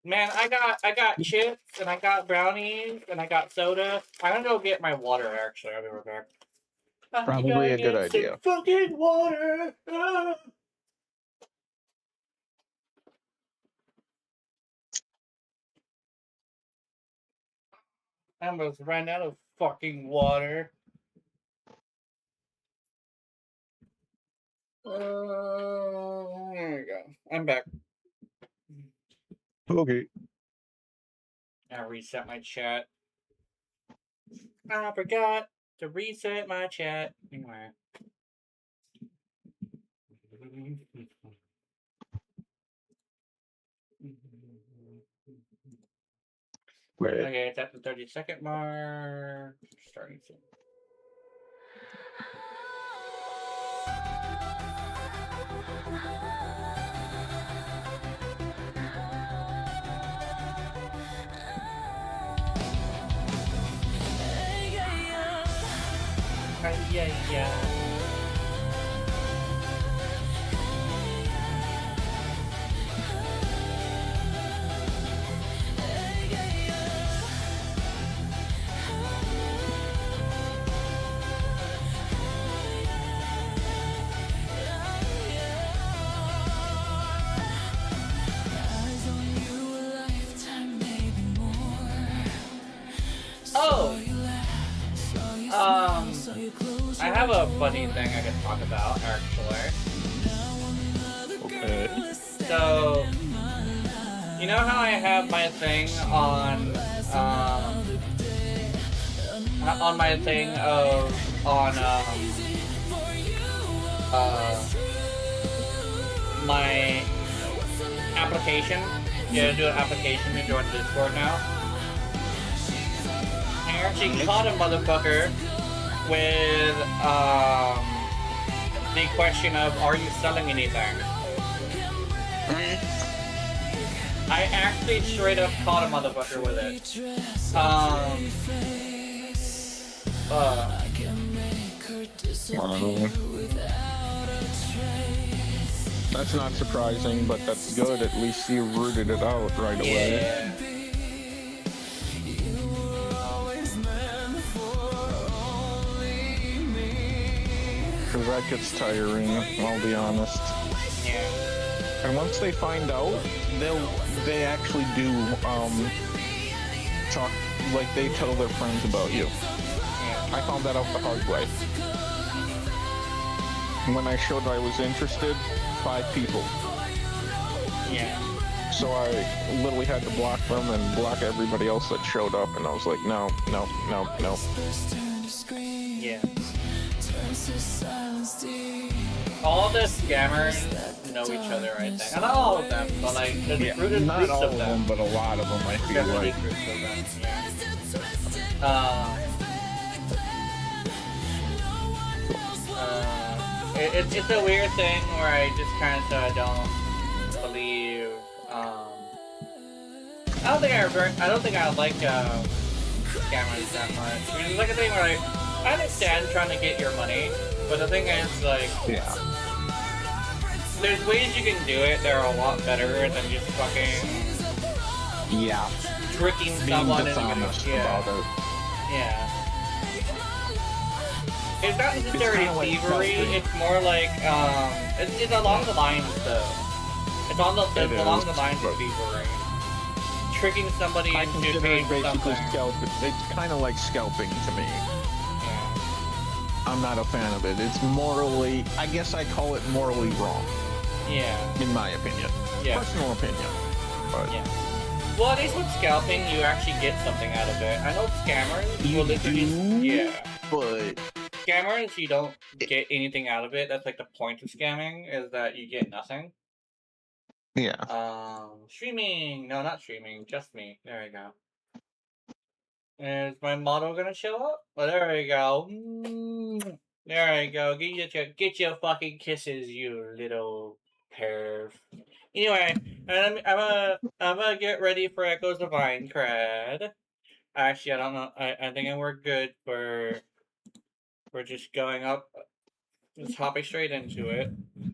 Man, I got chips and I got brownies and I got soda. I'm gonna go get my water. Actually, I'll be right back. I Probably gotta a good get some idea. fucking water. Ah. I almost ran out of fucking water. There we go. I'm back. Okay. I reset my chat. I forgot to reset my chat. Anyway. Right. Okay, it's at the 30-second mark. Starting soon. Yeah. Oh! I have a funny thing I can talk about, actually. Okay. So, you know how I have my thing on my thing of, my application? Yeah, do an application to join Discord now. I actually caught a motherfucker with, the question of, are you selling anything? I actually straight up caught a motherfucker with it. That's not surprising, but that's good. At least you rooted it out right away. Yeah. Because that gets tiring, I'll be honest. Yeah. And once they find out, they actually do talk, like they tell their friends about you. Yeah. I found that out the hard way. When I showed I was interested, 5 people. Yeah. So I literally had to block them and block everybody else that showed up, and I was like, no. Yeah. All the scammers know each other, I think. Not all of them, but like there's recruited not groups all of them. But a lot of them, I feel like. Groups of them. Yeah. It's a weird thing where I just kind of don't believe. I don't think I like scammers that much. I mean, it's like a thing where I understand trying to get your money, but the thing is like, yeah, there's ways you can do it that are a lot better than just fucking tricking someone into about it. Yeah. It's not necessarily thievery, it's more like, it's along the lines, though. It's along the lines of thievery. Tricking somebody into paying for something. It's kind of like scalping to me. Yeah. I'm not a fan of it. It's morally, I guess I call it morally wrong. Yeah. In my opinion. Yeah. Personal opinion. But yeah. Well, at least with scalping, you actually get something out of it. I know scammers will literally, but scammers, you don't get anything out of it. That's like the point of scamming, is that you get nothing. Yeah. Streaming. No, not streaming. Just me. There we go. Is my model gonna show up? Oh, there we go. There we go. Get your fucking kisses, you little perv. Anyway, I'm gonna get ready for Echoes of Aincrad. Actually, I don't know. I think we're good for. We're just going up. Just hopping straight into it. Oh,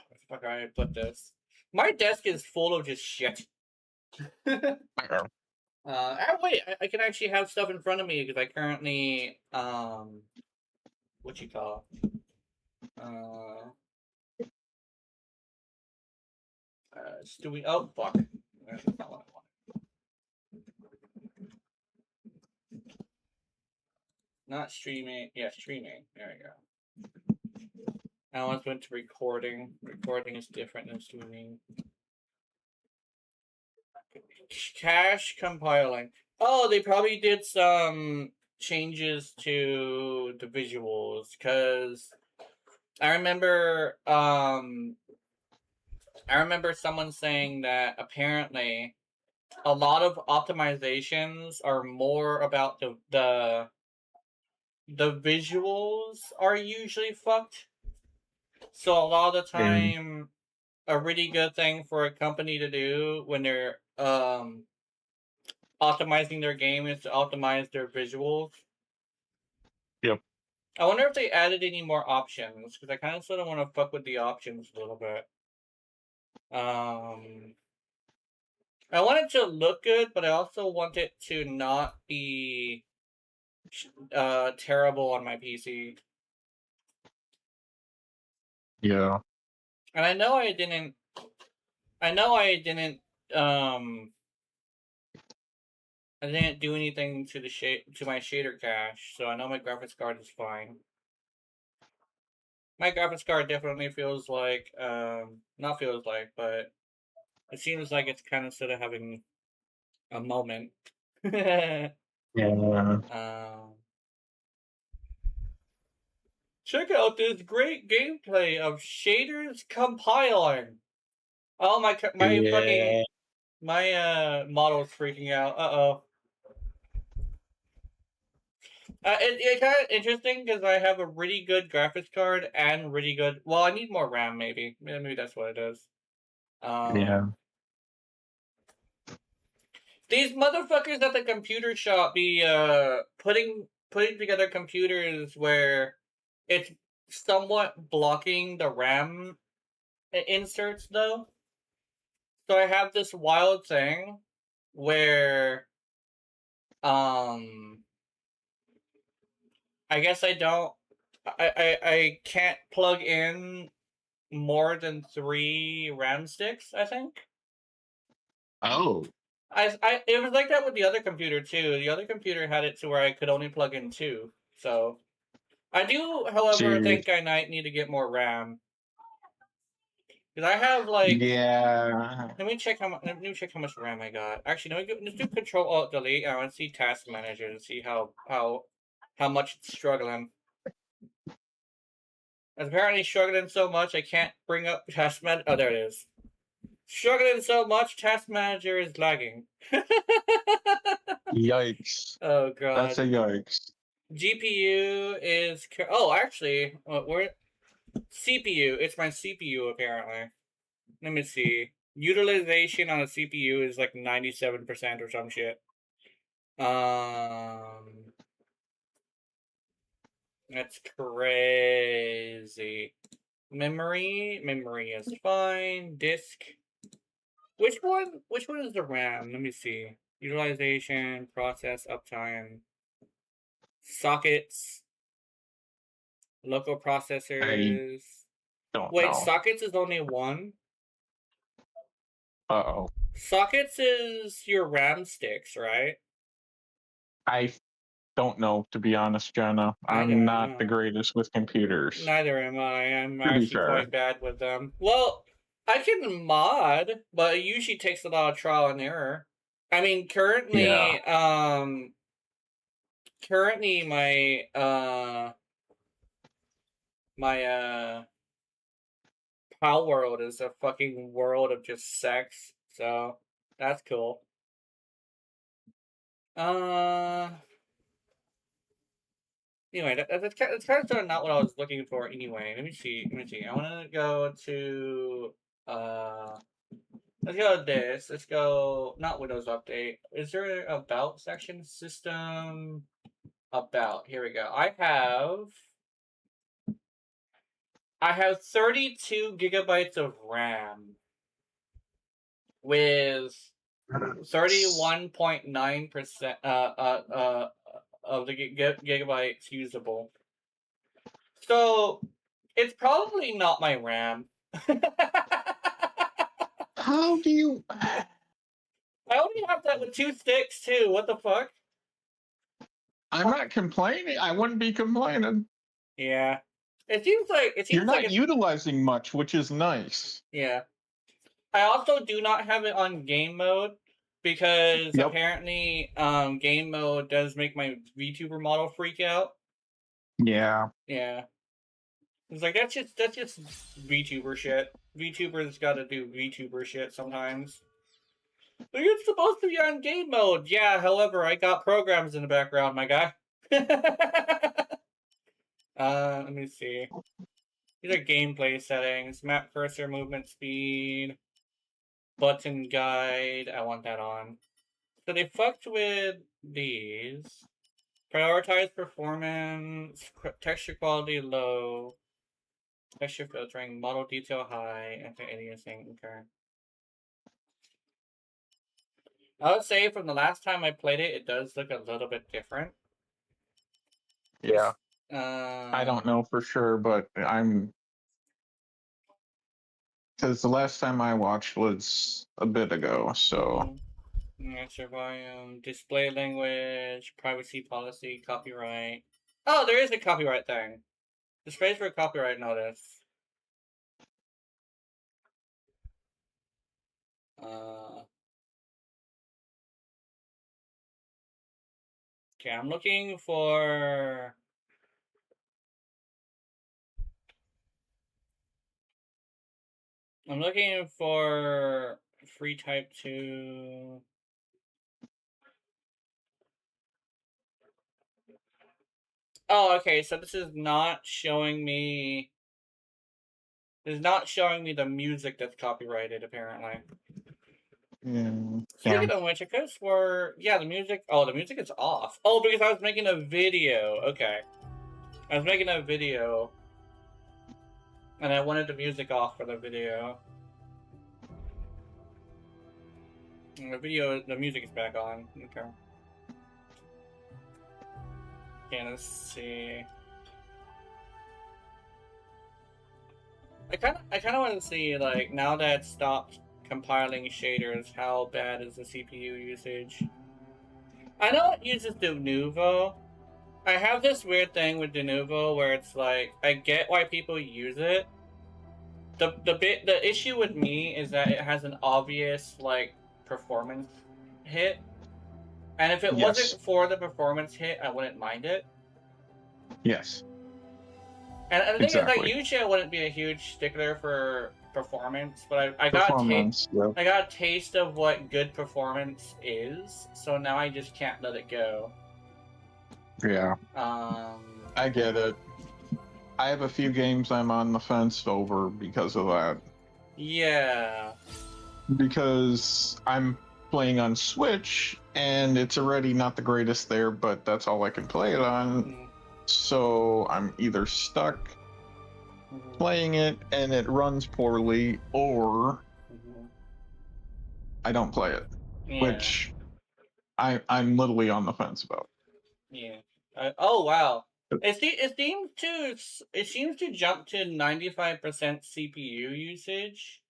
where the fuck I put this? My desk is full of just shit. Wait, I can actually have stuff in front of me because I currently what you call doing. Oh fuck, that's not what I wanted. Not streaming. Yeah, streaming. There we go. I once went to recording. Recording is different than streaming. Cache compiling. Oh, they probably did some changes to the visuals because I remember someone saying that apparently a lot of optimizations are more about the visuals are usually fucked. So a lot of the time, a really good thing for a company to do when they're optimizing their game is to optimize their visuals. Yep. I wonder if they added any more options because I kind of sort of want to fuck with the options a little bit. I want it to look good, but I also want it to not be terrible on my PC. Yeah. And I know I didn't. I didn't do anything to to my shader cache, so I know my graphics card is fine. My graphics card definitely feels like not feels like, but it seems like it's kind of sort of having a moment. Yeah. Check out this great gameplay of shaders compiling. Oh my fucking my model's freaking out. It's kind of interesting because I have a really good graphics card and really good. Well, I need more RAM, maybe. Maybe that's what it is. Yeah. These motherfuckers at the computer shop be putting together computers where it's somewhat blocking the RAM inserts though. So I have this wild thing where I guess I can't plug in more than 3 RAM sticks, I think. Oh. It was like that with the other computer too. The other computer had it to where I could only plug in 2. So I do, however, think I might need to get more RAM. Because I have like let me check how much RAM I got. Actually, let's do Control Alt Delete. I want to see Task Manager to see how much it's struggling. It's apparently struggling so much I can't bring up Task Manager. Oh, there it is. Struggling so much, Task Manager is lagging. Yikes. Oh god. That's a yikes. GPU is oh actually where CPU. It's my CPU apparently. Let me see. Utilization on a CPU is like 97% or some shit. That's crazy. Memory is fine. Disk. Which one is the RAM? Let me see. Utilization, process, uptime, sockets, local processors. Don't Wait, know. sockets is only 1? Uh-oh. Sockets is your RAM sticks, right? I don't know, to be honest, Jenna. I'm not the greatest with computers. Neither am I. I'm actually quite bad with them. Well, I can mod, but it usually takes a lot of trial and error. I mean, currently, currently my Pal world is a fucking world of just sex, so that's cool. Anyway, that's kind of sort of not what I was looking for. Anyway, let me see. I want to go to let's go to this. Let's go not Windows Update. Is there an about section? System about. Here we go. I have 32 gigabytes of RAM. with 31.9% of the gigabytes usable. So it's probably not my RAM. How do you? I only have that with 2 sticks too. What the fuck? I'm not complaining. I wouldn't be complaining. Yeah. It seems like You're not it's, utilizing much, which is nice. yeah. I also do not have it on game mode because Yep. apparently game mode does make my VTuber model freak out. Yeah. Yeah. It's like that's just VTuber shit. VTubers gotta do VTuber shit sometimes. Like, it's supposed to be on game mode. Yeah, however, I got programs in the background, my guy. Let me see. These are gameplay settings. Map cursor, movement speed, button guide. I want that on. So they fucked with these. Prioritize performance, texture quality low, texture filtering, model detail high, anti-aliasing. Okay. I would say from the last time I played it, it does look a little bit different. Yeah. I don't know for sure, but I'm because the last time I watched was a bit ago. So Answer volume, display language, privacy policy, copyright. Oh, there is a copyright thing. Displays for a copyright notice. Okay, I'm looking for. I'm looking for free type 2. Oh, okay, so this is not showing me. It's not showing me the music that's copyrighted, apparently. Speaking of which, I could have swore, yeah, the music. Oh, the music is off. Oh, because I was making a video. Okay, I was making a video, and I wanted the music off for the video. And the music is back on. Okay. Okay, let's see. I kind of want to see, like, now that it's stopped compiling shaders, how bad is the CPU usage? I know it uses Denuvo. I have this weird thing with Denuvo where it's like, I get why people use it. The issue with me is that it has an obvious, like, performance hit. And if it wasn't for the performance hit, I wouldn't mind it. Yes. And the thing is, like, usually I wouldn't be a huge stickler for performance, but I got a taste of what good performance is, so now I just can't let it go. Yeah. I get it. I have a few games I'm on the fence over because of that. Yeah. Because I'm playing on Switch, and it's already not the greatest there, but that's all I can play it on. So I'm either stuck playing it and it runs poorly, or I don't play it, which I'm literally on the fence about. Yeah. Oh wow. It seems to jump to 95% CPU usage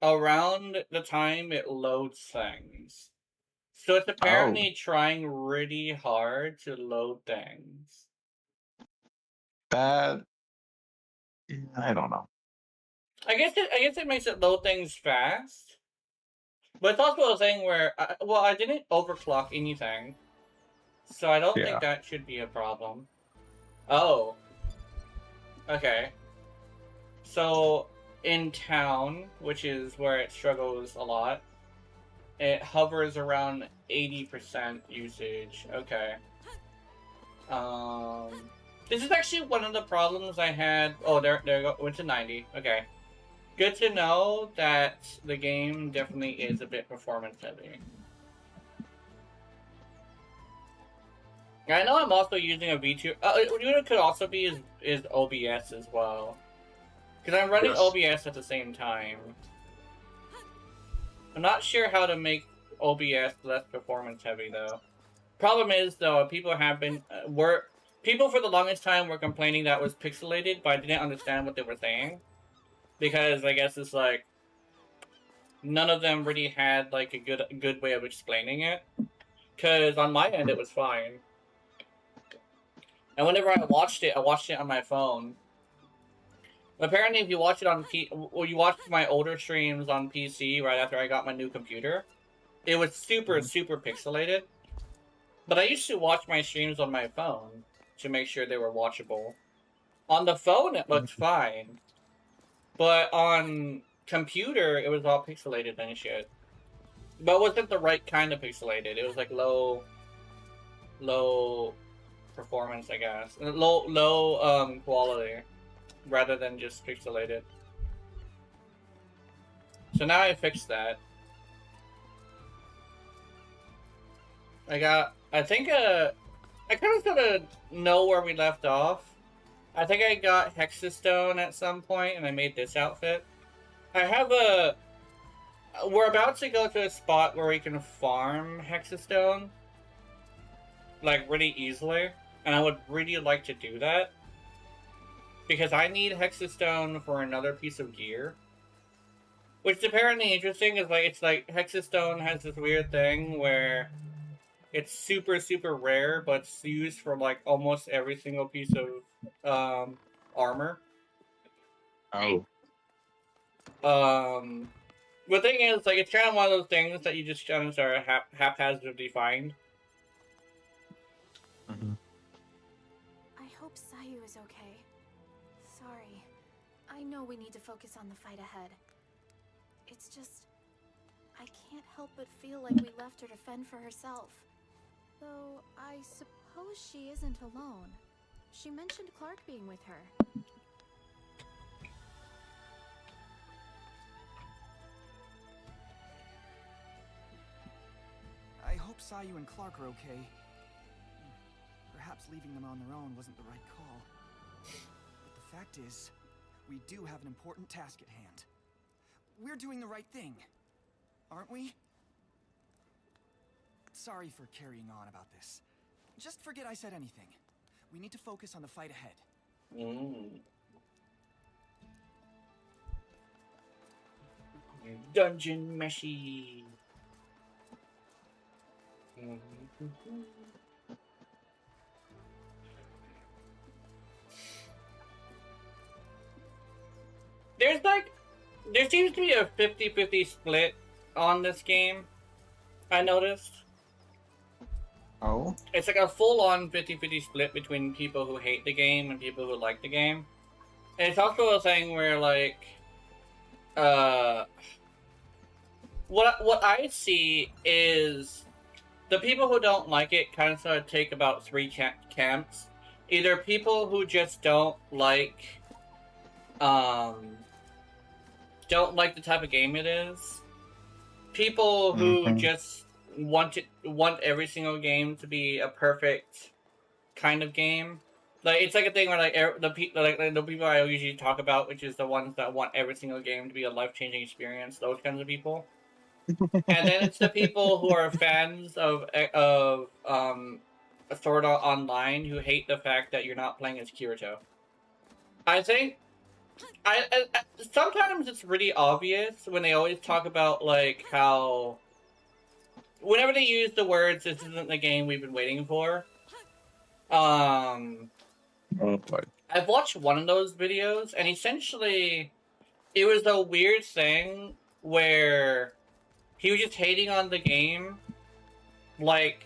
around the time it loads things. So it's apparently trying really hard to load things. That I don't know. I guess it makes it load things fast, but it's also a thing where I didn't overclock anything, so I don't think that should be a problem. Oh, okay. So in town, which is where it struggles a lot, it hovers around 80% usage. Okay. This is actually one of the problems I had. Oh, there go. Went to 90. Okay. Good to know that the game definitely is a bit performance heavy. I know I'm also using a VTuber. It could also be is OBS as well. Because I'm running OBS at the same time. I'm not sure how to make OBS less performance heavy though. Problem is though, people have been people for the longest time were complaining that it was pixelated, but I didn't understand what they were saying because I guess it's like none of them really had like a good way of explaining it. Because on my end it was fine, and whenever I watched it on my phone. Apparently, if you watch it on you watch my older streams on PC right after I got my new computer, it was super pixelated. But I used to watch my streams on my phone to make sure they were watchable. On the phone, it looked fine, but on computer, it was all pixelated and shit. But it wasn't the right kind of pixelated. It was like low performance, I guess, low quality, rather than just pixelated. So now I fixed that. I think I kind of sort of know where we left off. I think I got Hexastone at some point, and I made this outfit. I have we're about to go to a spot where we can farm Hexastone, like, really easily, and I would really like to do that. Because I need Hexastone for another piece of gear. Which is apparently interesting, is like, it's like, Hexastone has this weird thing where it's super rare, but it's used for like almost every single piece of armor. Oh. The thing is, like, it's kind of one of those things that you just kind of sort of haphazardly find. I hope Sayu is okay. Sorry. I know we need to focus on the fight ahead. It's just, I can't help but feel like we left her to fend for herself. Though, I suppose she isn't alone. She mentioned Clark being with her. I hope Sayu and Clark are okay. Perhaps leaving them on their own wasn't the right call. But the fact is, we do have an important task at hand. We're doing the right thing, aren't we? Sorry for carrying on about this. Just forget I said anything. We need to focus on the fight ahead. Dungeon meshy. There seems to be a 50-50 split on this game, I noticed. Oh? It's like a full-on 50-50 split between people who hate the game and people who like the game. And it's also a thing where, like, what I see is the people who don't like it kind of sort of take about three camps. Either people who just don't like the type of game it is. People who just want every single game to be a perfect kind of game. Like, it's like a thing where like the people I usually talk about, which is the ones that want every single game to be a life-changing experience. Those kinds of people. And then it's the people who are fans of Sword Art Online who hate the fact that you're not playing as Kirito. I think I sometimes it's really obvious when they always talk about like how whenever they use the words "this isn't the game we've been waiting for." Oh boy. I've watched one of those videos, and essentially, it was a weird thing where he was just hating on the game, like,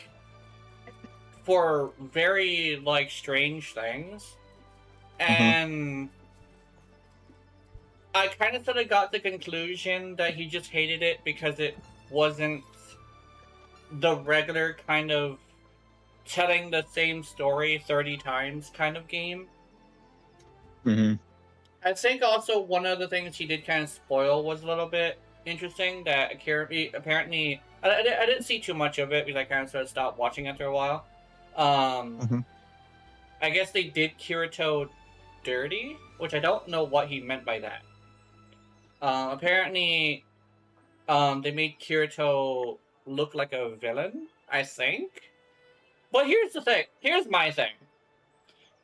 for very, like, strange things. And I kind of sort of got the conclusion that he just hated it because it wasn't the regular kind of telling the same story 30 times kind of game. I think also one of the things he did kind of spoil was a little bit interesting, that apparently I didn't see too much of it because I kind of sort of stopped watching after a while. I guess they did Kirito dirty, which I don't know what he meant by that. Apparently they made Kirito look like a villain, I think. But here's the thing. Here's my thing.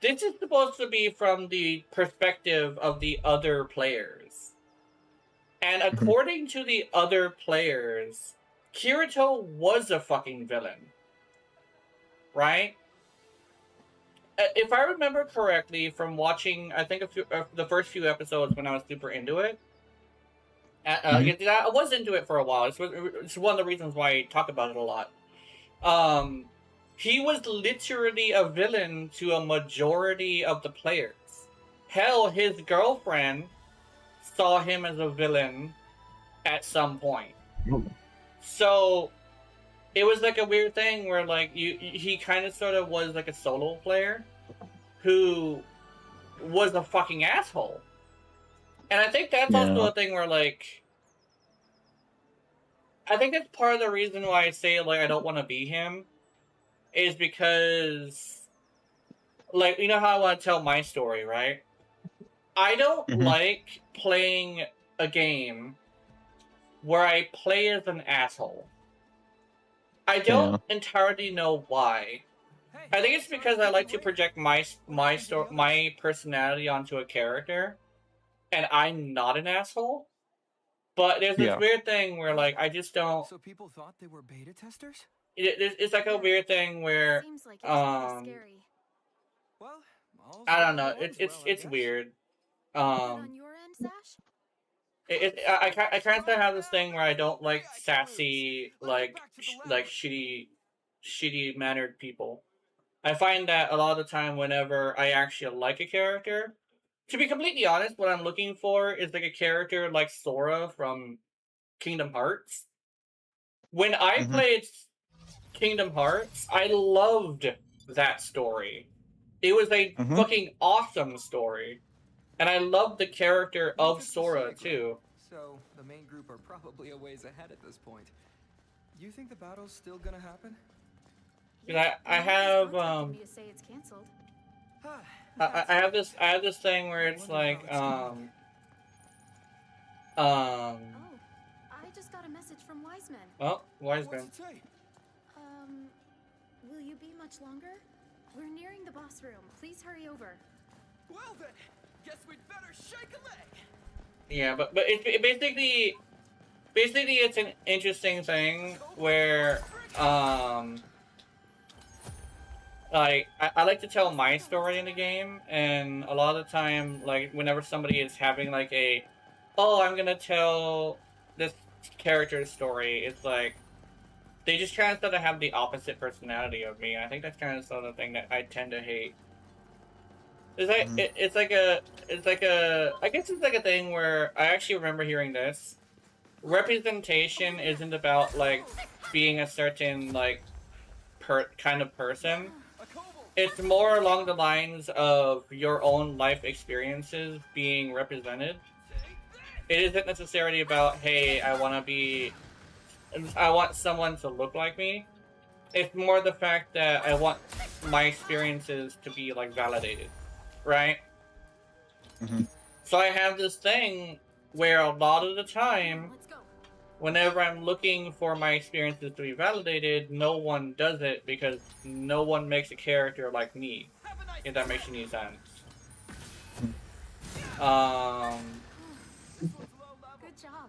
This is supposed to be from the perspective of the other players. And according to the other players, Kirito was a fucking villain. Right? If I remember correctly from watching, I think the first few episodes when I was super into it, I was into it for a while. It's one of the reasons why I talk about it a lot. He was literally a villain to a majority of the players. Hell, his girlfriend saw him as a villain at some point. So it was like a weird thing where like he kind of sort of was like a solo player who was a fucking asshole. And I think that's also a thing where like I think that's part of the reason why I say like I don't want to be him is because like you know how I want to tell my story, right? I don't like playing a game where I play as an asshole. I don't entirely know why. I think it's because I like to project my personality onto a character, and I'm not an asshole. But there's this weird thing where like I just don't. So people thought they were beta testers? It's like a weird thing where Seems like it's scary. Well, I don't know. It's weird. On your end, Sash? I kind of have this thing where I don't like sassy like shitty mannered people. I find that a lot of the time whenever I actually like a character, to be completely honest, what I'm looking for is like a character like Sora from Kingdom Hearts. When I played Kingdom Hearts, I loved that story. It was a fucking awesome story. And I loved the character of Sora too. So the main group are probably a ways ahead at this point. You think the battle's still gonna happen? I have Me to say it's canceled. I have this thing where it's like Oh, I just got a message from Wiseman. oh, Wiseman. What's it say? Will you be much longer? We're nearing the boss room. Please hurry over. Well then, guess we'd better shake a leg. Yeah, but it basically it's an interesting thing where like I like to tell my story in the game, and a lot of the time like whenever somebody is having like a I'm gonna tell this character's story, it's like they just kind of sort of have the opposite personality of me. I think that's kind of sort of the thing that I tend to hate. It's like it's like a I guess it's like a thing where I actually remember hearing this. Representation isn't about like being a certain like kind of person. It's more along the lines of your own life experiences being represented. It isn't necessarily about, hey, I want someone to look like me. It's more the fact that I want my experiences to be like validated, right? So I have this thing where a lot of the time, whenever I'm looking for my experiences to be validated, no one does it because no one makes a character like me, if that makes any sense. Good job.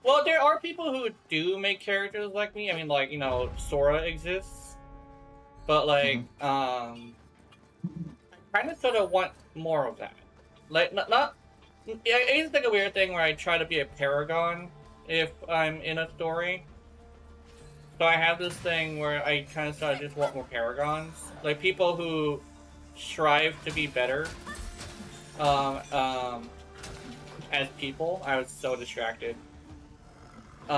Well, there are people who do make characters like me. I mean, like, you know, Sora exists. But, like, I kind of sort of want more of that. Like, it's like a weird thing where I try to be a paragon if I'm in a story. So I have this thing where I kind of sort of just want more paragons. Like, people who strive to be better as people. I was so distracted. There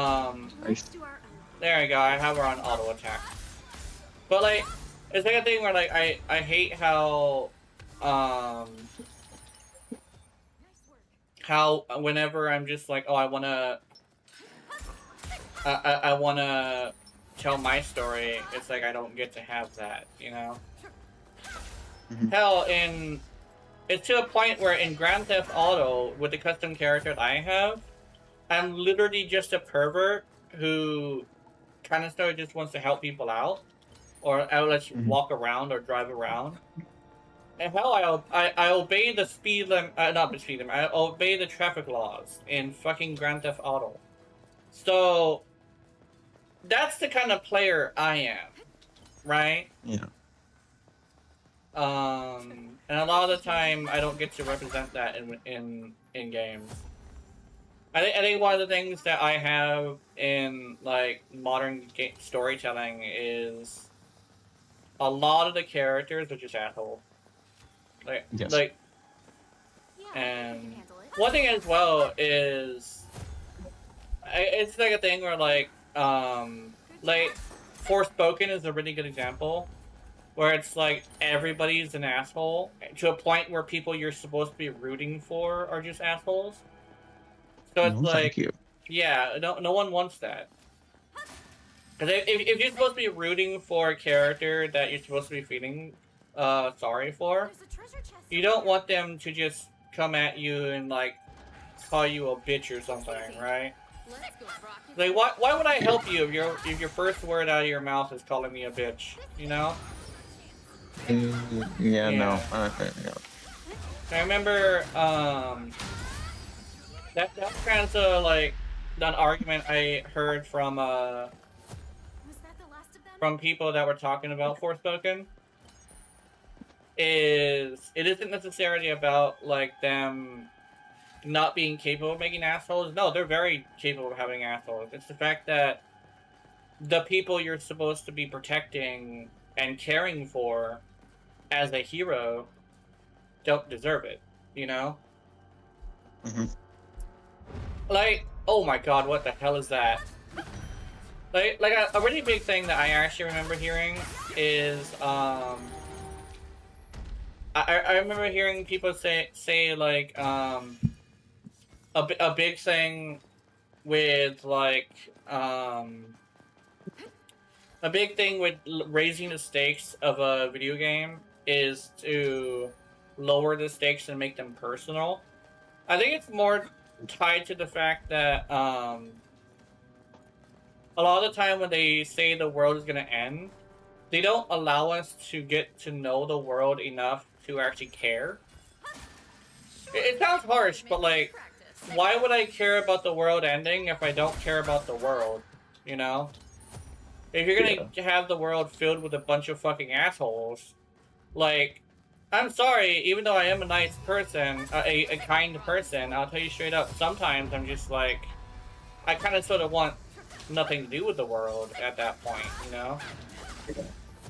I go, I have her on auto attack. But like, it's like a thing where like I hate how whenever I'm just like, oh, I wanna tell my story, it's like I don't get to have that, you know? Hell, it's to a point where in Grand Theft Auto, with the custom character that I have, I'm literally just a pervert who kind of sort of just wants to help people out, or lets you walk around or drive around. And hell, I obey the speed limit, not the speed limit, I obey the traffic laws in fucking Grand Theft Auto. So, that's the kind of player I am, right? Yeah. And a lot of the time, I don't get to represent that in games. I think one of the things that I have in like modern storytelling is a lot of the characters are just assholes. Like, Yes. like, Yeah, I and can handle it. one thing as well is, it's like a thing where like Forspoken is a really good example, where it's like everybody's an asshole to a point where people you're supposed to be rooting for are just assholes. So it's No, like, thank you. yeah, no one wants that. Because if you're supposed to be rooting for a character that you're supposed to be feeling sorry for, There's a treasure chest you over don't there. want them to just come at you and like call you a bitch or something, right? Let's go, Rocket. Like, why would I help you if your first word out of your mouth is calling me a bitch? You know? Yeah, no. Yeah. Okay, yeah. I remember that's kind of like an argument I heard from Was that the last of them? from people that were talking about Forspoken. Is it isn't necessarily about like them not being capable of making assholes. No, they're very capable of having assholes. It's the fact that the people you're supposed to be protecting and caring for as a hero don't deserve it, you know? Like, oh my god, what the hell is that? Like a really big thing that I actually remember hearing is, I remember hearing people say like, a big thing with like, a big thing with raising the stakes of a video game is to lower the stakes and make them personal. I think it's more tied to the fact that a lot of the time when they say the world is gonna end, they don't allow us to get to know the world enough to actually care. It sounds harsh, but like, why would I care about the world ending if I don't care about the world? You know? If you're gonna have the world filled with a bunch of fucking assholes, like, I'm sorry, even though I am a nice person, a kind person, I'll tell you straight up, sometimes I'm just like, I kind of sort of want nothing to do with the world at that point, you know?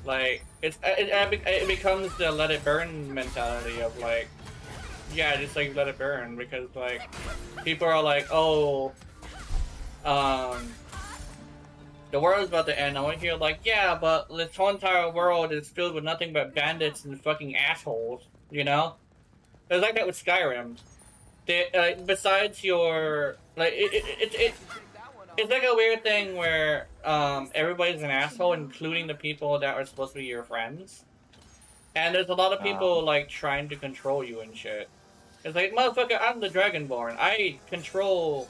Like, it becomes the let it burn mentality of like, yeah, just like let it burn, because like, people are like, oh, the world's about to end. I want to hear like, yeah, but this whole entire world is filled with nothing but bandits and fucking assholes, you know? It was like that with Skyrim. Besides your, like, it's like a weird thing where everybody's an asshole, including the people that are supposed to be your friends. And there's a lot of people like trying to control you and shit. It's like, motherfucker, I'm the Dragonborn. I control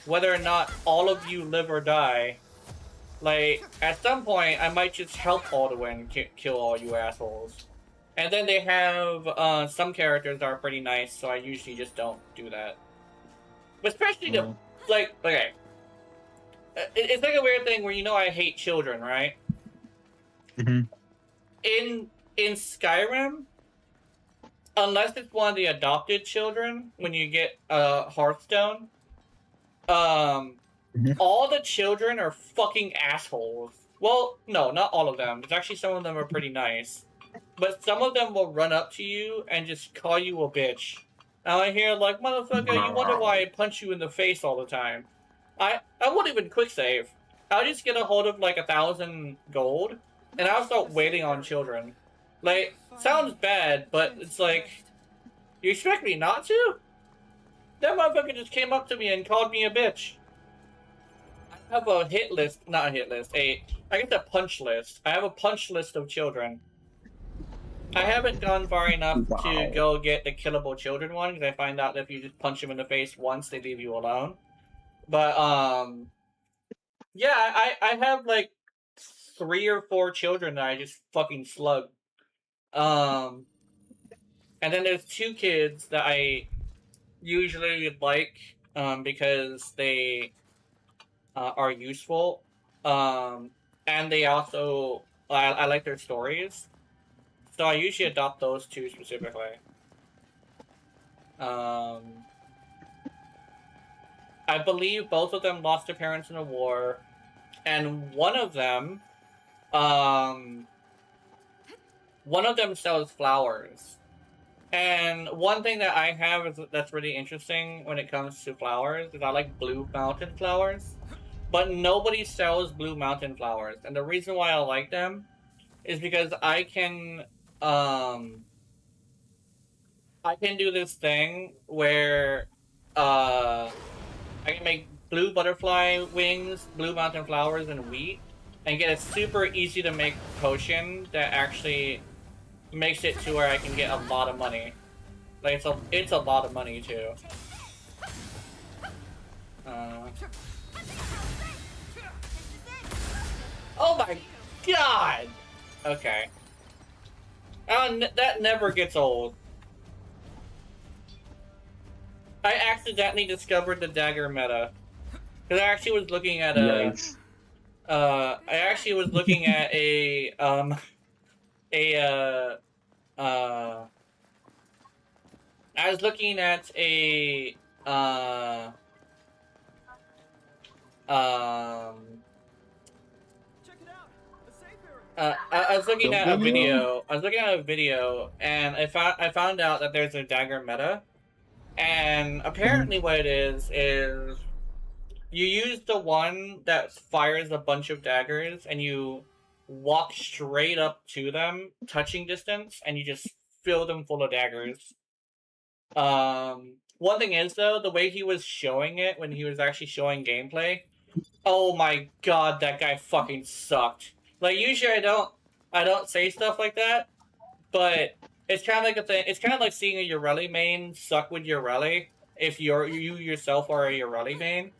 whether or not all of you live or die. Like, at some point, I might just help Alduin kill all you assholes. And then they have some characters that are pretty nice, so I usually just don't do that. But especially the, like, okay. It's like a weird thing where, you know, I hate children, right? In Skyrim, unless it's one of the adopted children, when you get Hearthstone, all the children are fucking assholes. Well, no, not all of them. There's actually some of them are pretty nice. But some of them will run up to you and just call you a bitch. And I hear like, motherfucker, you wonder why I punch you in the face all the time. I won't even quick save. I'll just get a hold of like 1,000 gold, and I'll start waiting on children. Like, sounds bad, but it's like, you expect me not to? That motherfucker just came up to me and called me a bitch. I have a hit list, not a hit list, I guess a punch list. I have a punch list of children. I haven't gone far enough to go get the killable children one, because I find out that if you just punch them in the face once, they leave you alone. But yeah, I have like 3 or 4 children that I just fucking slug. And then there's 2 kids that I usually like because they are useful. And they also I like their stories. So I usually adopt those 2 specifically. I believe both of them lost their parents in a war, and one of them sells flowers. And one thing that I have is that's really interesting when it comes to flowers is I like blue mountain flowers, but nobody sells blue mountain flowers. And the reason why I like them is because I can do this thing where I can make blue butterfly wings, blue mountain flowers, and wheat, and get a super easy to make potion that actually makes it to where I can get a lot of money. Like it's a lot of money too. Oh my god! Okay. That never gets old. I accidentally discovered the dagger meta. Because I actually was looking at Yikes. I actually was looking at I was looking at a I was looking at a video. I was looking at a video, and I found out that there's a dagger meta, and apparently what it is you use the one that fires a bunch of daggers, and you walk straight up to them, touching distance, and you just fill them full of daggers. One thing is though, the way he was showing it when he was actually showing gameplay, oh my god, that guy fucking sucked. Like usually I don't say stuff like that, but it's kind of like a thing. It's kind of like seeing a Urelli main suck with Urelli if you yourself are a Urelli main.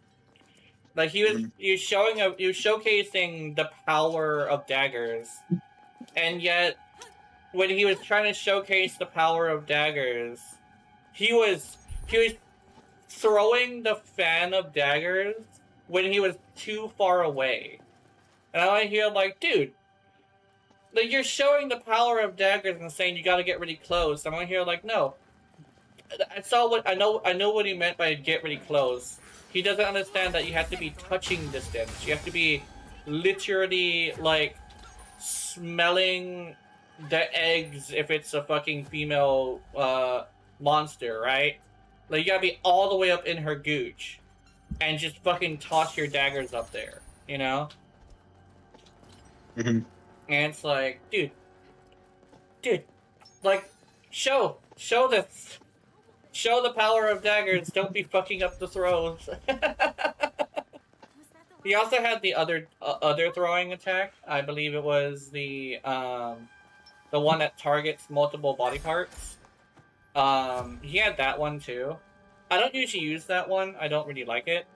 Like he was showcasing the power of daggers, and yet when he was trying to showcase the power of daggers, he was throwing the fan of daggers when he was too far away. And I hear like, dude, like you're showing the power of daggers and saying you gotta get really close. I'm here like, no. I know what he meant by get really close. He doesn't understand that you have to be touching distance. You have to be literally like smelling the eggs if it's a fucking female monster, right? Like you gotta be all the way up in her gooch and just fucking toss your daggers up there, you know? Mm-hmm. And it's like, dude, like, show this. Show the power of daggers. Don't be fucking up the throws. He also had the other throwing attack. I believe it was the one that targets multiple body parts. He had that one too. I don't usually use that one. I don't really like it.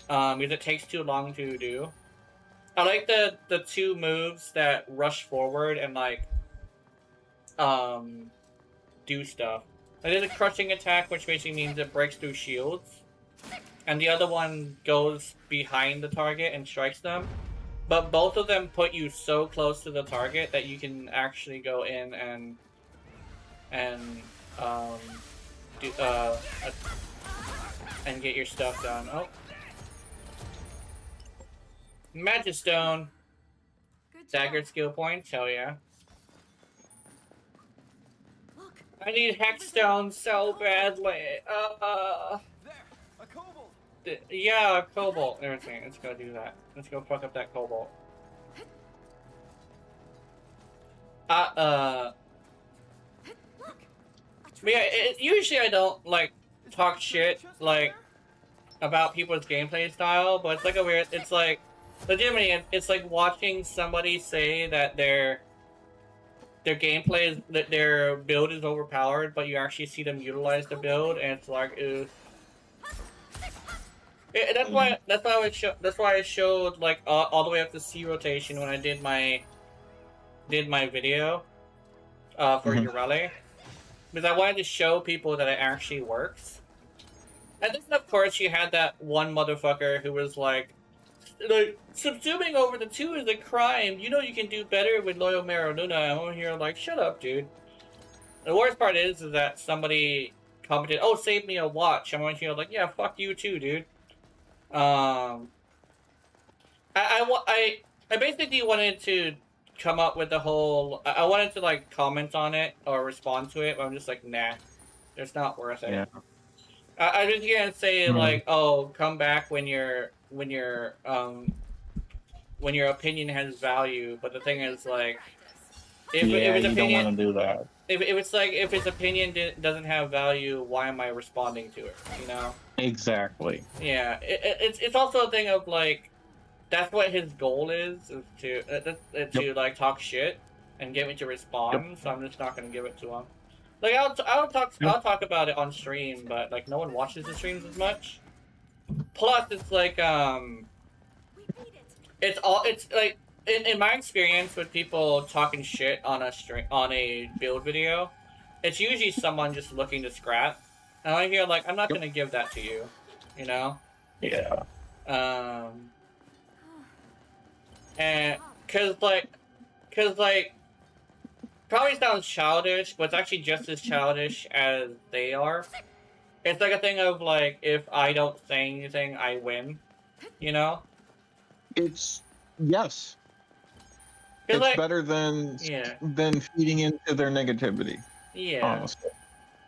Because it takes too long to do. I like the 2 moves that rush forward and like do stuff. There's a crushing attack, which basically means it breaks through shields. And the other one goes behind the target and strikes them. But both of them put you so close to the target that you can actually go in and get your stuff done. Oh. Magistone. Dagger skill points, hell yeah. I need Hexstone so badly. There, a kobold. Yeah, a cobalt. Everything. Let's go do that. Let's go fuck up that cobalt. But yeah, usually I don't like talk shit like about people's gameplay style, but it's like a weird. It's like legitimately, it's like watching somebody say that their gameplay is that their build is overpowered, but you actually see them utilize the build, and it's like, ooh. That's why I would show. That's why I showed like all the way up to C rotation when I did my video for Mhm. Urele, because I wanted to show people that it actually works. And then of course you had that one motherfucker who was like subsuming over the 2 is a crime. You know you can do better with Loyal Mero Luna. I'm over here like, shut up, dude. The worst part is that somebody commented, "Oh, save me a watch." I'm over here like, yeah, fuck you too, dude. Um, I basically wanted to come up with the whole. I wanted to like comment on it or respond to it, but I'm just like, nah, it's not worth it. Yeah. I just can't say Mm. like, oh, come back when your opinion has value. But the thing is, like, if his you don't opinion, want to do that. if it's like if his opinion doesn't have value, why am I responding to it? You know? Exactly. Yeah, it's also a thing of like, that's what his goal is to like talk shit and get me to respond. Yep. So I'm just not gonna give it to him. Like I'll talk about it on stream, but like no one watches the streams as much. Plus, it's like it's like in my experience with people talking shit on a build video, it's usually someone just looking to scrap. And I hear like, I'm not gonna give that to you, you know. Yeah. And cause like probably sounds childish, but it's actually just as childish as they are. It's like a thing of like, if I don't say anything, I win, you know? It's yes. It's like, better than yeah, feeding into their negativity. yeah. Honestly,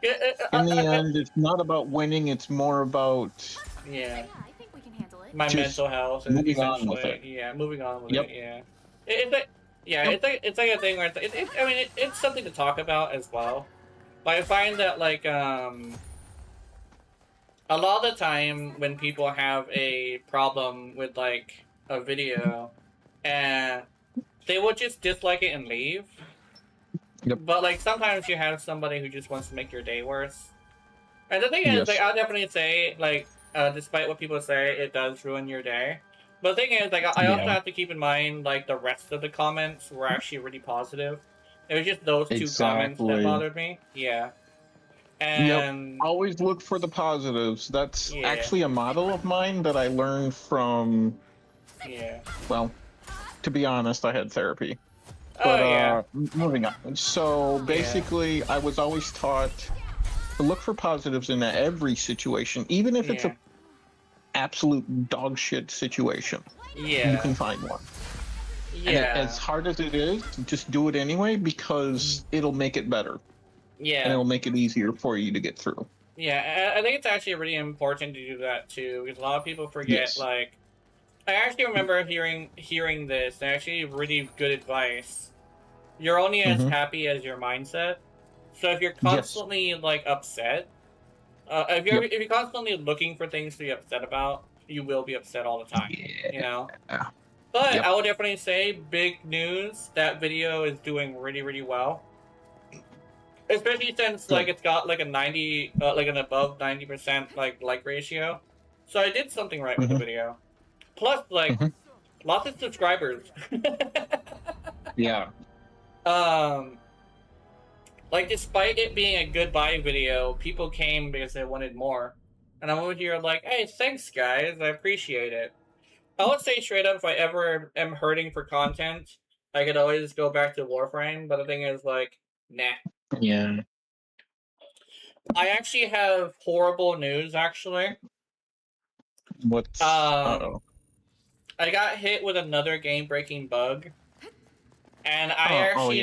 in the end, it's not about winning. It's more about yeah, I think we can handle it. my Just mental health and moving on with essentially, it. yeah, moving on with Yep. it, yeah. It's like, yeah, Yep. it's like a thing where I mean, it's something to talk about as well. But I find that like a lot of the time when people have a problem with like a video, and they will just dislike it and leave. Yep. But like sometimes you have somebody who just wants to make your day worse. And the thing is, Yes. like, I'll definitely say, like, despite what people say, it does ruin your day. But the thing is, like, I also Yeah. have to keep in mind, like, the rest of the comments were actually really positive. It was just those 2 comments that Exactly. bothered me. Yeah. And Always look for the positives. That's Yeah. actually a model of mine that I learned from. yeah. Well, to be honest, I had therapy. Oh yeah. Moving on. So basically, I was always taught to look for positives in every situation, even if it's Yeah. a absolute dog shit situation. You Yeah. can find one. And Yeah. as hard as it is, just do it anyway because it'll make it better and Yeah. it'll make it easier for you to get through. Yeah. I think it's actually really important to do that too, because a lot of people forget. Yes. Like, I actually remember hearing this, and actually really good advice. You're only as Mhm. happy as your mindset. So if you're constantly like upset, if you're constantly looking for things to be upset about, you will be upset all the time. You know. Yeah. But Yep. I would definitely say, big news, that video is doing really, really well. Especially since like it's got like a 90, like an above 90% like ratio. So I did something right with the Mhm. video. Plus, like, Mhm. lots of subscribers. Yeah. Like, despite it being a goodbye video, people came because they wanted more. And I'm over here like, hey, thanks, guys. I appreciate it. I would say straight up, if I ever am hurting for content, I could always go back to Warframe. But the thing is, like, nah. Yeah. I actually have horrible news, actually. What's I got hit with another game-breaking bug. And I actually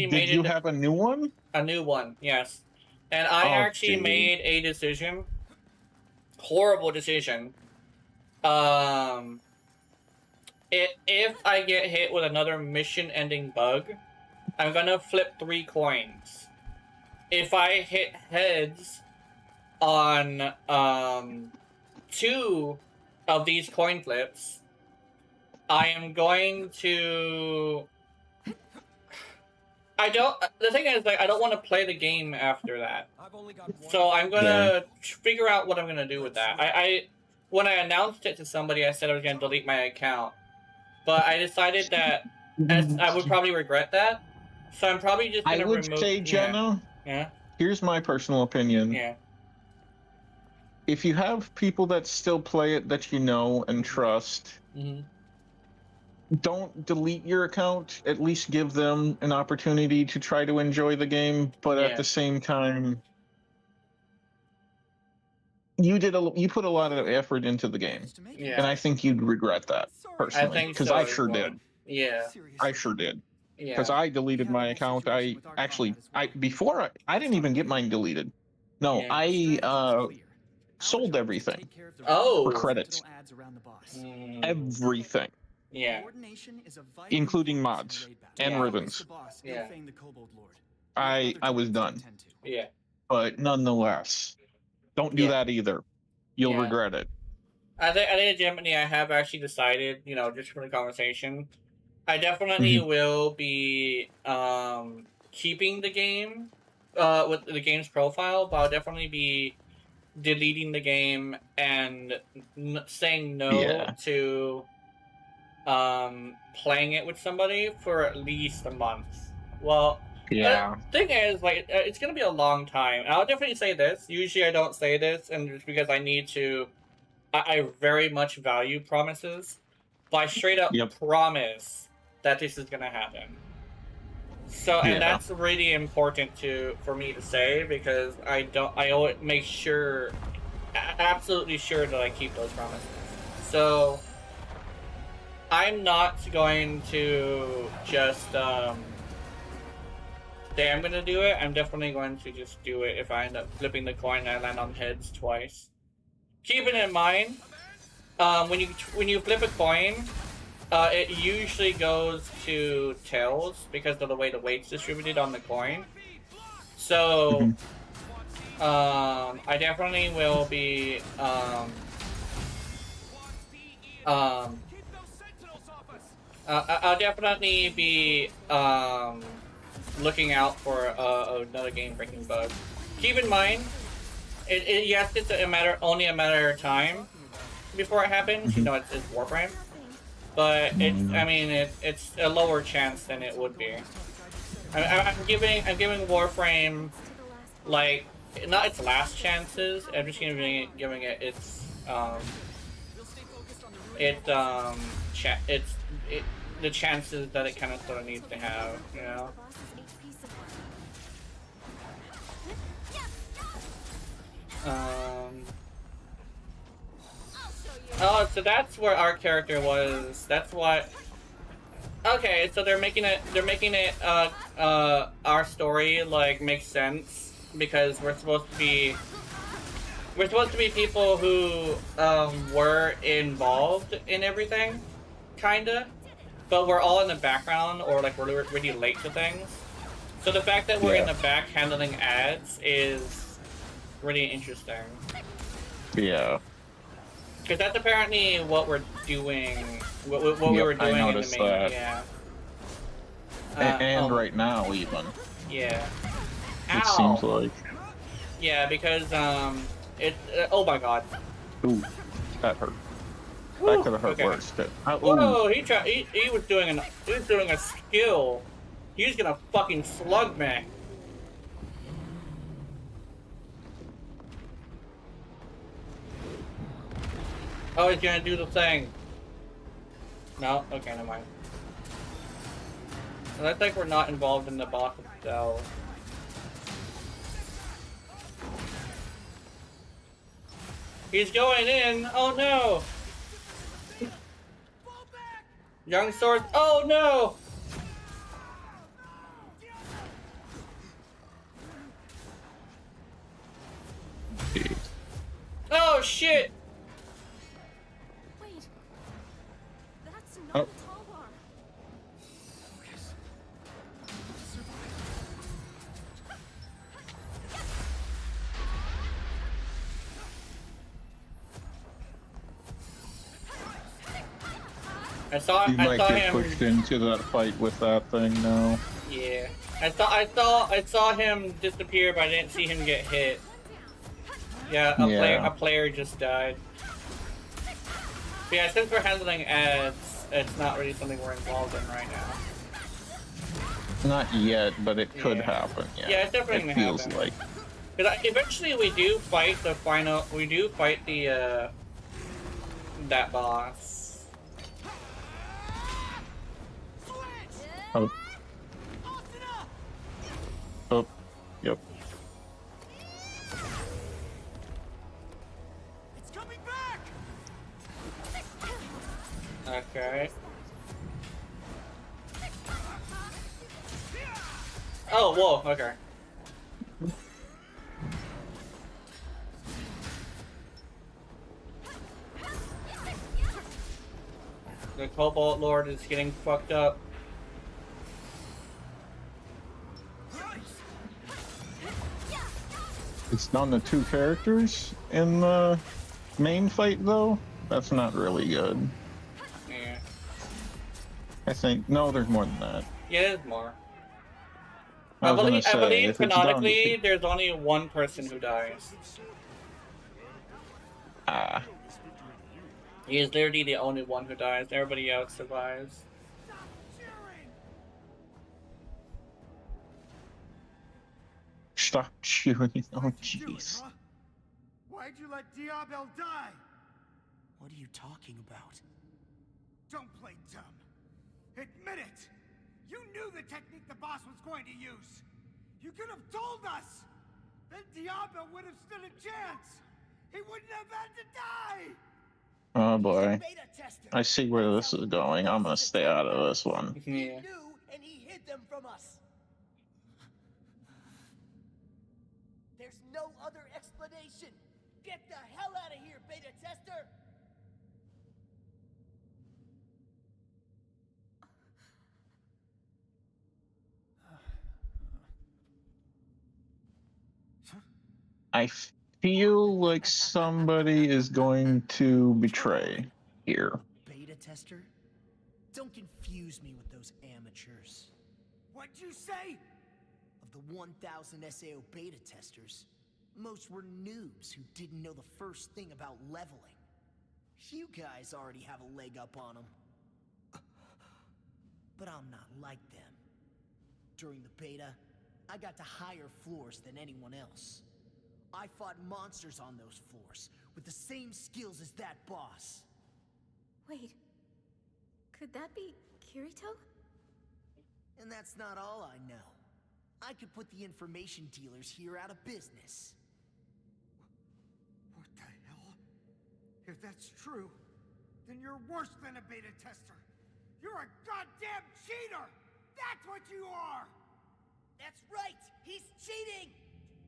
Did you have a new one? a new one, yes. And I actually made a decision. Horrible decision. If I get hit with another mission-ending bug, I'm gonna flip 3 coins. If I hit heads on 2 of these coin flips, I am going to. The thing is, like, I don't want to play the game after that. So I'm gonna figure out what I'm gonna do with that. when I announced it to somebody, I said I was going to delete my account, but I decided that I would probably regret that, so I'm probably just going I to would remove. say, Jenna. Yeah. Here's my personal opinion. Yeah. If you have people that still play it that you know and trust, don't delete your account. At least give them an opportunity to try to enjoy the game. But at the same time, you put a lot of effort into the game, and I think you'd regret that personally, because I sure did. Yeah. I sure did. Yeah. Because I deleted my account. I didn't even get mine deleted. No, Yeah. I sold everything Oh. for credits. Everything. Yeah. Including mods and ribbons. Yeah. I was done. Yeah. But nonetheless, don't do that either. You'll regret it. I think Gemini, I have actually decided, you know, just from the conversation, I definitely will be keeping the game with the game's profile, but I'll definitely be deleting the game and saying no to playing it with somebody for at least a month. Well, the thing is, like, it's gonna be a long time. And I'll definitely say this. Usually, I don't say this, and it's because I need to. I very much value promises, but I straight up promise that this is gonna happen. So, and that's really important for me to say, because I always make sure, absolutely sure, that I keep those promises. So, I'm not going to just say I'm gonna do it. I'm definitely going to just do it if I end up flipping the coin and I land on heads twice. Keeping in mind, when you flip a coin, it usually goes to tails because of the way the weight's distributed on the coin. So, I definitely will be I'll definitely be looking out for another game-breaking bug. Keep in mind, yes, it's only a matter of time before it happens. You know, it's Warframe, but it's a lower chance than it would be. I'm giving Warframe, like, not its last chances. I'm just giving it its the chances that it kind of sort of needs to have, you know. Oh, so that's where our character was. That's what. Okay, so they're making it our story like makes sense because we're supposed to be people who were involved in everything, kinda, but we're all in the background or like we're really late to things. So the fact that we're in the back handling ads is really interesting. Yeah. Because that's apparently what we're doing. What we were doing in the main. That. Yeah. And right now, even. Yeah. It seems like. Yeah, because oh my god. Ooh, that hurt. That could have hurt worse. But, whoa! He was doing a skill. He's gonna fucking slug me. Oh, he's gonna do the thing. No? Okay, never mind. I think we're not involved in the boss itself. He's going in! Oh no! Young sword. Oh no! Oh shit! Oh. I saw him pushed into that fight with that thing now. Yeah. I saw him disappear, but I didn't see him get hit. Yeah, a player just died. But yeah, since we're handling ads, it's not really something we're involved in right now. Not yet, but it could Yeah. happen. Yeah, Yeah, it's definitely it gonna feels happen. like. Because eventually we do fight the final. We do fight the that boss. Oh. Oh. Yep. It's coming back. Okay. Oh, whoa. Okay. The Cobalt Lord is getting fucked up. It's down to 2 characters in the main fight, though. That's not really good. Yeah. I think no, there's more than that. Yeah, there's more. I was gonna I say, believe if it's down to canonically, 2. there's only one person who dies. Ah. He is literally the only one who dies. Everybody else survives. Stop cheering. Oh, jeez. Why'd you let Diablo die? What are you talking about? Don't play dumb. Admit it! You knew the technique the boss was going to use! You could have told us! Then Diablo would have stood a chance! He wouldn't have had to die! Oh boy. I see where this is going. I'm gonna stay out of this one. Yeah. He knew, and he hid them from us. There's no other explanation. Get the hell out of here, beta tester. I feel like somebody is going to betray here. Beta tester? Don't confuse me with those amateurs. What'd you say? Of the 1,000 SAO beta testers, most were noobs who didn't know the first thing about leveling. You guys already have a leg up on them. But I'm not like them. During the beta, I got to higher floors than anyone else. I fought monsters on those floors with the same skills as that boss. Wait, could that be Kirito? And that's not all I know. I could put the information dealers here out of business. What the hell? If that's true, then you're worse than a beta tester. You're a goddamn cheater! That's what you are! That's right! He's cheating!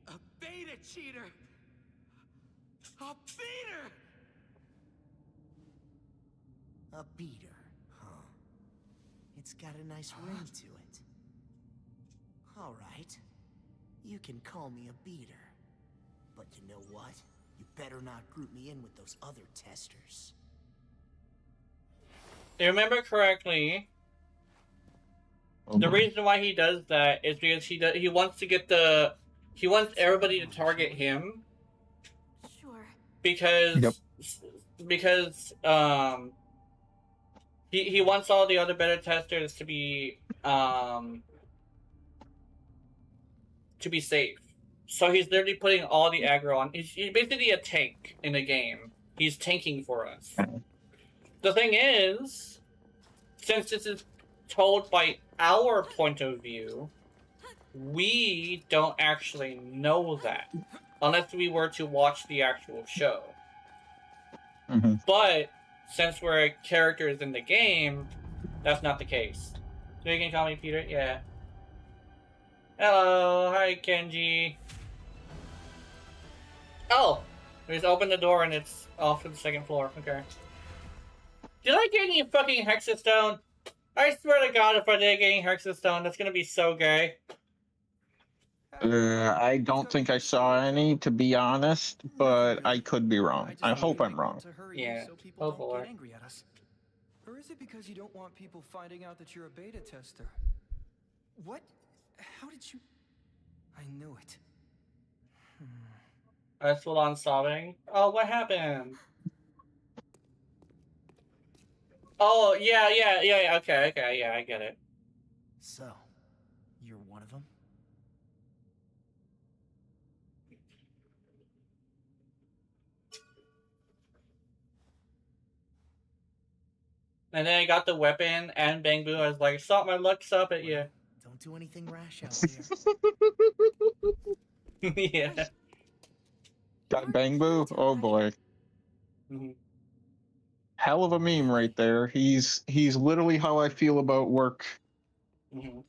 A beta cheater! A beater! A beater, huh? It's got a nice ring to it. All right. You can call me a beater. But you know what? You better not group me in with those other testers. If I remember correctly, the reason why he does that is because he wants to get he wants everybody to target him Sure. because he wants all the other beta testers to be safe. So he's literally putting all the aggro on. He's basically a tank in the game. He's tanking for us. The thing is, since this is told by our point of view, we don't actually know that unless we were to watch the actual show. Mm-hmm. But since we're characters in the game, that's not the case. So you can call me Peter? Yeah. Hello, hi Kenji. Oh, we just opened the door and it's off to the second floor. Okay. Did I get any fucking Hexastone? I swear to God, if I did get any Hexastone, that's gonna be so gay. I don't think I saw any, to be honest, but I could be wrong. I hope I'm wrong. Yeah, so people don't hopefully. get angry at us. Or is it because you don't want people finding out that you're a beta tester? What? How did you... I knew it. I was full on sobbing. Oh, what happened? Oh, yeah, okay, yeah, I get it. So, you're one of them? And then I got the weapon and Bang Boo. I was like, "Stop my luck's up at you." Don't do anything rash out there. Yeah. Got Bang Boo? Oh boy. Mhm. Hell of a meme right there. He's literally how I feel about Mhm.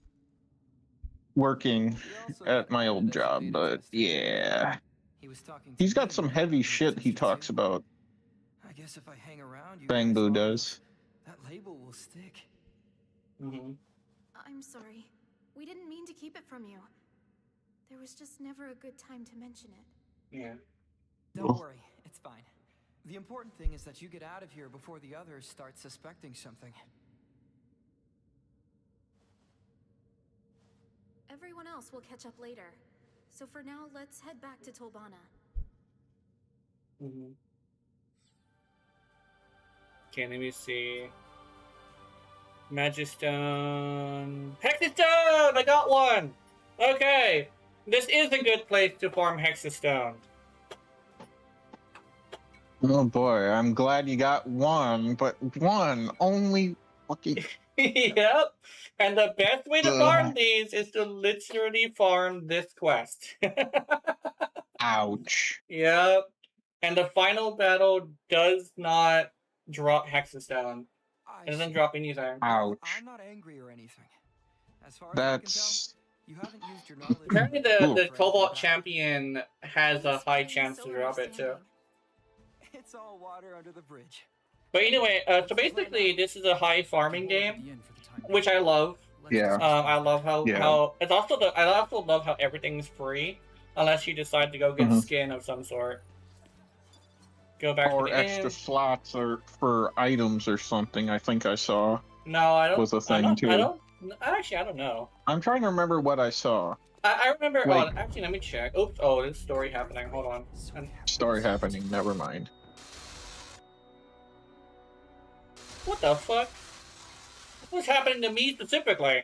working He also at got my old added as a job, beta but tester. yeah. He was talking to He's got me some about heavy being shit he tested talks too. about. I guess if I hang around you Bang guys Boo long does. enough, that label will stick. Mhm. I'm sorry. We didn't mean to keep it from you. There was just never a good time to mention it. Yeah. Don't worry, it's fine. The important thing is that you get out of here before the others start suspecting something. Everyone else will catch up later. So for now, let's head back to Tolbana. Mhm. Okay, let me see. Magistone. Hexastone! I got one! Okay. This is a good place to farm Hexastone. Oh boy, I'm glad you got one, but one only fucking. Yep. And the best way to farm these is to literally farm this quest. Ouch. Yep. And the final battle does not drop Hexastone. It doesn't drop anything. Ouch. I'm not angry or anything. As far as That's. I can tell, you haven't used your knowledge. Apparently the Ooh. Cobalt champion has a high Please chance so to drop it too. understanding. It's all water under the bridge. But anyway, so basically this is a high farming game, which I love. Yeah. I love how Yeah. it's also I also love how everything's free unless you decide to go get Mhm. skin of some sort. Go back to Or the extra inn. slots or for items or something. I think I saw No, I don't. was a thing I too. don't. Actually, I don't know. I'm trying to remember what I saw. I remember. Like- Oh, actually, let me check. Oops. Oh, there's a story happening. Hold on. Story happening. Never mind. What the fuck? What's happening to me specifically?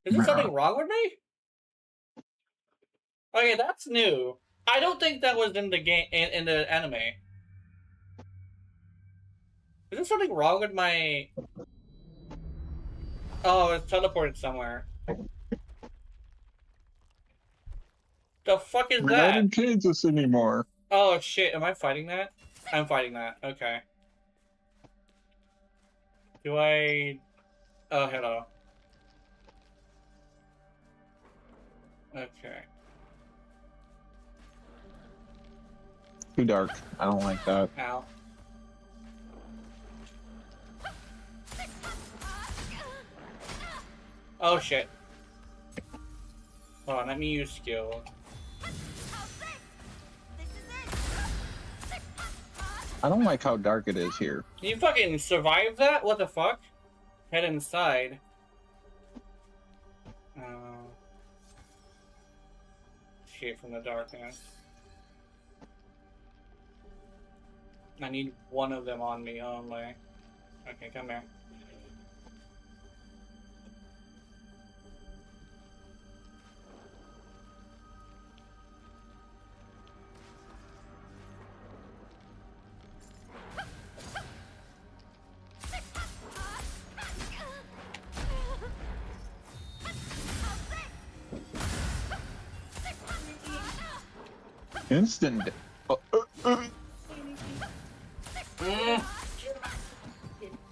Is there something wrong with me? Okay, that's new. I don't think that was in the game in the anime. Is there something wrong with my? Oh, it's teleported somewhere. The fuck is We're not that? in Kansas anymore. Oh shit! Am I fighting that? I'm fighting that. Okay. Do I? Oh, hello. Okay. Too dark. I don't like that. Ow. Oh shit. Hold on, let me use skill. I don't like how dark it is here. Can you fucking survive that? What the fuck? Head inside. Escape from the darkness. I need one of them on me only. Okay, come here. Instant.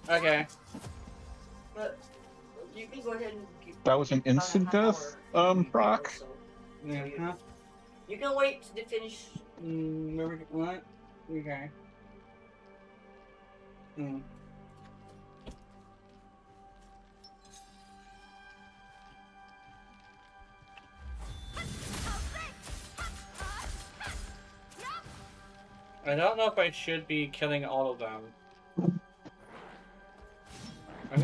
Okay. But you can go ahead and That was an instant death, proc. Yeah. You can wait to finish. What? Okay. I don't know if I should be killing all of them.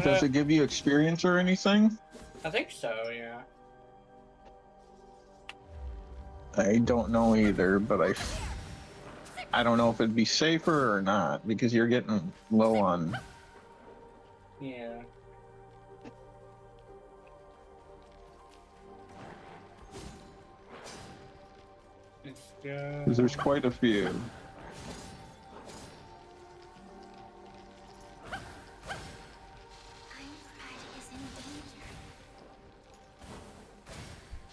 Does it give you experience or anything? I think so, yeah. I don't know either, but I don't know if it'd be safer or not because you're getting low on Yeah. It's Because there's quite a few. Aincrad is in danger.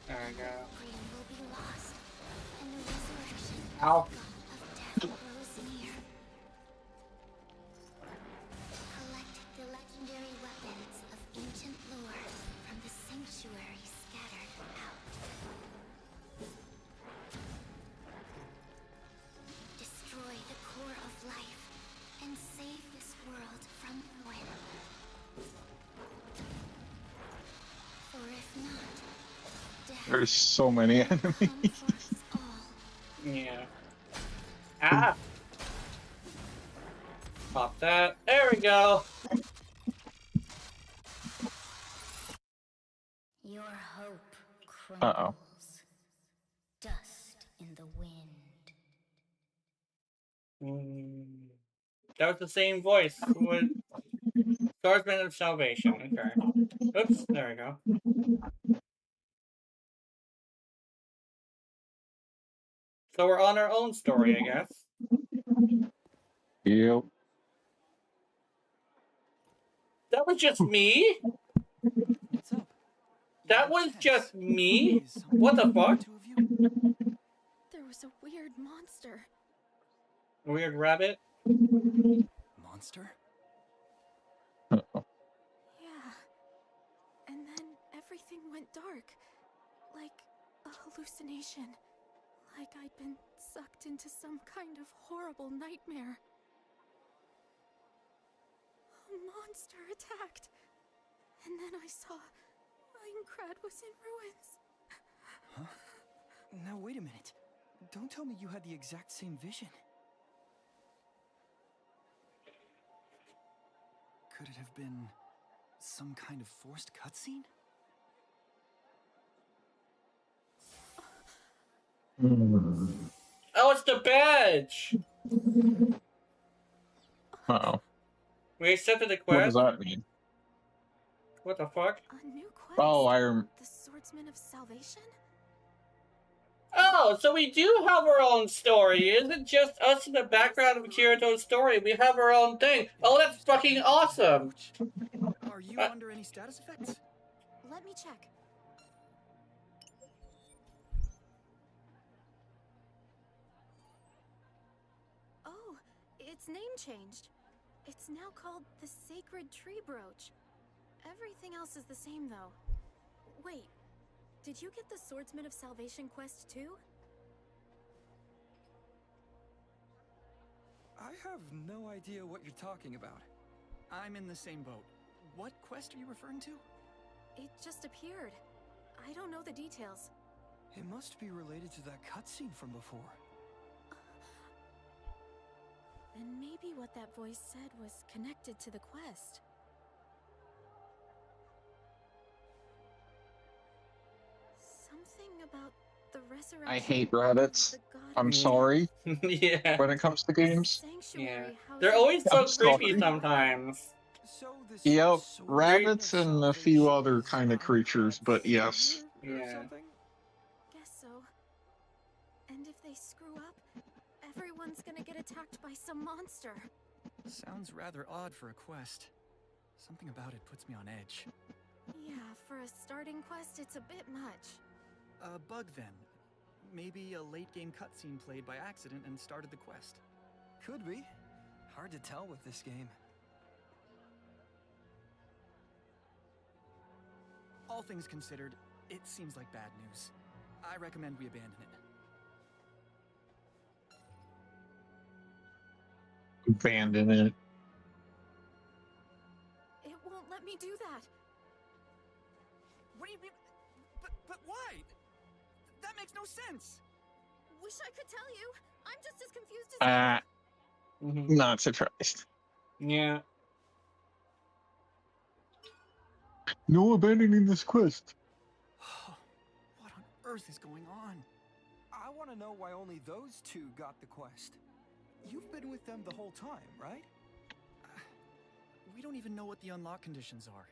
There we go. Freedom will be lost, and the resurrection Ow. of death grows near. Collect the legendary weapons of ancient lore from the sanctuary scattered out. Destroy the core of life and save this world from ruin. Or if not, death There's so many will come enemies. for us all. Yeah. Ah! Pop that. There we go. Your hope Uh-oh. crumbles. Dust in the wind. That was the same voice with Swordsman of Salvation. Okay. Oops. There we go. So we're on our own story, I guess. Yep. That was just me? What's up? That You was look just tense. me? Is something What the between fuck? two of you? There was a weird monster. Weird rabbit? Monster? Uh-oh. Yeah. And then everything went dark. Like a hallucination. Like I'd been sucked into some kind of horrible nightmare. A monster attacked. And then I saw Aincrad was in ruins. Huh? Now wait a minute. Don't tell me you had the exact same vision. Could it have been some kind of forced cutscene? Oh, it's the badge! Uh-oh. We accepted the What does quest? that mean? What the fuck? A new quest. Oh, The Swordsman of Salvation? Oh, so we do have our own story. It isn't just us in the background of Kirito's story. We have our own thing. Oh, that's fucking awesome! Ouch. Are you under any status effects? Let me check. Oh, its name changed. It's now called the Sacred Tree Brooch. Everything else is the same, though. Wait, did you get the Swordsman of Salvation quest too? I have no idea what you're talking about. I'm in the same boat. What quest are you referring to? It just appeared. I don't know the details. It must be related to that cutscene from before. Then maybe what that voice said was connected to the quest. Something about the resurrection. I hate rabbits. of the god I'm of sorry Yeah. when it comes to games. Sanctuary Yeah. houses They're always so I'm sorry. creepy sometimes. So this Yep, Swordsman rabbits of and a few Salvation other is kind of creatures, but yes. savior or Yeah. something? Guess so. And if they screw up, everyone's gonna get attacked by some monster. Sounds rather odd for a quest. Something about it puts me on edge. Yeah, for a starting quest, it's a bit much. A bug then. Maybe a late game cutscene played by accident and started the quest. Could be. Hard to tell with this game. All things considered, it seems like bad news. I recommend we abandon it. Abandon it. It won't let me do that. What do you mean? But why? That makes no sense. Wish I could tell you. I'm just as confused as you. Not surprised. Yeah. No abandoning this quest. What on earth is going on? I want to know why only those two got the quest. You've been with them the whole time, right? We don't even know what the unlock conditions are.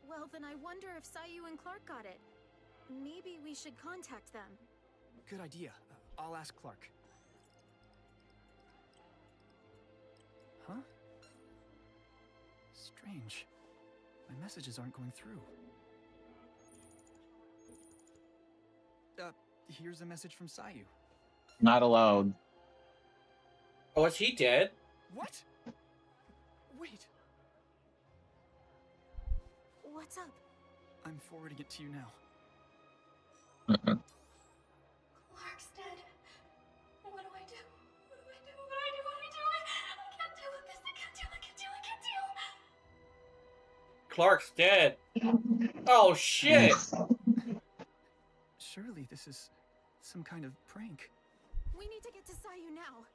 Well, then I wonder if Sayu and Clark got it. Maybe we should contact them. Good idea. I'll ask Clark. Huh? Strange. My messages aren't going through. Here's a message from Sayu. Not allowed. Oh, is he dead? What? Wait, What's up? I'm forwarding it to you now. Clark's dead. What do I do? What do I do? What do I do? What do I do? I can't deal with this. I can't deal. I can't deal. I can't deal. Clark's dead. Oh shit! Surely this is some kind of prank. We need to get to Sayu now.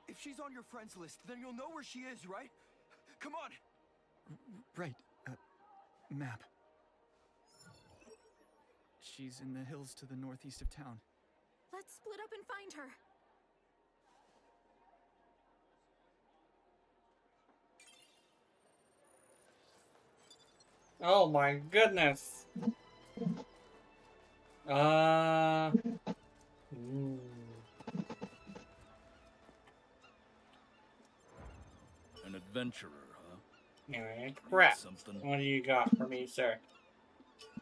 If she's on your friends list, then you'll know where she is, right? Come on! Right. Map. She's in the hills to the northeast of town. Let's split up and find her. Oh my goodness. An adventurer, huh? Alright, crap. Something. What do you got for me, sir?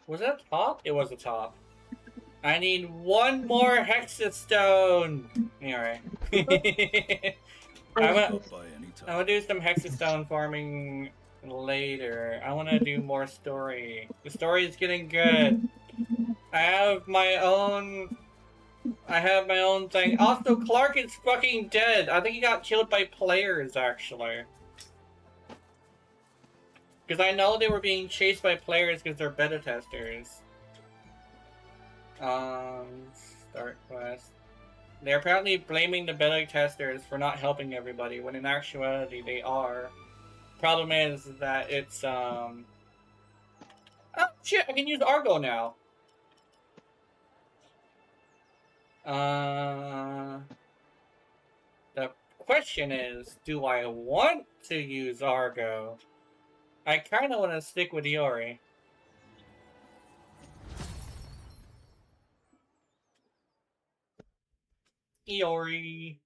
Was that top? It was the top. I need one more hexastone. Alright. I'm gonna do some hexastone farming later. I want to do more story. The story is getting good. I have my own thing. Also, Clark is fucking dead. I think he got killed by players, actually. Because I know they were being chased by players because they're beta testers. Start quest. They're apparently blaming the beta testers for not helping everybody, when in actuality they are. Problem is that it's, oh shit, I can use Argo now! The question is, do I want to use Argo? I kinda wanna stick with Iori. Iori.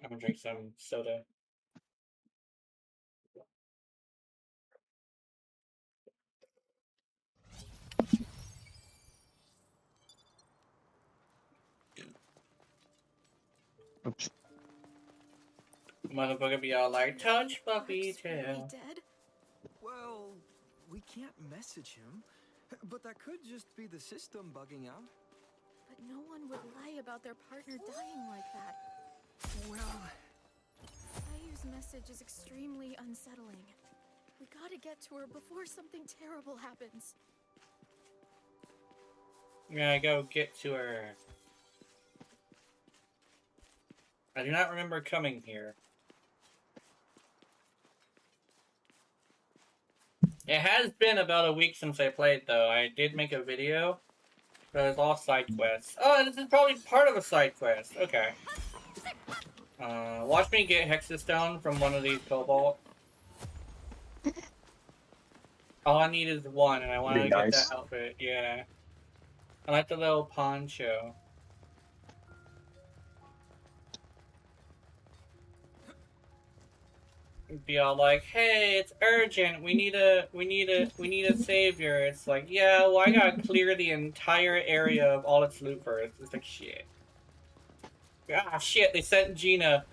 I'm gonna drink some soda. Oops. Motherfucker be all like, touch puppy Clark's really tail. dead? Well, we can't message him, but that could just be the system bugging out. But no one would lie about their partner dying like that. Well, Sayu's message is extremely unsettling. We gotta get to her before something terrible happens. I'm gonna go get to her. I do not remember coming here. It has been about a week since I played, though. I did make a video, but it's all side quests. Oh, this is probably part of a side quest. Okay. Watch me get Hexastone from one of these Cobalt. All I need is one, and I want to get nice. that outfit. Yeah. I like the little poncho. Be all like, "Hey, it's urgent. We need a savior." It's like, yeah, well, I gotta clear the entire area of all its loot first. It's like, shit. Ah, shit, they sent Gina.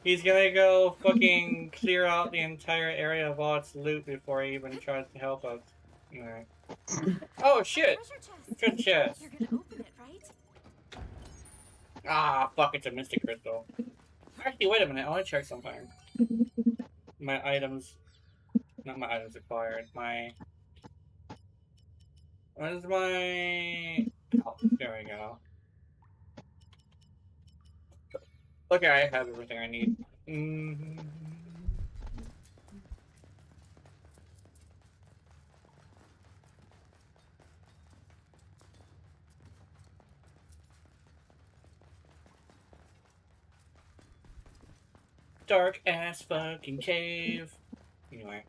He's gonna go fucking clear out the entire area of all its loot before he even tries to help us. Alright. Oh, shit! Treasure chest. Treasure chest. You're gonna open it, right? Ah, fuck, it's a Mystic Crystal. Actually, wait a minute, I wanna check something. My items... Not my items acquired, my... What is my... Oh, there we go. Okay, I have everything I need. Dark ass fucking cave. Anyway,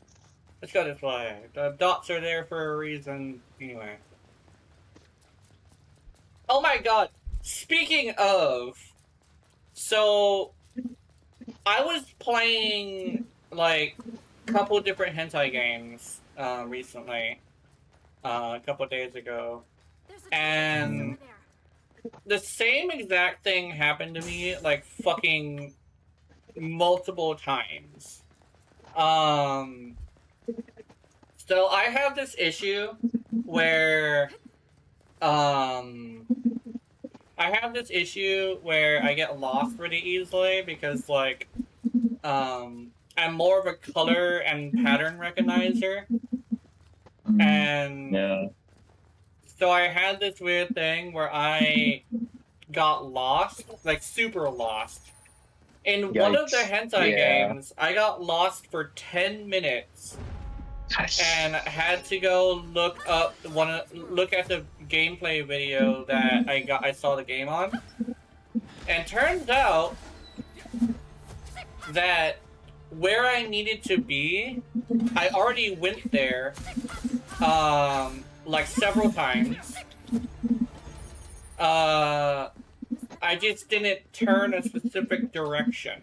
let's go this way. The dots are there for a reason. Anyway. Oh my god. Speaking of, so I was playing like a couple different hentai games recently, a couple days ago, and the same exact thing happened to me like fucking multiple times. So I have this issue where I get lost pretty easily because like I'm more of a color and pattern recognizer, and Yeah. so I had this weird thing where I got lost, like super lost. In one of the Yikes. hentai Yeah. games, I got lost for 10 minutes and had to go look at the gameplay video that I saw the game on. And turns out that where I needed to be, I already went there like several times. I just didn't turn a specific direction.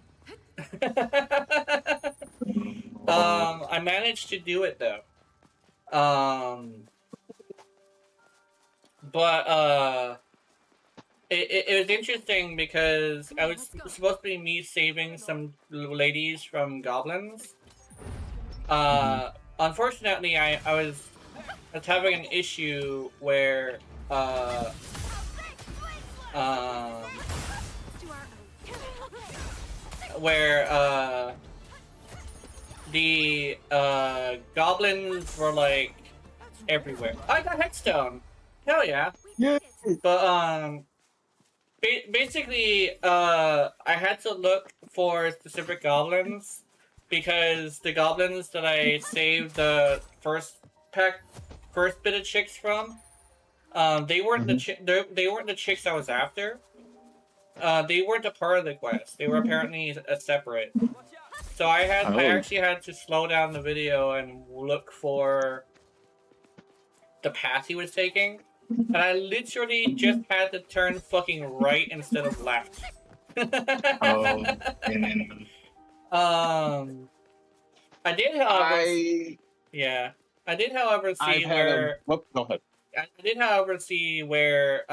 I managed to do it though. But it was interesting because I was supposed to be me saving some ladies from goblins. Unfortunately, I was having an issue where the goblins were like everywhere. I got Headstone! Hell yeah! Yeah. But basically I had to look for specific goblins because the goblins that I saved the first bit of chicks from, they weren't they weren't the chicks I was after. They weren't a part of the quest. They were apparently a separate. So I actually had to slow down the video and look for the path he was taking. And I literally just had to turn fucking right instead of left. I did, however, I did, however, see where go ahead. I did, however, see where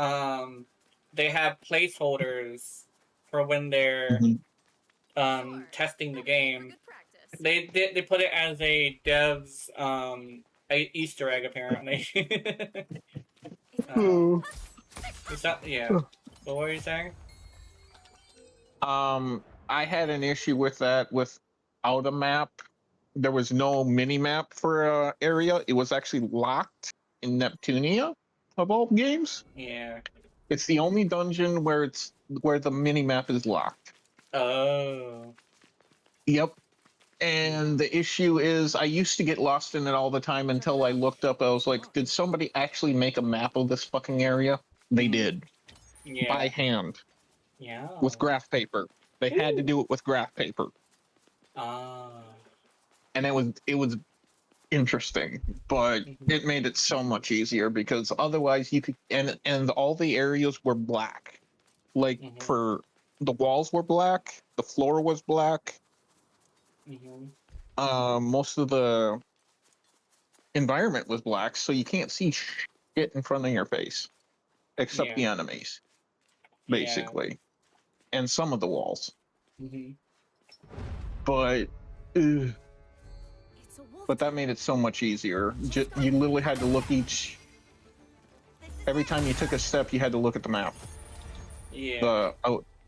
they have placeholders for when they're testing the game. They put it as a dev's Easter egg apparently. Yeah. What were you saying? I had an issue with that without a map. There was no mini map for an area. It was actually locked in Neptunia, of all games. Yeah. It's the only dungeon where the mini map is locked. Oh. Yep. And the issue is I used to get lost in it all the time until I looked up. I was like, did somebody actually make a map of this fucking area? They did. Yeah. By hand. Yeah. With graph paper. They had to do it with graph paper. And it was interesting, but it made it so much easier because otherwise you could and all the areas were black. Like for the walls were black, the floor was black. Most of the environment was black, so you can't see shit in front of your face, except the enemies, basically, and some of the walls. But that made it so much easier. You literally had to look every time you took a step, you had to look at the map. Yeah.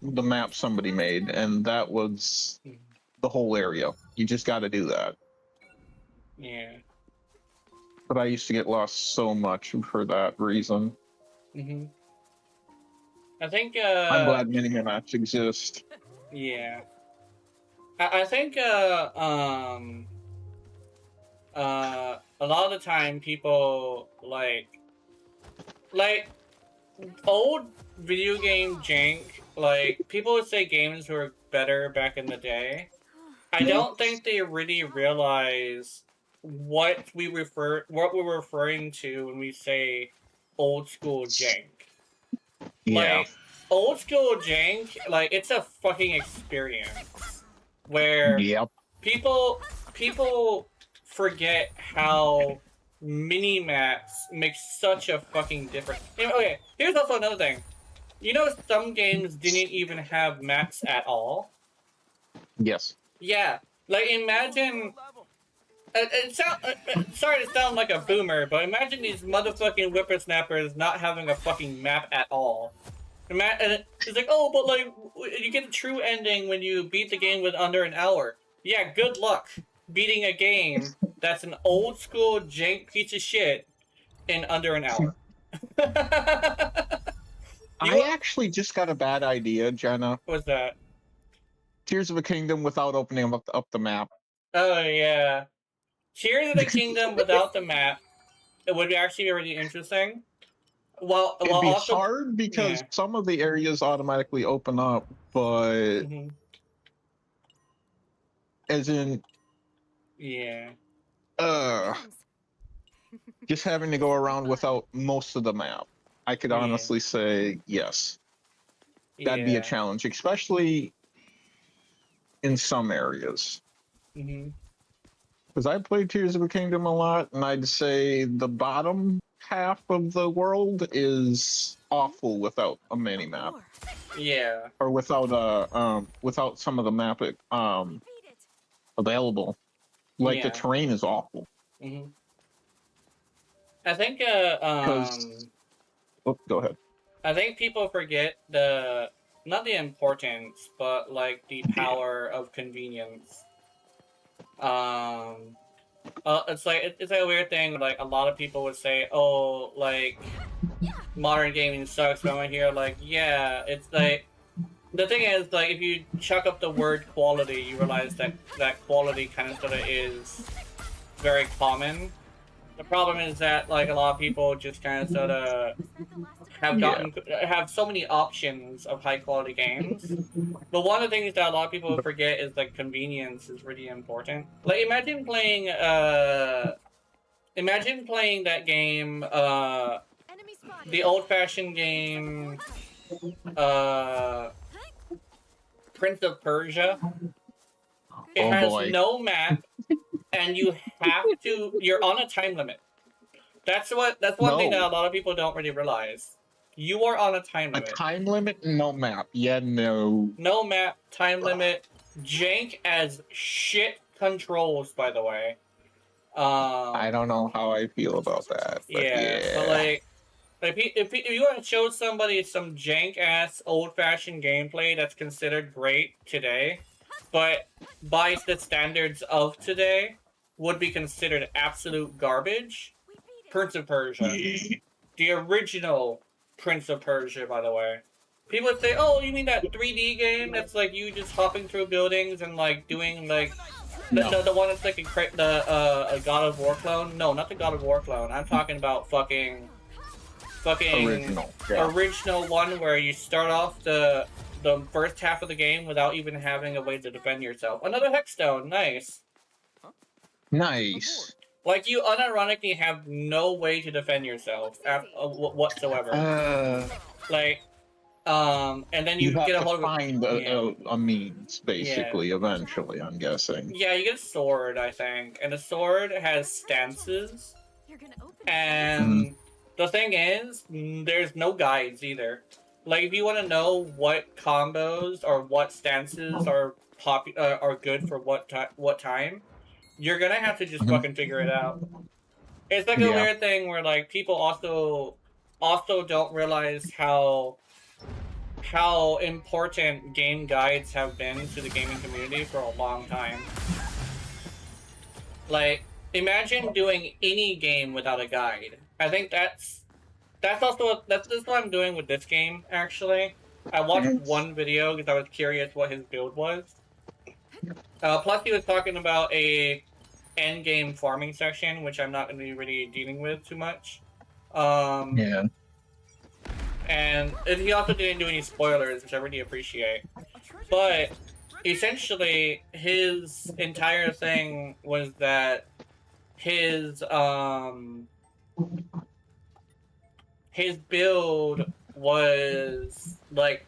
The map somebody made, and that was the whole area. You just got to do that. Yeah. But I used to get lost so much for that reason. I think I'm glad mini maps exist. Yeah. I think a lot of the time people like old video game jank, like people would say games were better back in the day. I don't think they really realize what we're referring to when we say old school jank. Yeah. Like, old school jank, like, it's a fucking experience where Yep. people forget how mini maps make such a fucking difference. Okay, here's also another thing. You know, some games didn't even have maps at all. Yes. Yeah, like imagine. Sorry to sound like a boomer, but imagine these motherfucking whippersnappers not having a fucking map at all. And it's like, oh, but like, you get the true ending when you beat the game with under an hour. Yeah, good luck beating a game that's an old school jank piece of shit in under an hour. I actually just got a bad idea, Jenna. What's that? Tears of a Kingdom without opening up the map. Oh, yeah. Tears of the Kingdom without the map, it would actually be really interesting. Well, It'd be also, hard because some of the areas automatically open up, but as in, just having to go around without most of the map, I could honestly say yes. That'd be a challenge, especially in some areas. Because I played Tears of a Kingdom a lot, and I'd say the bottom half of the world is awful without a mini map. Yeah. Or without without some of the map available. Like the terrain is awful. I think oh, go ahead. I think people forget not the importance, but like the power of convenience. It's like a weird thing. Like a lot of people would say, "Oh, like modern gaming sucks." But I'm here, like, yeah, it's like the thing is, like, if you chuck up the word quality, you realize that quality kind of sort of is very common. The problem is that like a lot of people just kind of sort of have so many options of high quality games. But one of the things that a lot of people forget is like convenience is really important. Like imagine playing that game, the old fashioned game, Prince of Persia. It has no map, and you're on a time limit. That's one thing that a lot of people don't really realize. You are on a time limit. A time limit, no map. Yeah, no. No map, time limit, jank as shit controls, by the way. I don't know how I feel about that. But but like if you want to show somebody some jank ass old fashioned gameplay that's considered great today, but by the standards of today would be considered absolute garbage, Prince of Persia. The original Prince of Persia, by the way. People would say, oh, you mean that 3D game that's like you just hopping through buildings and like doing like the one that's like a God of War clone? No, not the God of War clone. I'm talking about fucking original one where you start off the first half of the game without even having a way to defend yourself. Another Hexstone, nice. Nice. Like, you unironically have no way to defend yourself whatsoever. And then you get a hold of find a means, basically, eventually, I'm guessing. Yeah, you get a sword, I think. And the sword has stances. And the thing is, there's no guides either. Like, if you want to know what combos or what stances are good for what time, you're gonna have to just fucking figure it out. It's like a weird thing where like people also don't realize how important game guides have been to the gaming community for a long time. Like, imagine doing any game without a guide. I think that's what I'm doing with this game, actually. I watched one video because I was curious what his build was. Plus, he was talking about a end-game farming section, which I'm not going to be really dealing with too much. And he also didn't do any spoilers, which I really appreciate. But essentially his entire thing was that his build was like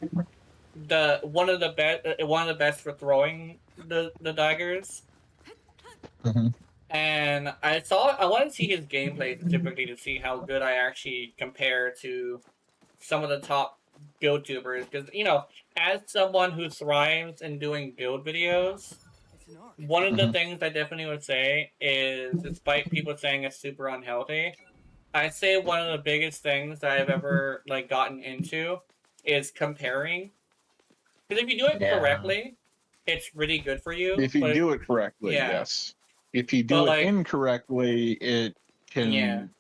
one of the best for throwing the daggers. Mm-hmm. And I wanted to see his gameplay specifically to see how good I actually compare to some of the top build tubers, because as someone who thrives in doing build videos, one of the things I definitely would say is, despite people saying it's super unhealthy, I'd say one of the biggest things that I've ever gotten into is comparing. Because if you do it correctly, it's really good for you. If you do it correctly, yes. If you do it incorrectly, it can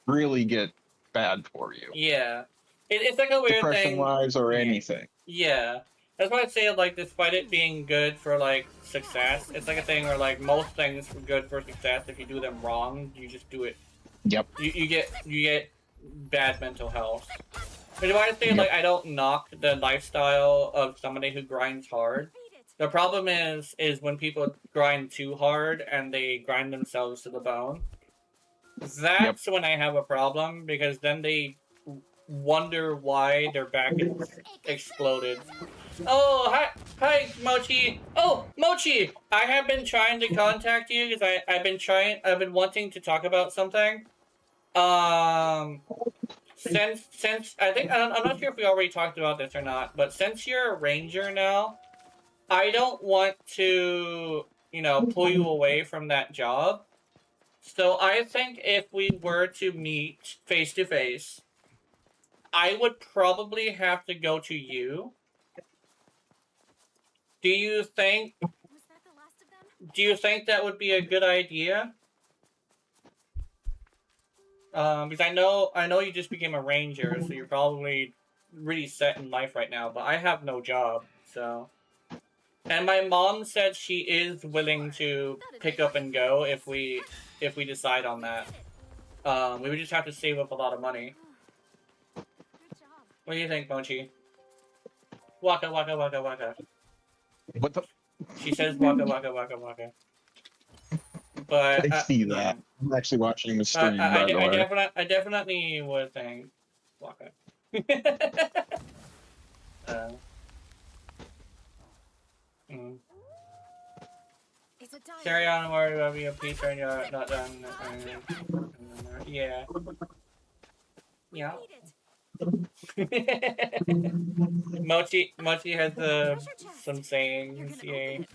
really get bad for you. Yeah. It's like a weird thing. Depression-wise or anything. Yeah. That's why I'd say, despite it being good for, success, it's like a thing where, most things are good for success. If you do them wrong, you just do it. Yep. You get bad mental health. But if I say, I don't knock the lifestyle of somebody who grinds hard. The problem is when people grind too hard and they grind themselves to the bone. That's when I have a problem, because then they wonder why their back is exploded. Oh, hi, Mochi. Oh, Mochi, I have been trying to contact you because I've been wanting to talk about something. Since I think I'm not sure if we already talked about this or not, but since you're a ranger now, I don't want to, pull you away from that job. So I think if we were to meet face to face, I would probably have to go to you. Do you think that would be a good idea? Because I know you just became a ranger, so you're probably really set in life right now, but I have no job, so. And my mom said she is willing to pick up and go if we decide on that. We would just have to save up a lot of money. What do you think, Mochi? Waka waka waka waka. What the? She says waka waka waka waka. But I see that. I'm actually watching the stream. I definitely would think waka. Carry on and worry about being a piece and you're not done. Yeah. Yeah. Mochi has some sayings. Yay.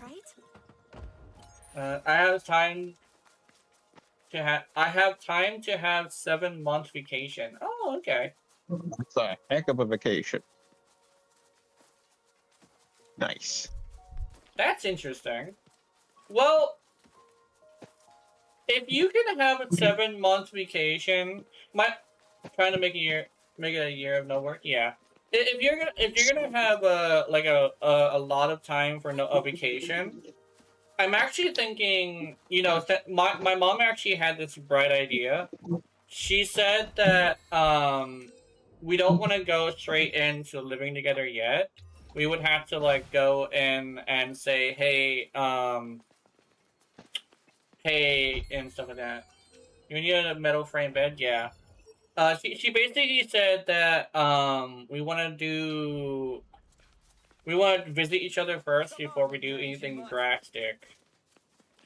I have time to have 7-month vacation. Oh, okay. That's a heck of a vacation. Nice. That's interesting. Well, if you can have a 7-month vacation, trying to make it a year of no work. Yeah. If you're gonna have a lot of time for a vacation, I'm actually thinking, my mom actually had this bright idea. She said that we don't want to go straight into living together yet. We would have to go in and say, hey, and stuff like that. You need a metal frame bed? Yeah. She basically said that we want to visit each other first before we do anything drastic.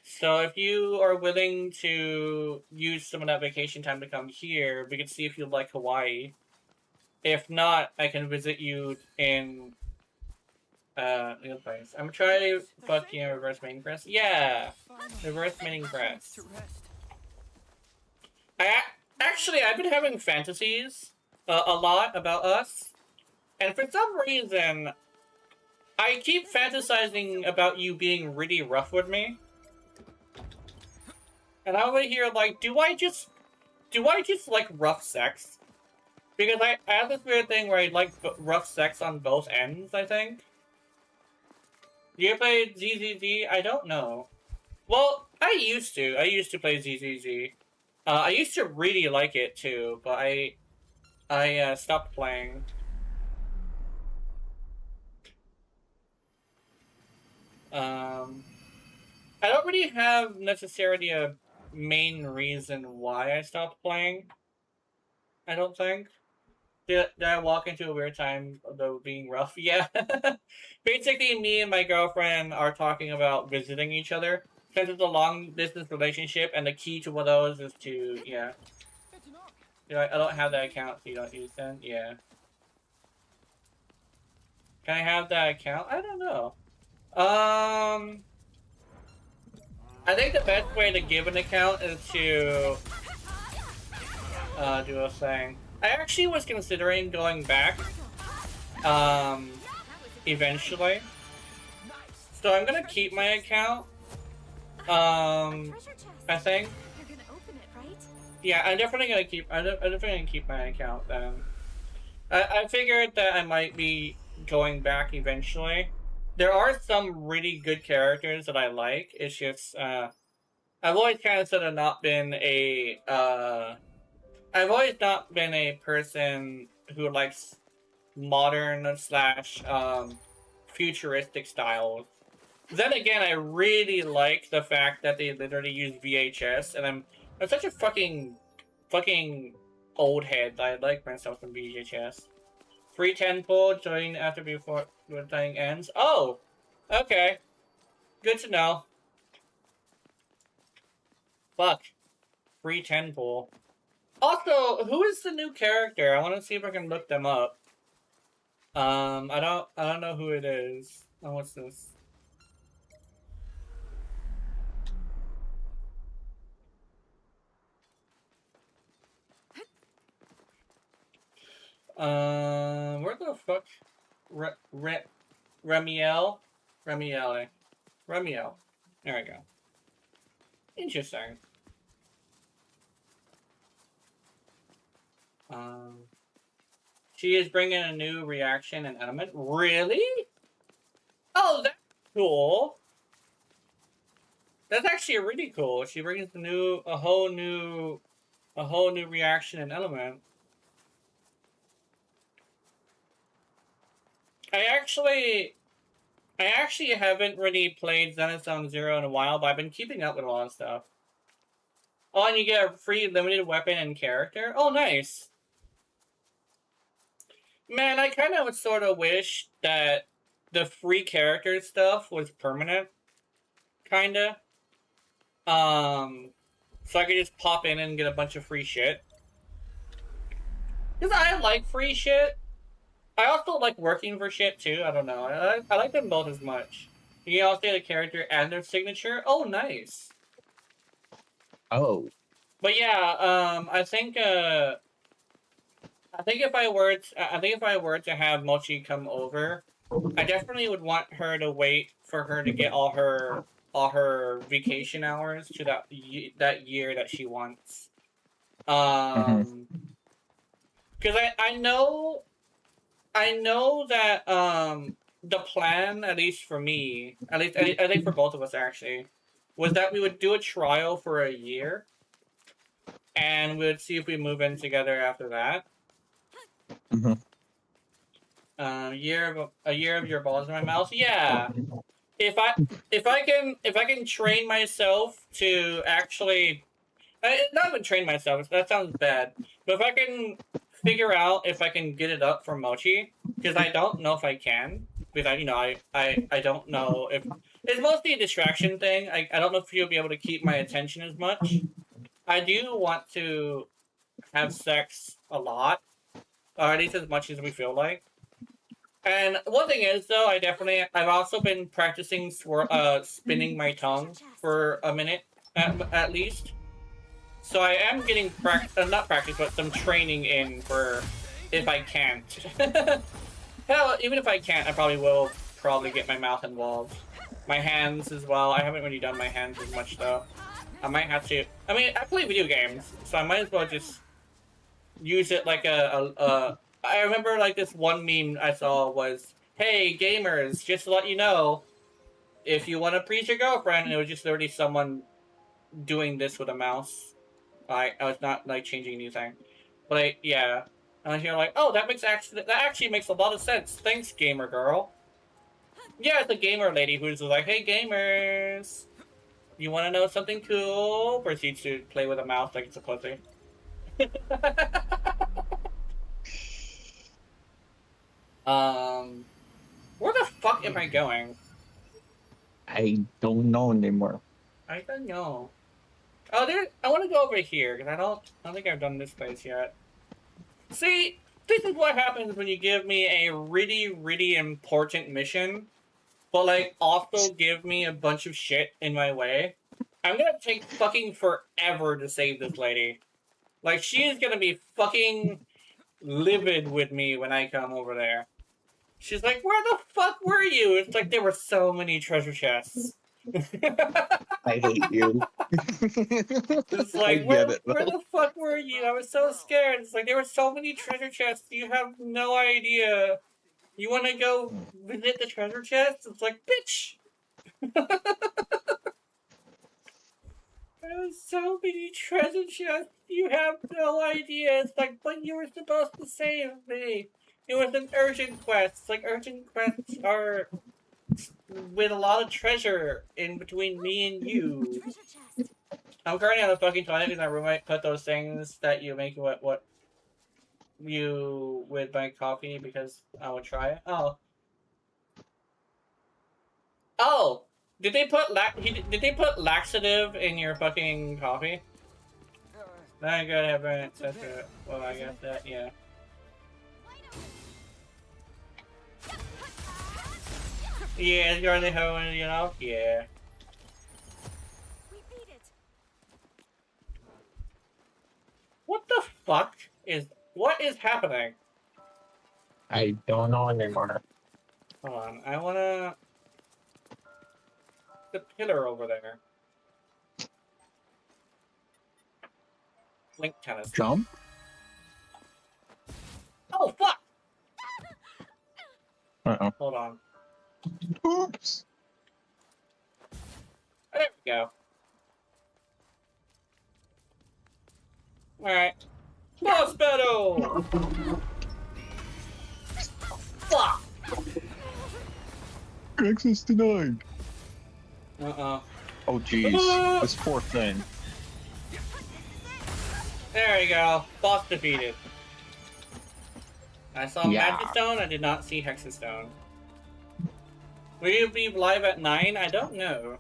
So if you are willing to use some of that vacation time to come here, we can see if you like Hawaii. If not, I can visit you in the other place. I'm trying to fucking reverse main press. Yeah, reverse main press. Actually, I've been having fantasies a lot about us, and for some reason, I keep fantasizing about you being really rough with me. And I'm over here do I just like rough sex? Because I have this weird thing where I like rough sex on both ends, I think. Do you play ZZZ? I don't know. Well, I used to play ZZZ. I used to really like it too, but I stopped playing. I don't really have necessarily a main reason why I stopped playing. I don't think. Did I walk into a weird time of being rough? Yeah. Basically, me and my girlfriend are talking about visiting each other. Since it's a long distance relationship, and the key to one of those is to, yeah. I don't have that account, so you don't use them? Yeah. Can I have that account? I don't know. I think the best way to give an account is to do a thing. I actually was considering going back eventually. So I'm gonna keep my account. I think. Yeah, I'm definitely gonna keep. I'm definitely gonna keep my account then. I figured that I might be going back eventually. There are some really good characters that I like. It's just I've always kind of sort of not been a I've always not been a person who likes modern slash futuristic styles. Then again, I really like the fact that they literally use VHS, and I'm such a fucking old head that I like myself some VHS. Free 10 pull, join after before the thing ends. Oh! Okay. Good to know. Fuck. Free 10 pull. Also, who is the new character? I want to see if I can look them up. I don't know who it is. Oh, what's this? Where the fuck? Remiel? Remiel. Remiel. There we go. Interesting. She is bringing a new reaction and element. Really? Oh, that's cool. That's actually really cool. She brings a whole new reaction and element. I actually haven't really played Zenithzone Zero in a while, but I've been keeping up with a lot of stuff. Oh, and you get a free limited weapon and character? Oh, nice. Man, I kind of would sort of wish that the free character stuff was permanent. Kinda. So I could just pop in and get a bunch of free shit. Because I like free shit. I also like working for shit, too. I don't know. I like them both as much. You can also get a character and their signature. Oh, nice. Oh. But yeah, I think if I were to have Mochi come over, I definitely would want her to wait for her to get all her vacation hours to that year that she wants. Because I know that the plan, at least for me, I think for both of us actually, was that we would do a trial for a year, and we would see if we move in together after that. A year of your balls in my mouth. Yeah. If I can train myself to actually, not even train myself. That sounds bad. But if I can figure out if I can get it up for Mochi, because I don't know if I can, because I don't know if it's mostly a distraction thing. I don't know if you'll be able to keep my attention as much. I do want to have sex a lot, or at least as much as we feel like. And one thing is, though, I've also been practicing spinning my tongue for a minute, at least. So I am getting not practice, but some training in for if I can't. Hell, even if I can't, I probably will get my mouth involved. My hands as well. I haven't really done my hands as much, though. I might have to. I mean, I play video games, so I might as well just use it like I remember like this one meme I saw was, "Hey gamers, just to let you know, if you want to please your girlfriend," and it was just literally someone doing this with a mouse. I was not like changing anything, but yeah, and you're like, "Oh, that actually makes a lot of sense. Thanks, gamer girl." Yeah, it's a gamer lady who's like, hey gamers, you want to know something cool? Proceeds to play with a mouse like it's a pussy. Where the fuck am I going? I don't know anymore. I don't know. Oh, there. I want to go over here because I don't think I've done this place yet. See, this is what happens when you give me a really, really important mission, but like also give me a bunch of shit in my way. I'm gonna take fucking forever to save this lady. Like, she is gonna be fucking livid with me when I come over there. She's like, where the fuck were you? It's like, there were so many treasure chests. I hate you. It's like, where the fuck were you? I was so scared. It's like, there were so many treasure chests. You have no idea. You want to go visit the treasure chests? It's like, bitch! There was so many treasure chests. You have no idea. It's like, but you were supposed to save me. It was an urgent quest. It's like, urgent quests are with a lot of treasure in between me and you. I'm currently on the fucking toilet because my roommate put those things that you make what you with my coffee because I would try it. Oh, did they put laxative in your fucking coffee? I gotta have an ancestor. Well, I guess that, yeah. Yeah, you're on the hoe, you know? Yeah. What the fuck what is happening? I don't know anymore. Hold on, I wanna... The pillar over there. Link tennis. Jump? Oh, fuck! Uh-oh. Hold on. Oops! There we go. Alright. Boss battle! Fuck! Access denied. Uh-oh. Oh, jeez. This poor thing. There you go. Boss defeated. I saw Magic Stone, I did not see Hexastone. Will you be live at 9? I don't know.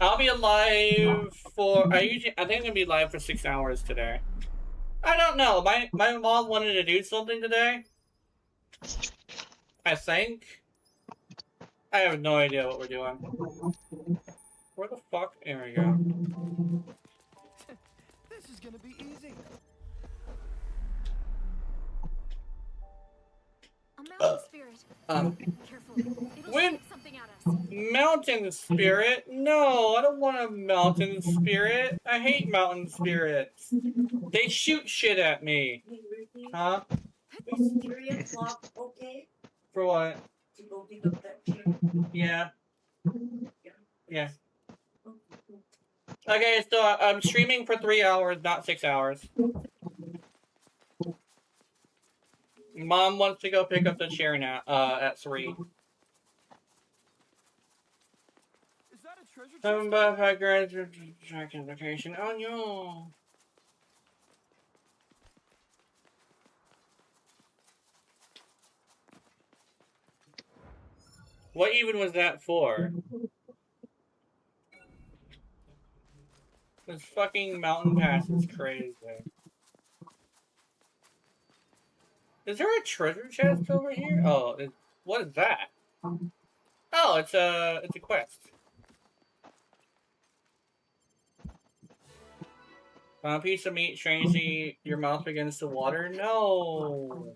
I'll be alive for... I think I'm gonna be live for 6 hours today. I don't know. My mom wanted to do something today. I think. I have no idea what we're doing. Where the fuck? There we go. This is gonna be easy. A mountain spirit. Careful. When mountain spirit? No, I don't want a mountain spirit. I hate mountain spirits. They shoot shit at me. Huh? Is 3 o'clock okay? For what? To go pick up that shit? Yeah. Yeah. Okay, so I'm streaming for 3 hours, not 6 hours. Mom wants to go pick up the chair now, at 3. Is that a treasure chest? Something about my graduation vacation. Oh no. What even was that for? This fucking mountain pass is crazy. Is there a treasure chest over here? Oh, what is that? Oh, it's a quest. Found a piece of meat, strangely, your mouth begins to water. No.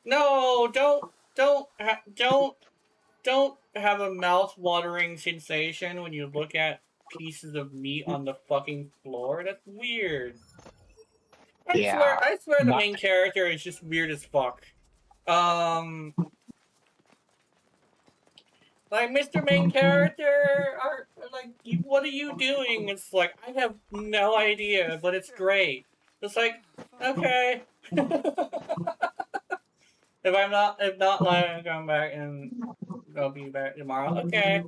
No, don't have a mouth-watering sensation when you look at pieces of meat on the fucking floor. That's weird. I swear the main character is just weird as fuck. Like, Mr. Main Character, like, what are you doing? It's like, I have no idea, but it's great. It's like, okay. It's if not live, I'm going back and I'll be back tomorrow. Okay.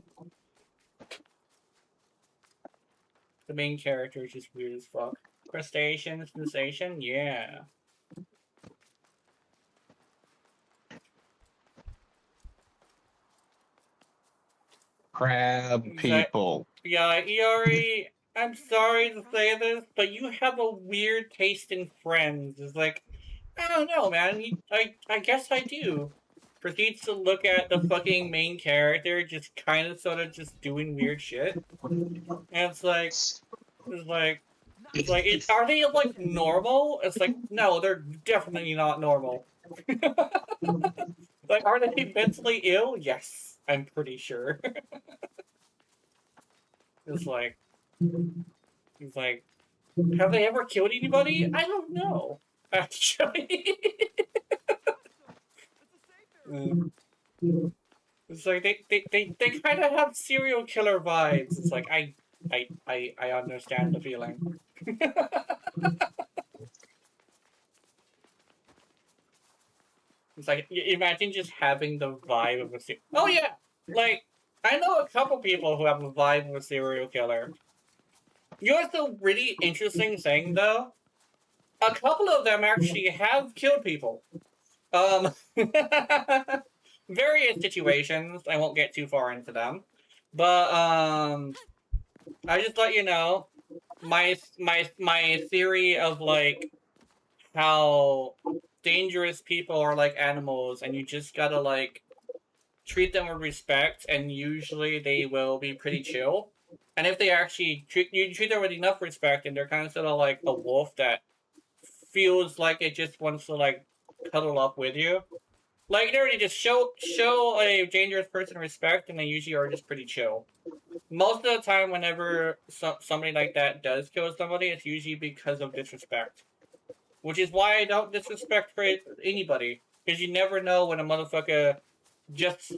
The main character is just weird as fuck. Crustacean sensation, yeah. Crab people. Yeah, Iori, I'm sorry to say this, but you have a weird taste in friends. It's like, I don't know, man. I guess I do. Proceeds to look at the fucking main character just kind of sort of just doing weird shit. And it's like, are they like normal? It's like, no, they're definitely not normal. Like, are they mentally ill? Yes, I'm pretty sure. It's like, have they ever killed anybody? I don't know, actually. It's like they kind of have serial killer vibes. It's like I understand the feeling. It's like imagine just having the vibe of a oh yeah, like I know a couple people who have a vibe of a serial killer. You know what's a really interesting thing though? A couple of them actually have killed people. Various situations. I won't get too far into them, but I just let you know my theory of like how dangerous people are like animals, and you just gotta like treat them with respect, and usually they will be pretty chill. And if they actually treat them with enough respect, and they're kind of sort of like a wolf that feels like it just wants to like cuddle up with you. Like, literally just show a dangerous person respect, and they usually are just pretty chill. Most of the time, whenever somebody like that does kill somebody, it's usually because of disrespect. Which is why I don't disrespect anybody. Because you never know when a motherfucker just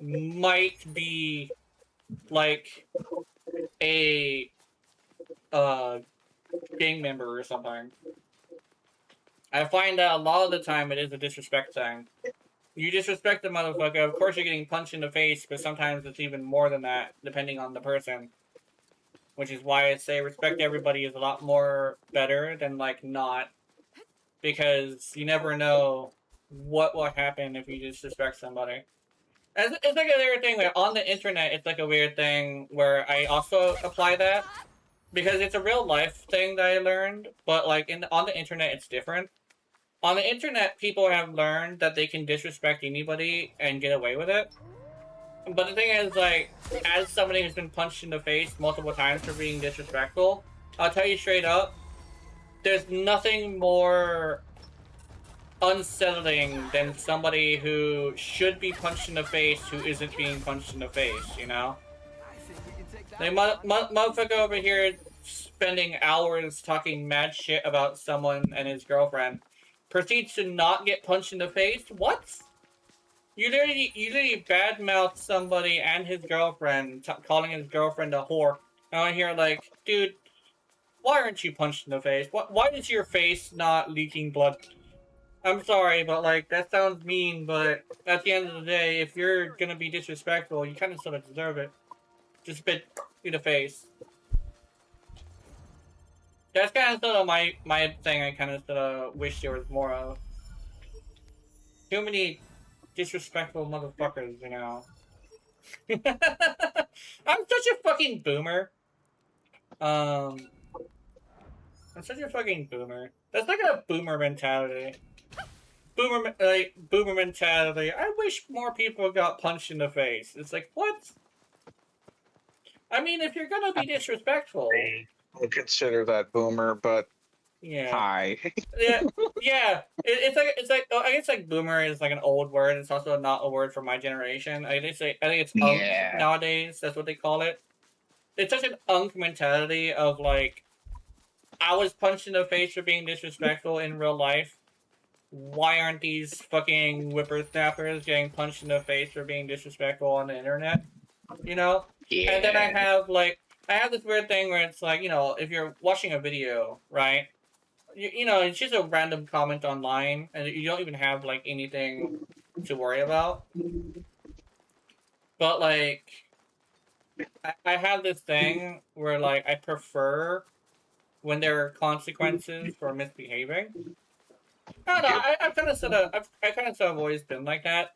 might be, like, a, gang member or something. I find that a lot of the time it is a disrespect thing. You disrespect the motherfucker, of course you're getting punched in the face, but sometimes it's even more than that, depending on the person. Which is why I say respect everybody is a lot more better than, like, not. Because you never know what will happen if you disrespect somebody. It's like a weird thing, where on the internet, it's like a weird thing where I also apply that. Because it's a real life thing that I learned, but, like, on the internet, it's different. On the internet, people have learned that they can disrespect anybody and get away with it. But the thing is, like, as somebody who's been punched in the face multiple times for being disrespectful, I'll tell you straight up, there's nothing more unsettling than somebody who should be punched in the face who isn't being punched in the face, you know? Like, motherfucker over here spending hours talking mad shit about someone and his girlfriend proceeds to not get punched in the face? What? You literally badmouth somebody and his girlfriend, calling his girlfriend a whore. And I hear like, dude, why aren't you punched in the face? Why is your face not leaking blood? I'm sorry, but like, that sounds mean, but at the end of the day, if you're gonna be disrespectful, you kind of sort of deserve it. Just a bit in the face. That's kind of sort of my thing. I kind of sort of wish there was more of. Too many disrespectful motherfuckers, you know. I'm such a fucking boomer. I'm such a fucking boomer. That's like a boomer mentality. Boomer mentality. I wish more people got punched in the face. It's like, what? I mean, if you're gonna be disrespectful, I consider that boomer, but yeah. Hi. yeah. It's like I guess like boomer is like an old word. It's also not a word for my generation. I think it's nowadays. That's what they call it. It's such an mentality of like, I was punched in the face for being disrespectful in real life. Why aren't these fucking whippersnappers getting punched in the face for being disrespectful on the internet? You know? Yeah. And then I have this weird thing where it's like, you know, if you're watching a video, right? you know, it's just a random comment online, and you don't even have like anything to worry about. But like, I have this thing where like I prefer when there are consequences for misbehaving. I don't know. I've kind of sort of always been like that.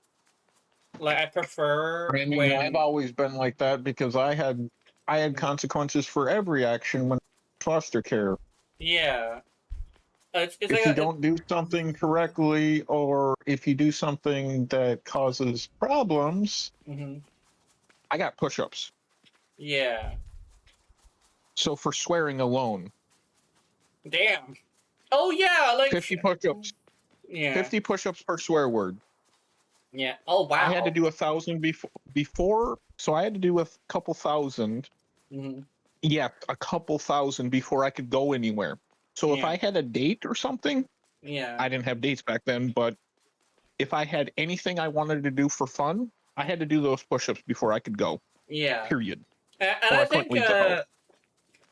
Like I prefer I mean, when I've always been like that because I had consequences for every action when foster care. yeah. It's If like you don't do something correctly, or if you do something that causes problems, I got push-ups. Yeah. So for swearing alone, Damn. Oh yeah, like 50 push-ups. Yeah. 50 push-ups per swear word. Yeah. Oh wow. I had to do 1,000 before, so I had to do a couple thousand. Yeah, a couple thousand before I could go anywhere. So if Yeah. I had a date or something, Yeah. I didn't have dates back then, but if I had anything I wanted to do for fun, I had to do those push-ups before I could go. Yeah. Period. And Or I couldn't think leave the house.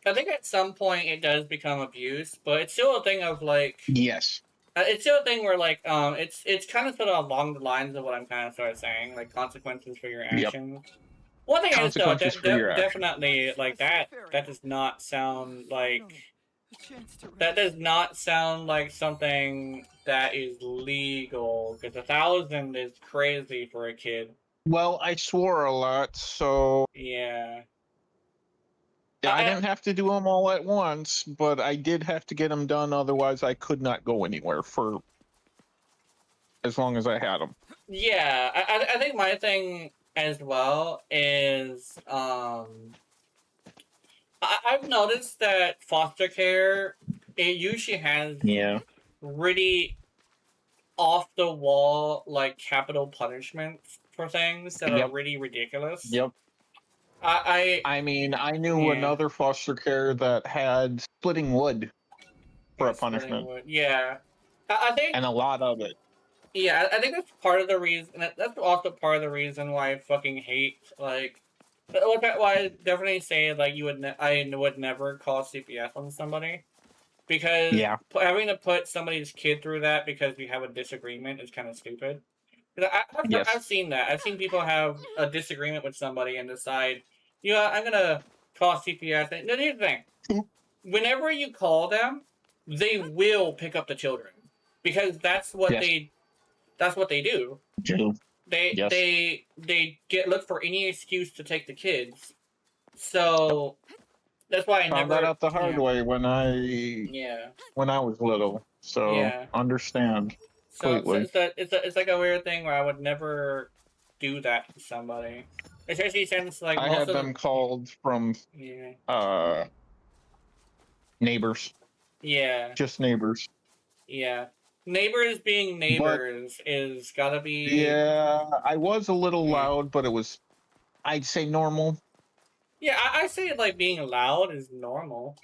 I think at some point it does become abuse, but it's still a thing of like Yes. it's still a thing where like it's kind of sort of along the lines of what I'm kind of sort of saying, like consequences for your actions. One thing is though, definitely like that does not sound like something that is legal, because 1,000 is crazy for a kid. Well, I swore a lot, so yeah. I didn't have to do them all at once, but I did have to get them done. Otherwise, I could not go anywhere for as long as I had them. Yeah, I think my thing as well is I've noticed that foster care, it usually has really off the wall like capital punishments for things that are really ridiculous. Yep. I mean, I knew another foster care that had splitting wood for a punishment. Yeah, I think, and a lot of it. Yeah, I think that's part of the reason. That's also part of the reason why I fucking hate like. Why I definitely say like I would never call CPS on somebody, because having to put somebody's kid through that because you have a disagreement is kind of stupid. I've seen that. I've seen people have a disagreement with somebody and decide, I'm gonna call CPS. And here's the thing: whenever you call them, they will pick up the children, because that's what they do. They look for any excuse to take the kids. So that's why I found that out the hard way when I was little. So understand. So it's like a weird thing where I would never do that to somebody, especially since like I had them called from neighbors. Yeah. Just neighbors. Yeah. Neighbors being neighbors is gotta be. Yeah, I was a little loud, but it was, I'd say, normal. Yeah, I say like being loud is normal.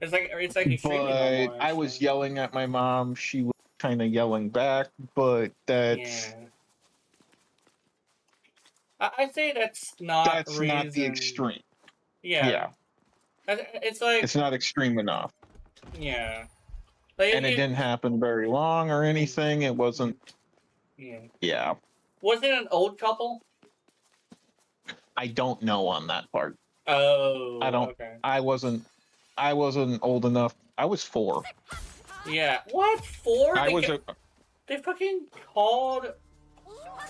It's like extremely normal. I was yelling at my mom. She was kind of yelling back, but that's. Yeah. I say that's not. That's not the extreme. Yeah. It's like. It's not extreme enough. Yeah. And it didn't happen very long or anything. It wasn't. Yeah. Was it an old couple? I don't know on that part. Oh. I don't. Okay. I wasn't old enough. I was 4. Yeah. What? 4? They fucking called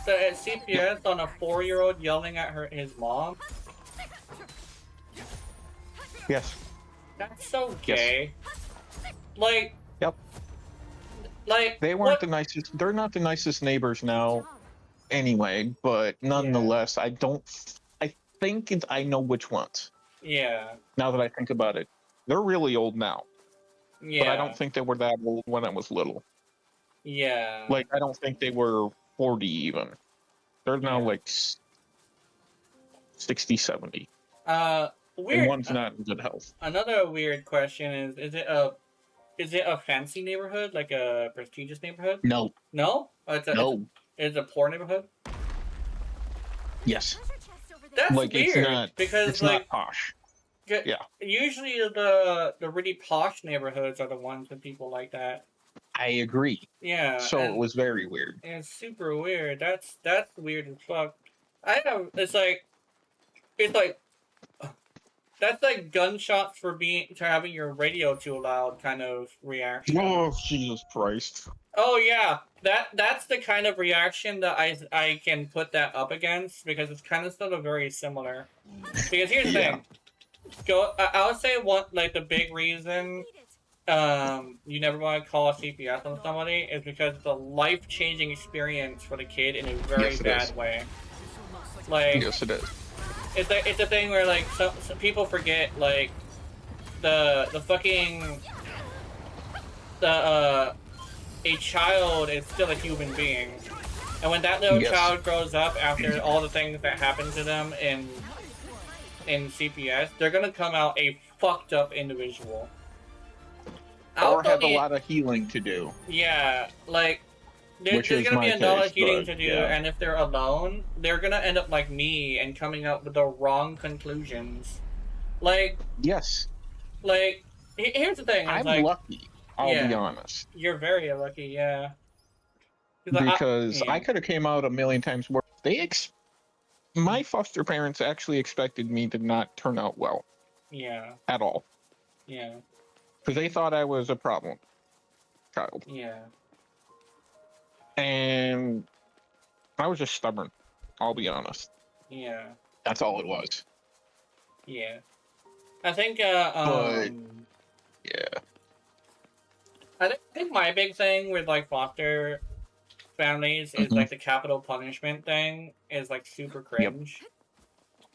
the CPS on a 4-year-old yelling at his mom. Yes. That's so gay. Like. Yep. Like they weren't the nicest. They're not the nicest neighbors now, anyway. But nonetheless, I think I know which ones. Yeah. Now that I think about it, they're really old now. Yeah. But I don't think they were that old when I was little. Yeah. Like I don't think they were 40 even. They're now like 60, 70. Weird. And one's not in good health. Another weird question is it a fancy neighborhood, like a prestigious neighborhood? No. No? No. It's a poor neighborhood? Yes. That's like, weird. It's not, because it's like not posh. Yeah. Usually the really posh neighborhoods are the ones with people like that. I agree. Yeah. So it was very weird. And it's super weird. That's weird as fuck. It's like that's like gunshots for having your radio too loud kind of reaction. Oh, Jesus Christ. Oh yeah, that's the kind of reaction that I can put that up against because it's kind of sort of very similar. Because here's the thing, I would say the big reason you never want to call a CPS on somebody is because it's a life-changing experience for the kid in a very bad way. Like yes, it is. It's a thing where like some people forget like the fucking a child is still a human being, and when that little child grows up after all the things that happen to them in CPS, they're gonna come out a fucked up individual. Or have a lot of healing to do. Yeah, like there's gonna be a lot of healing to do, and if they're alone, they're gonna end up like me and coming up with the wrong conclusions. Like yes, like here's the thing. I'm like, lucky. I'll be honest. You're very lucky, yeah. Because I could have came out a million times worse. My foster parents actually expected me to not turn out well. Yeah. At all. Yeah. Because they thought I was a problem child. Yeah. And I was just stubborn. I'll be honest. Yeah. That's all it was. Yeah. I think, yeah. I think my big thing with like foster families is like the capital punishment thing is like super cringe.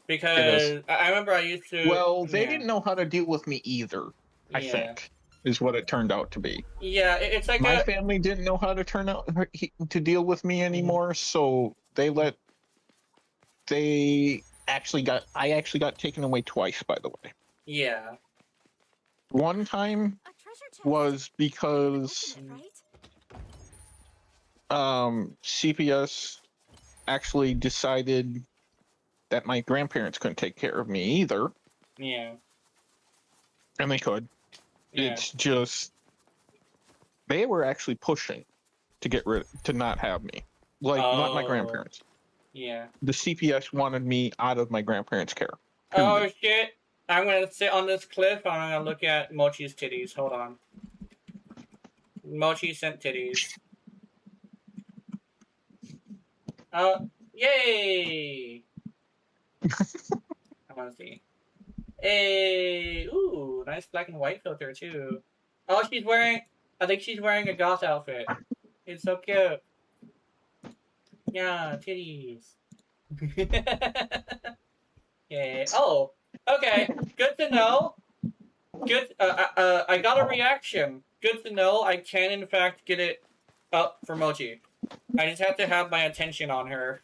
Because I remember I used to. Well, they didn't know how to deal with me either. I think is what it turned out to be. Yeah, it's like my family didn't know how to to deal with me anymore, so I actually got taken away twice, by the way. Yeah. One time was because CPS actually decided that my grandparents couldn't take care of me either. Yeah. And they could. Yeah. It's just they were actually pushing to not have me. Like not my grandparents. Yeah. The CPS wanted me out of my grandparents' care. Oh shit. I'm gonna sit on this cliff and I'm gonna look at Mochi's titties. Hold on. Mochi sent titties. Yay! I wanna see. Hey, ooh, nice black and white filter too. Oh, I think she's wearing a goth outfit. It's so cute. Yeah, titties. Yeah. Oh, okay. Good to know. Good. I got a reaction. Good to know. I can in fact get it up for Mochi. I just have to have my attention on her.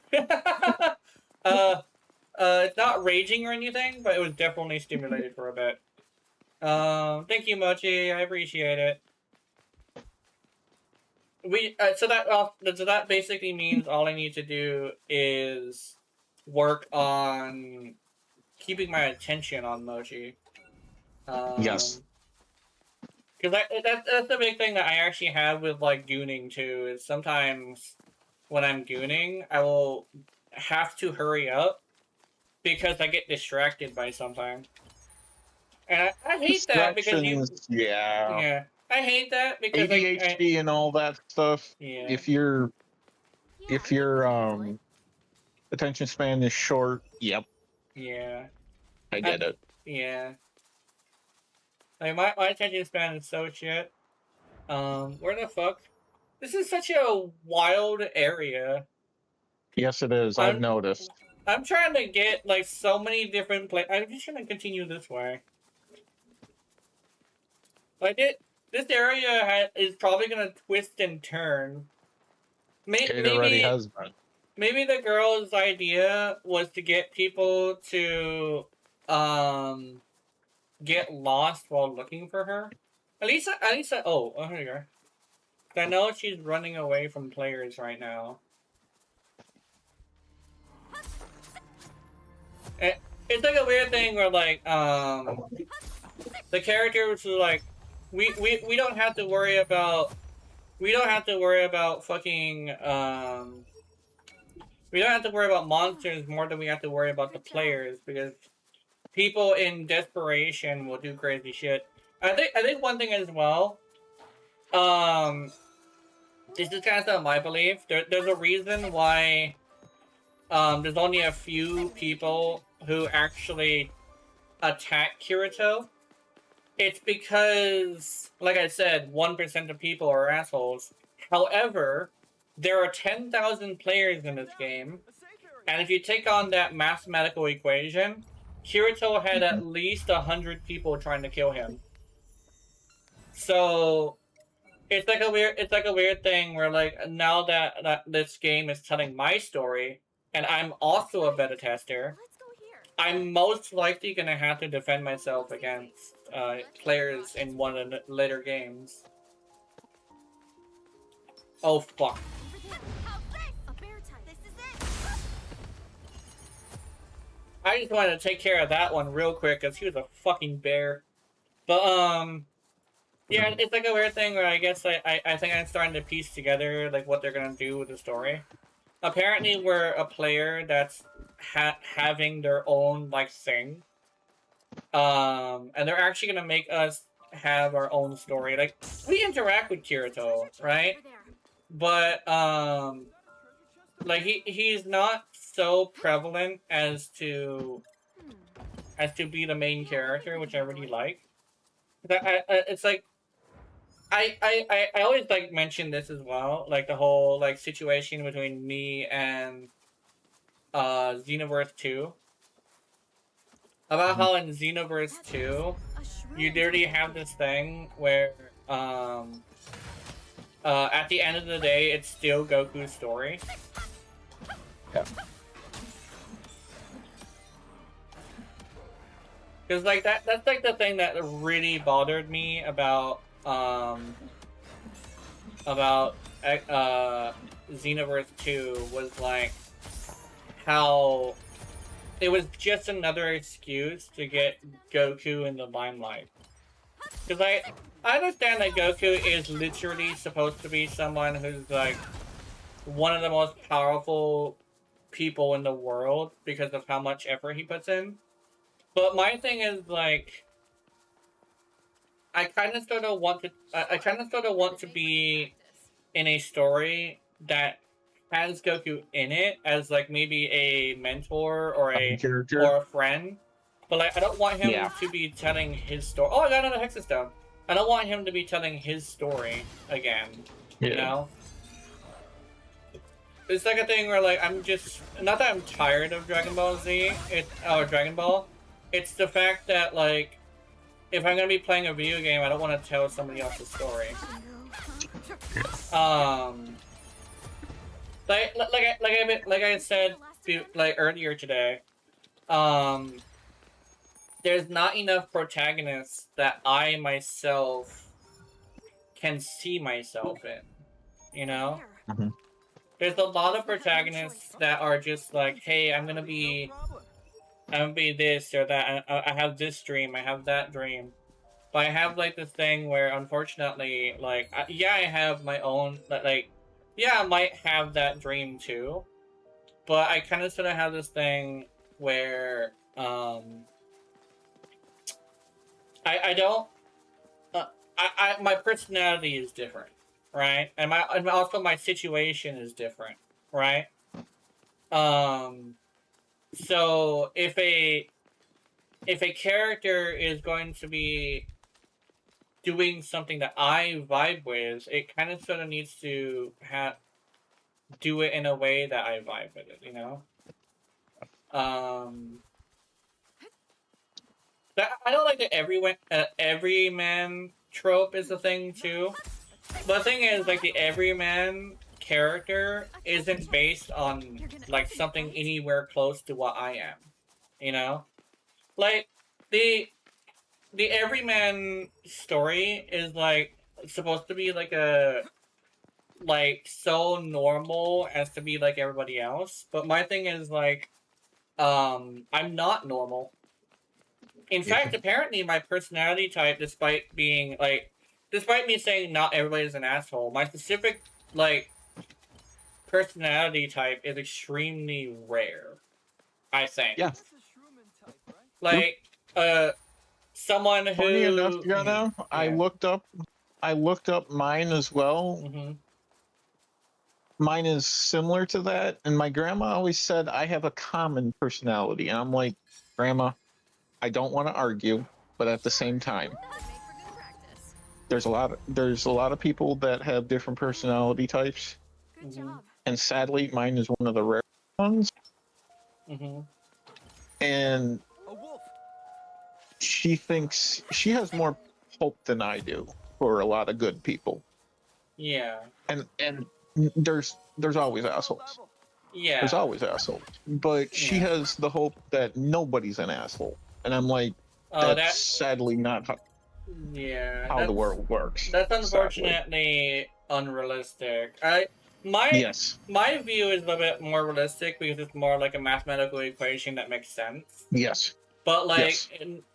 It's not raging or anything, but it was definitely stimulated for a bit. Thank you, Mochi. I appreciate it. So that basically means all I need to do is work on keeping my attention on Mochi. Yes. Because that's the big thing that I actually have with like gooning too. Is sometimes when I'm gooning, I will have to hurry up because I get distracted by something. And I hate that because yeah. I hate that because ADHD and all that stuff. Yeah. If your attention span is short, yep. Yeah. I get it. Yeah. Like my attention span is so shit. Where the fuck? This is such a wild area. Yes, it is. I've noticed. I'm trying to get like so many different places. I'm just gonna continue this way. Like this area is probably gonna twist and turn. It already has been. Maybe the girl's idea was to get people to get lost while looking for her. At least oh, here you go. I know she's running away from players right now. it's like a weird thing where like the characters are like we don't have to worry about fucking we don't have to worry about monsters more than we have to worry about the players, because people in desperation will do crazy shit. I think one thing as well, this is kind of my belief. There's a reason why there's only a few people who actually attack Kirito. It's because, like I said, 1% of people are assholes. However, there are 10,000 players in this game, and if you take on that mathematical equation, Kirito had at least 100 people trying to kill him. So it's like a weird thing where like now that this game is telling my story, and I'm also a beta tester, I'm most likely gonna have to defend myself against players in one of the later games. Oh fuck. I just wanted to take care of that one real quick because he was a fucking bear. But yeah, it's like a weird thing where I guess I think I'm starting to piece together like what they're gonna do with the story. Apparently we're a player that's having their own like thing. And they're actually gonna make us have our own story. Like, we interact with Kirito, right? But like he's not so prevalent as to be the main character, which I really like. It's like I always like mention this as well, like the whole like situation between me and Xenoverse 2. About how in Xenoverse 2, you literally have this thing where at the end of the day, it's still Goku's story. Yeah. Because like that's like the thing that really bothered me about Xenoverse 2 was like how it was just another excuse to get Goku in the limelight. Because I understand that Goku is literally supposed to be someone who's like one of the most powerful people in the world because of how much effort he puts in. But my thing is like, I kind of sort of want to be in a story that has Goku in it as like maybe a mentor or a friend. But like, I don't want him to be telling his story. Oh, I got another Hexastone. I don't want him to be telling his story again. You know? It's like a thing where like I'm just not that I'm tired of Dragon Ball Z, or Dragon Ball. It's the fact that like if I'm gonna be playing a video game, I don't want to tell somebody else's story. Like I said like earlier today, there's not enough protagonists that I myself can see myself in, you know? There's a lot of protagonists that are just like, hey, I'm gonna be this or that. I have this dream, I have that dream. But I have like this thing where, unfortunately, like, yeah, I have my own, like, yeah, I might have that dream too. But I kind of sort of have this thing where, I don't, my personality is different, right? And also my situation is different, right? So if a character is going to be doing something that I vibe with, it kind of sort of needs to do it in a way that I vibe with it, you know? I don't like the everyman trope is a thing too. But the thing is, like, the everyman character isn't based on like something anywhere close to what I am, you know? Like the everyman story is like supposed to be like so normal as to be like everybody else, but my thing is like I'm not normal. In fact, apparently my personality type, despite being, like, despite me saying not everybody's an asshole, my specific, like, personality type is extremely rare, I think. Yeah. Like, someone who... Funny enough, Jenna, I looked up mine as well. Mm-hmm. Mine is similar to that, and my grandma always said I have a common personality, and I'm like, Grandma, I don't want to argue, but at the same time, there's a lot of people that have different personality types. Good job. And sadly, mine is one of the rare ones. Mm-hmm. And she thinks she has more hope than I do for a lot of good people. Yeah. And there's always assholes. Yeah. There's always assholes. But she has the hope that nobody's an asshole. And I'm like, that's sadly not how the world works. That's unfortunately unrealistic. My view is a little bit more realistic because it's more like a mathematical equation that makes sense. Yes. But like,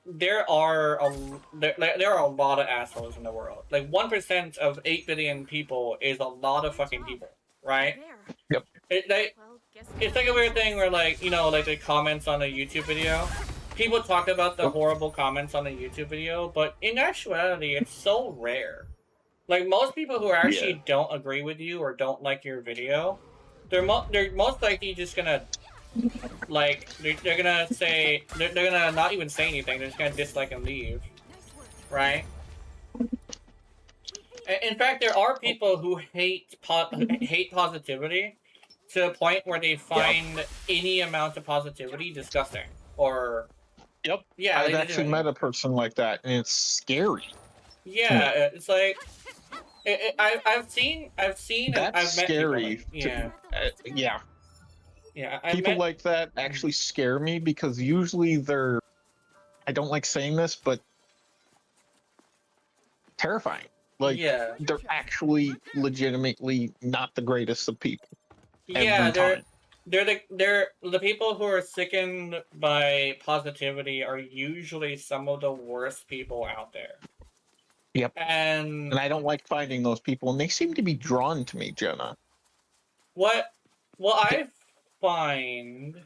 there are a lot of assholes in the world. Like 1% of 8 billion people is a lot of fucking people, right? Yep. It's like a weird thing where, like, you know, like the comments on a YouTube video. People talk about the horrible comments on a YouTube video, but in actuality, it's so rare. Like, most people who actually don't agree with you or don't like your video, they're most likely just gonna, like, they're gonna say, they're gonna not even say anything, they're just gonna dislike and leave. Right? In fact, there are people who hate positivity to the point where they find any amount of positivity disgusting. Or... Yep. Yeah, I've actually met a person like that, and it's scary. Yeah, it's like... I've seen That's and I've met scary. people like, People like that actually scare me because usually they're, I don't like saying this, but terrifying. Like, they're actually legitimately not the greatest of people. Yeah, they're the people who are sickened by positivity are usually some of the worst people out there. Yep. And I don't like finding those people, and they seem to be drawn to me, Jenna. What I find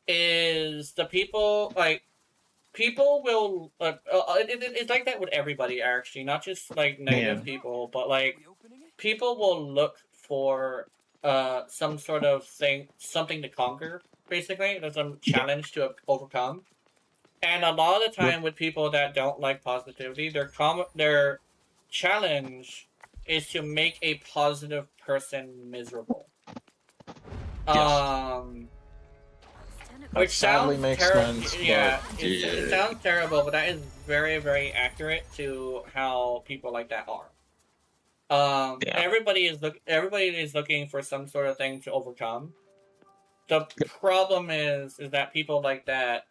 is the people, like, people will, it's like that with everybody, actually, not just, like, negative people, but, like, people will look for, some sort of something to conquer, basically. There's some challenge to overcome. And a lot of the time with people that don't like positivity, their challenge is to make a positive person miserable. Which sounds terrible. Yeah, it sounds terrible, but that is very, very accurate to how people like that are. Everybody is looking for some sort of thing to overcome. The problem is that people like that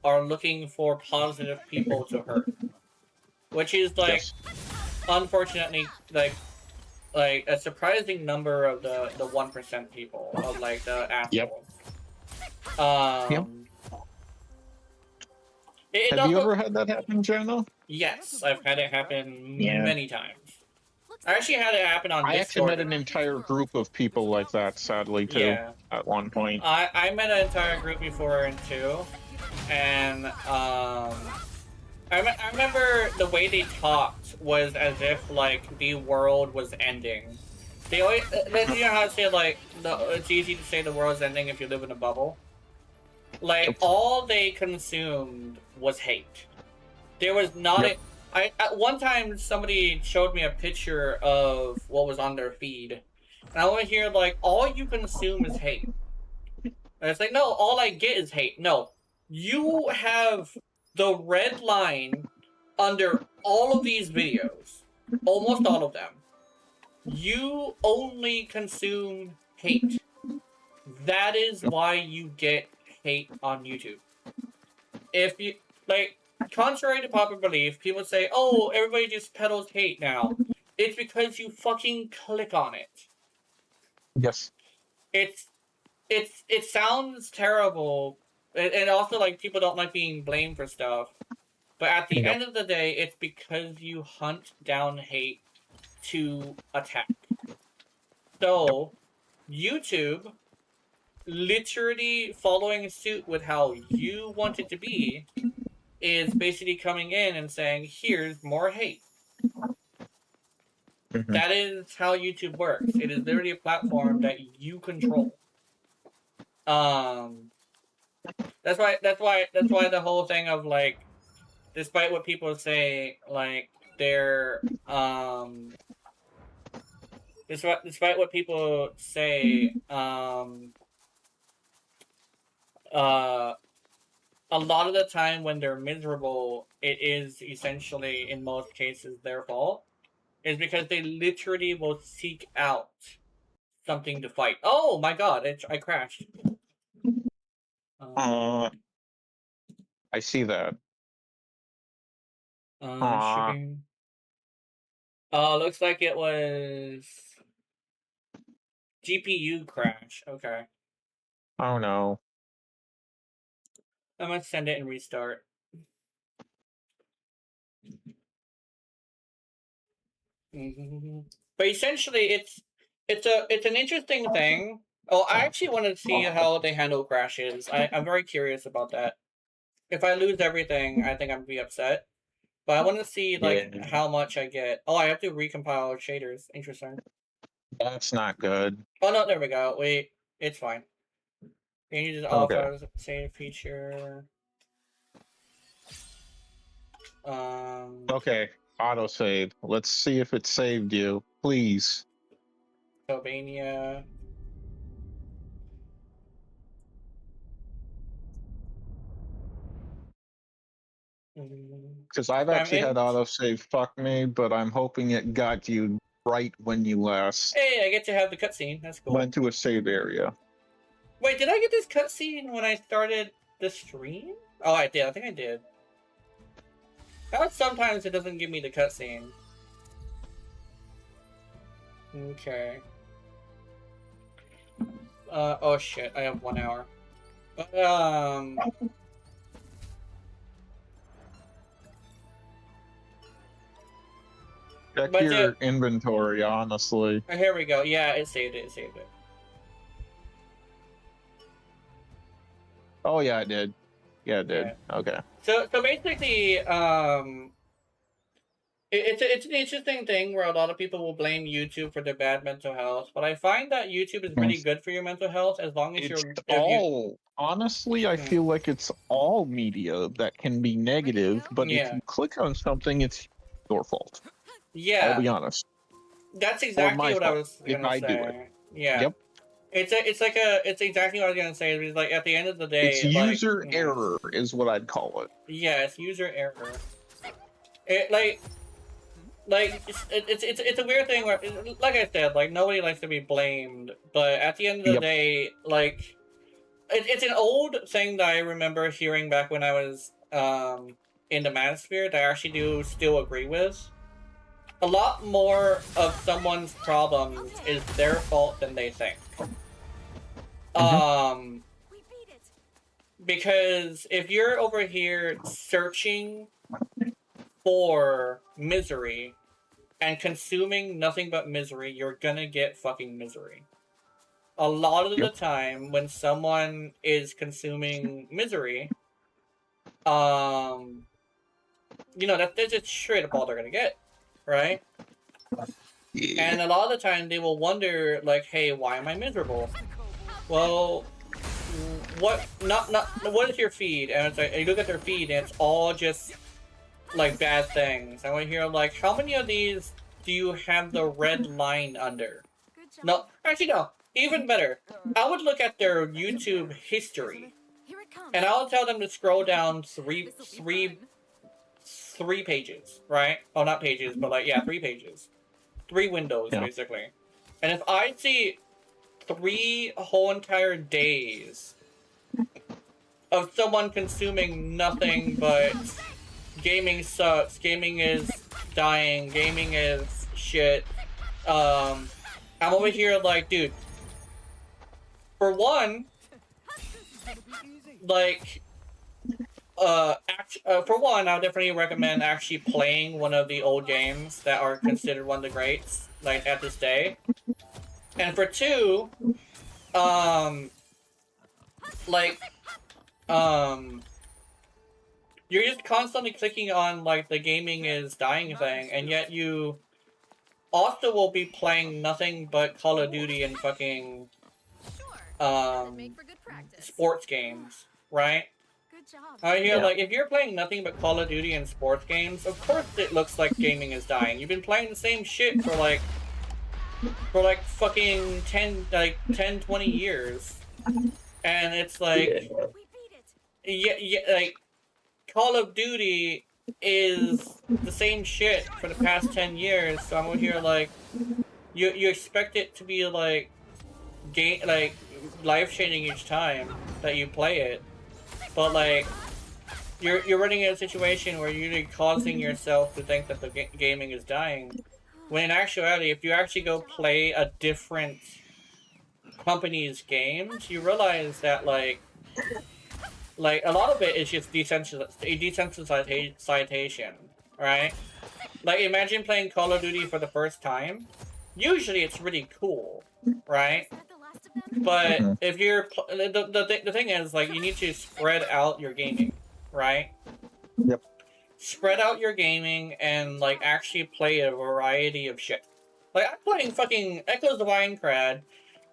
are looking for positive people to hurt, which is like, unfortunately, like a surprising number of the 1% people of like the assholes. Have you ever had that happen, Jenna? Yes, I've had it happen many times. I actually had it happen on Discord. I actually met an entire group of people like that, sadly, too, at one point. I met an entire group before, too. And, I remember the way they talked was as if, like, the world was ending. They always, you know how to say, like, it's easy to say the world's ending if you live in a bubble? Like, all they consumed was hate. There was not at one time, somebody showed me a picture of what was on their feed. And I want to hear, like, all you consume is hate. And it's like, no, all I get is hate. No. You have the red line under all of these videos. Almost all of them. You only consume hate. That is why you get hate on YouTube. If you, like, contrary to popular belief, people say, oh, everybody just peddles hate now. It's because you fucking click on it. Yes. it sounds terrible, and also like people don't like being blamed for stuff. But at the end of the day, it's because you hunt down hate to attack. So, YouTube, literally following suit with how you want it to be, is basically coming in and saying, here's more hate. That is how YouTube works. It is literally a platform that you control. That's why the whole thing of like, despite what people say, like they're despite what people say, a lot of the time when they're miserable, it is essentially in most cases their fault. Is because they literally will seek out something to fight. Oh my god, I crashed. I see that. Shipping. Looks like it was GPU crash. Okay. Oh no. I'm gonna send it and restart. But essentially, it's an interesting thing. Oh, I actually want to see how they handle crashes. I'm very curious about that. If I lose everything, I think I'm gonna be upset. But I want to see like how much I get. Oh, I have to recompile shaders. Interesting. That's not good. Oh no, there we go. Wait, it's fine. Can you just auto save feature? Okay, autosave. Let's see if it saved you, please. Albania. Because I've actually had autosave fuck me, but I'm hoping it got you right when you last Hey, I get to have the cutscene. That's cool. went to a save area. Wait, did I get this cutscene when I started the stream? Oh, I did. I think I did. How sometimes it doesn't give me the cutscene. Okay. Oh shit, I have 1 hour. Check your inventory, honestly. Here we go. Yeah, it saved it. It saved it. Oh yeah, it did. Yeah, it did. Yeah. Okay. So basically, it's an interesting thing where a lot of people will blame YouTube for their bad mental health, but I find that YouTube is pretty good for your mental health as long as honestly, I feel like it's all media that can be negative, but if you click on something, it's your fault. Yeah. I'll be honest. That's exactly what I was gonna say. Do it. Yeah. Yep. It's exactly what I was gonna say. It's like at the end of the day, it's user error is what I'd call it. Yeah, it's user error. It it's a weird thing where, like I said, like nobody likes to be blamed, but at the end of the day, like it's an old thing that I remember hearing back when I was in the Manosphere that I actually do still agree with. A lot more of someone's problems is their fault than they think. Because if you're over here searching for misery and consuming nothing but misery, you're gonna get fucking misery. A lot of the time when someone is consuming misery, you know, that's just straight up all they're gonna get, right? And a lot of the time they will wonder, like, hey, why am I miserable? Well, what is your feed? And it's like, you look at their feed and it's all just like bad things. I want to hear like, how many of these do you have the red line under? No, actually no. Even better, I would look at their YouTube history, and I would tell them to scroll down three pages, right? Oh, not pages, but like 3 pages, 3 windows basically. And if I see 3 whole entire days of someone consuming nothing but gaming sucks, gaming is dying, gaming is shit, I'm over here like, dude, for one, like, for one, I would definitely recommend actually playing one of the old games that are considered one of the greats, like, at this day. And for two, you're just constantly clicking on, like, the gaming is dying thing, and yet you also will be playing nothing but Call of Duty and fucking, sports games, right? Good job. I hear, like, if you're playing nothing but Call of Duty and sports games, of course it looks like gaming is dying. You've been playing the same shit for, like, fucking 10, 20 years. And it's like, yeah, like, Call of Duty is the same shit for the past 10 years, so I'm over here, like, you expect it to be, like, life-changing each time that you play it. But, like, you're running in a situation where you're causing yourself to think that the gaming is dying. When in actuality, if you actually go play a different company's games, you realize that, like, a lot of it is just desensitization, right? Like, imagine playing Call of Duty for the first time. Usually it's really cool, right? But if you're... The thing is, like, you need to spread out your gaming, right? Yep. Spread out your gaming and, like, actually play a variety of shit. Like, I'm playing fucking Echoes of Aincrad,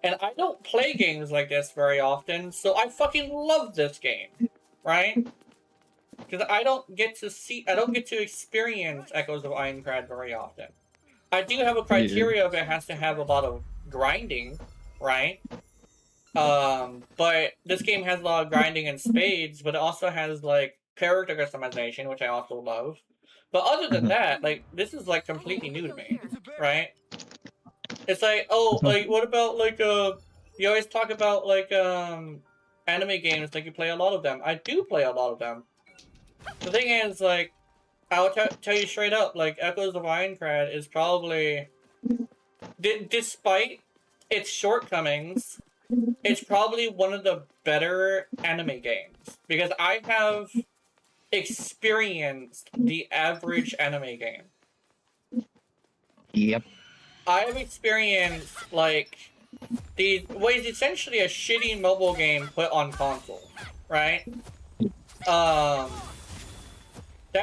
and I don't play games like this very often, so I fucking love this game, right? Because I don't get to experience Echoes of Aincrad very often. I do have a criteria of it has to have a lot of grinding, right? But this game has a lot of grinding in spades, but it also has, like, character customization, which I also love. But other than that, like, this is, like, completely new to me, right? It's like, oh, like, what about, like, you always talk about, like, anime games, like, you play a lot of them. I do play a lot of them. The thing is, like, I'll tell you straight up, like, Echoes of Aincrad is probably, despite its shortcomings, it's probably one of the better anime games. Because I have experienced the average anime game. Yep. I've experienced, like, what is essentially a shitty mobile game put on console, right? That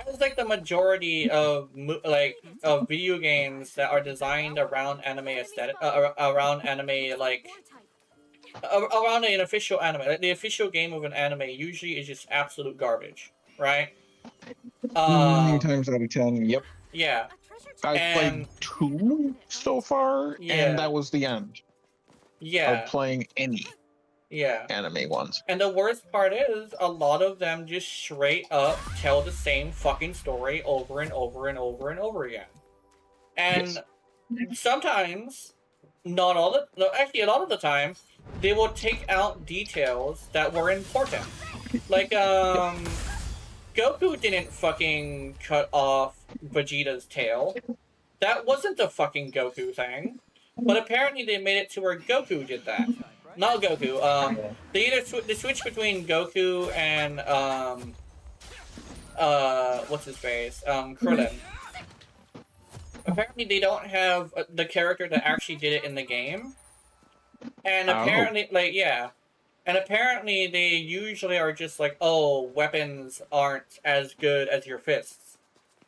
is, like, the majority of, of video games that are designed around anime aesthetic, around anime, like, around an official anime. Like, the official game of an anime usually is just absolute garbage, right? 9 times out of 10, yep. Yeah. I've played 2 so far, and that was the end. Yeah. Of playing any anime ones. And the worst part is, a lot of them just straight up tell the same fucking story over and over and over and over again. And sometimes, not all the... Actually, a lot of the time, they will take out details that were important. Like, Goku didn't fucking cut off Vegeta's tail. That wasn't the fucking Goku thing. But apparently they made it to where Goku did that. Not Goku, they switched between Goku and, what's his face? Krillin. Apparently they don't have the character that actually did it in the game. And apparently, like, yeah. And apparently they usually are just like, oh, weapons aren't as good as your fists.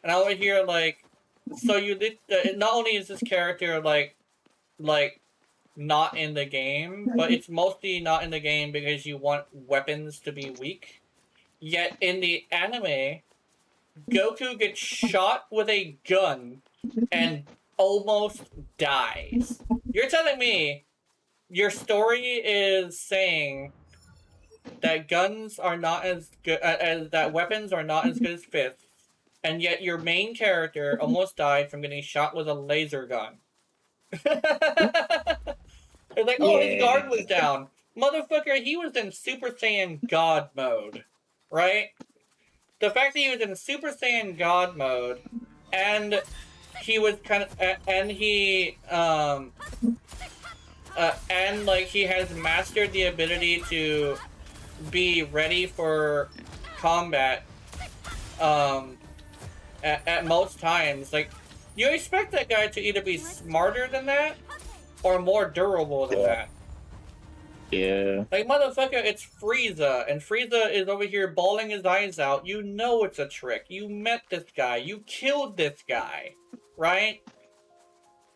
And I would hear, like, so you did, not only is this character, like, not in the game, but it's mostly not in the game because you want weapons to be weak. Yet in the anime, Goku gets shot with a gun and almost dies. You're telling me your story is saying that guns are not as good, that weapons are not as good as fists, and yet your main character almost died from getting shot with a laser gun. It's like, oh, his guard was down. Motherfucker, he was in Super Saiyan God mode, right? The fact that he was in Super Saiyan God mode, and he was kind of, and he, and like he has mastered the ability to be ready for combat at most times. Like, you expect that guy to either be smarter than that or more durable than that. Yeah. Like, motherfucker, it's Frieza, and Frieza is over here bawling his eyes out. You know it's a trick. You met this guy. You killed this guy, right?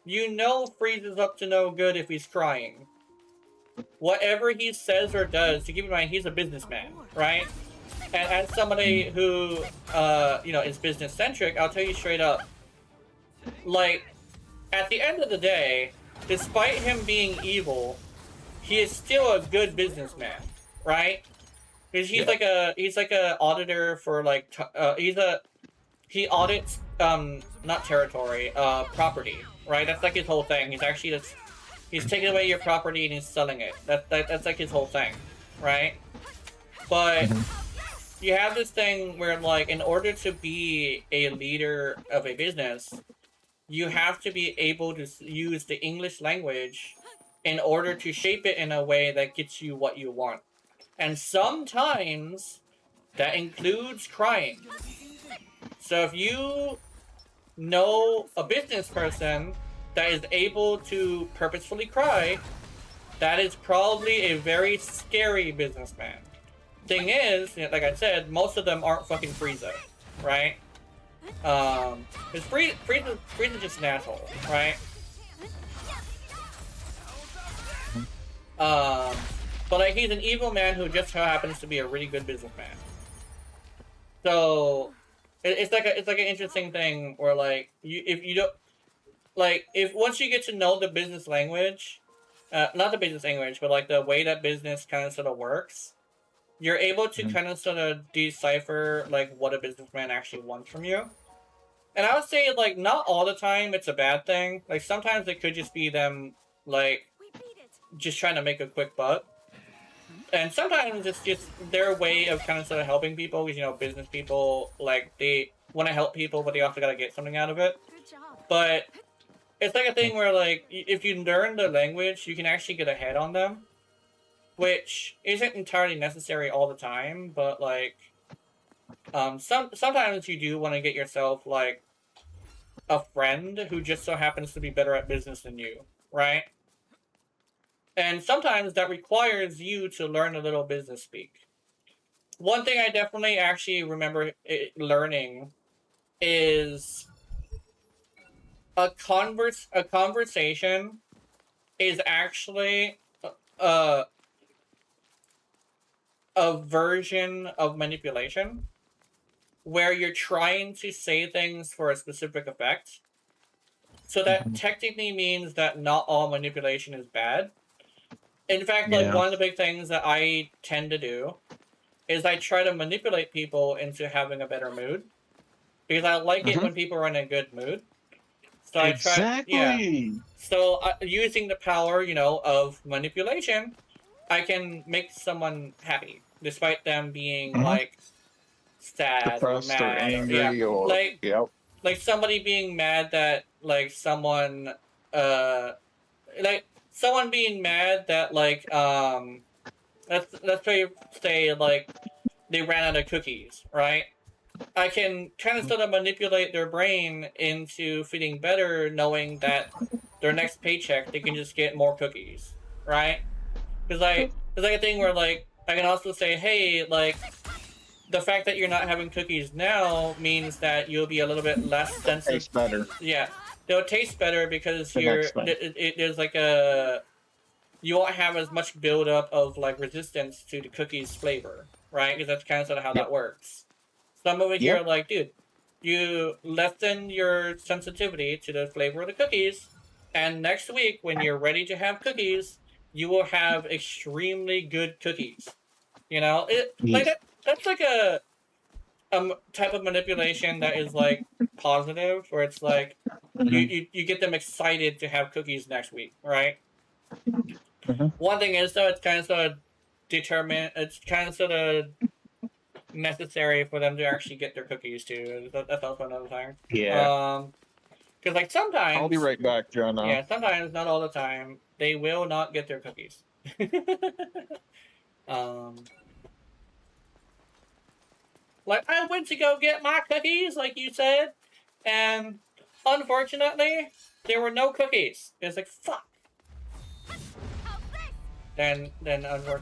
You know Frieza's up to no good if he's crying. Whatever he says or does, to keep in mind, he's a businessman, right? And as somebody who, you know, is business-centric, I'll tell you straight up, like, at the end of the day, despite him being evil, he is still a good businessman, right? Because he's like a auditor for like he audits not territory, property, right? That's like his whole thing. He's actually just he's taking away your property and he's selling it. That's like his whole thing, right? But you have this thing where like in order to be a leader of a business, you have to be able to use the English language in order to shape it in a way that gets you what you want. And sometimes that includes crying. So if you know a business person that is able to purposefully cry, that is probably a very scary businessman. Thing is, like I said, most of them aren't fucking Frieza, right? Because Frieza's just an asshole, right? But like he's an evil man who just so happens to be a really good businessman. So it's like an interesting thing where like if you don't like if once you get to know the business language, not the business language, but like the way that business kind of sort of works, you're able to kind of sort of decipher like what a businessman actually wants from you. And I would say like not all the time it's a bad thing. Like sometimes it could just be them like just trying to make a quick buck. And sometimes it's just their way of kind of sort of helping people, because, you know, business people, like, they want to help people, but they also got to get something out of it. But it's like a thing where, like, if you learn the language, you can actually get ahead on them, which isn't entirely necessary all the time, but, like, sometimes you do want to get yourself, like, a friend who just so happens to be better at business than you, right? And sometimes that requires you to learn a little business speak. One thing I definitely actually remember learning is a conversation is actually a version of manipulation where you're trying to say things for a specific effect. So that technically means that not all manipulation is bad. In fact, like, one of the big things that I tend to do is I try to manipulate people into having a better mood. Because I like it when people are in a good mood. So I try, yeah. So using the power, you know, of manipulation, I can make someone happy, despite them being, like, sad depressed or mad. Or angry or like, like somebody being mad that, like, someone, like, someone being mad that, like, let's say, like, they ran out of cookies, right? I can kind of sort of manipulate their brain into feeling better, knowing that their next paycheck, they can just get more cookies, right? Because, like, it's like a thing where, like, I can also say, hey, like, the fact that you're not having cookies now means that you'll be a little bit less sensitive. Tastes better. Yeah. They'll taste better because there's like a... You won't have as much buildup of, like, resistance to the cookie's flavor, right? Because that's kind of sort of how that works. So I'm over here like, dude, you lessen your sensitivity to the flavor of the cookies, and next week, when you're ready to have cookies, you will have extremely good cookies. You know? Like, that's like a type of manipulation that is, like, positive, where it's like, you get them excited to have cookies next week, right? One thing is, though, it's kind of sort of necessary for them to actually get their cookies too. That's also another thing. Yeah. Because like sometimes I'll be right back, Jenna. yeah, sometimes, not all the time, they will not get their cookies. Like I went to go get my cookies, like you said, and unfortunately, there were no cookies. It's like fuck. Then unfortunately,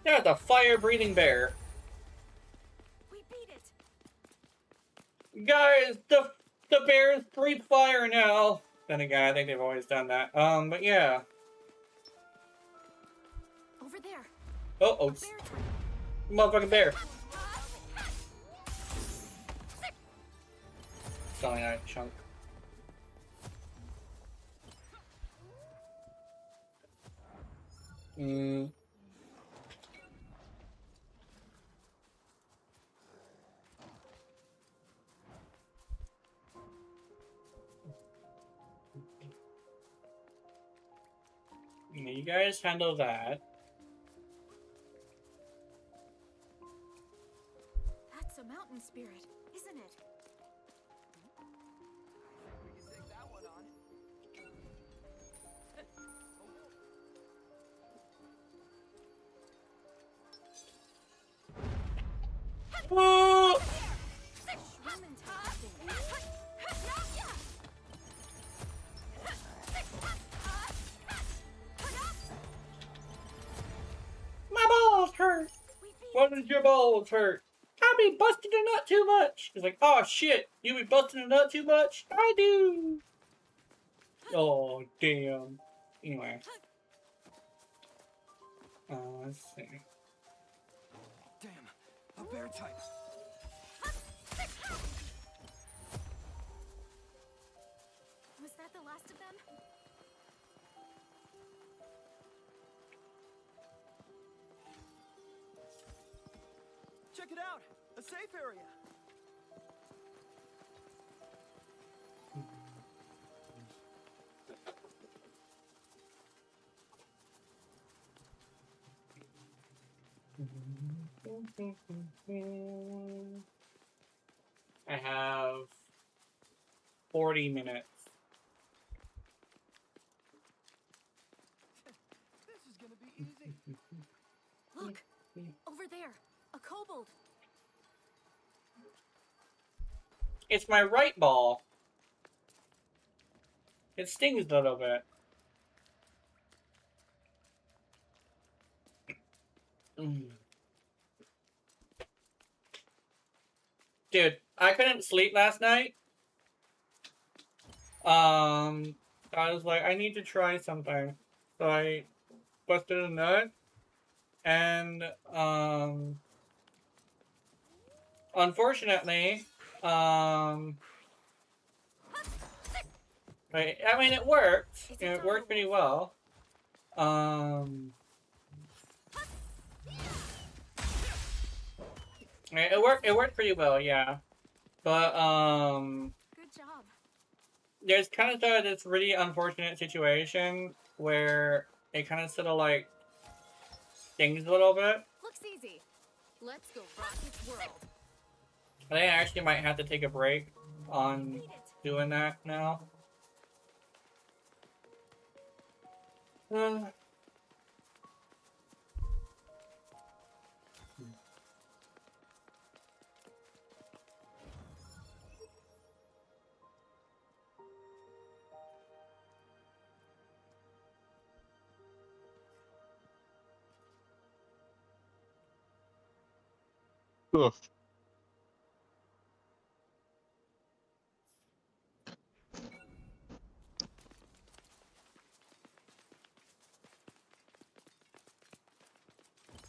there's a fire-breathing bear. We beat it. Guys, the bears breathe fire now. Then again, I think they've always done that. But yeah. Over there. Oh, motherfucking bear. Cyanide chunk. You guys handle that. That's a mountain spirit, isn't it? We can take that one on. Oh! My balls hurt. Why does your balls hurt? I be busting a nut too much. It's like, oh shit, you be busting a nut too much? I do. Oh damn. Anyway. Let's see. Damn, a bear type. Was that the last of them? Check it out, a safe area. I have 40 minutes. This is gonna be easy. Look, over there, a kobold. It's my right ball. It stings a little bit. Dude, I couldn't sleep last night. I was like, I need to try something. So I busted a nut. And, unfortunately, I mean, it worked. It worked pretty well. It worked pretty well, yeah. But, Good job. there's kind of this really unfortunate situation where it kind of sort of like stings a little bit. Looks easy. Let's go rock its world. I think I actually might have to take a break on doing that now. Ugh.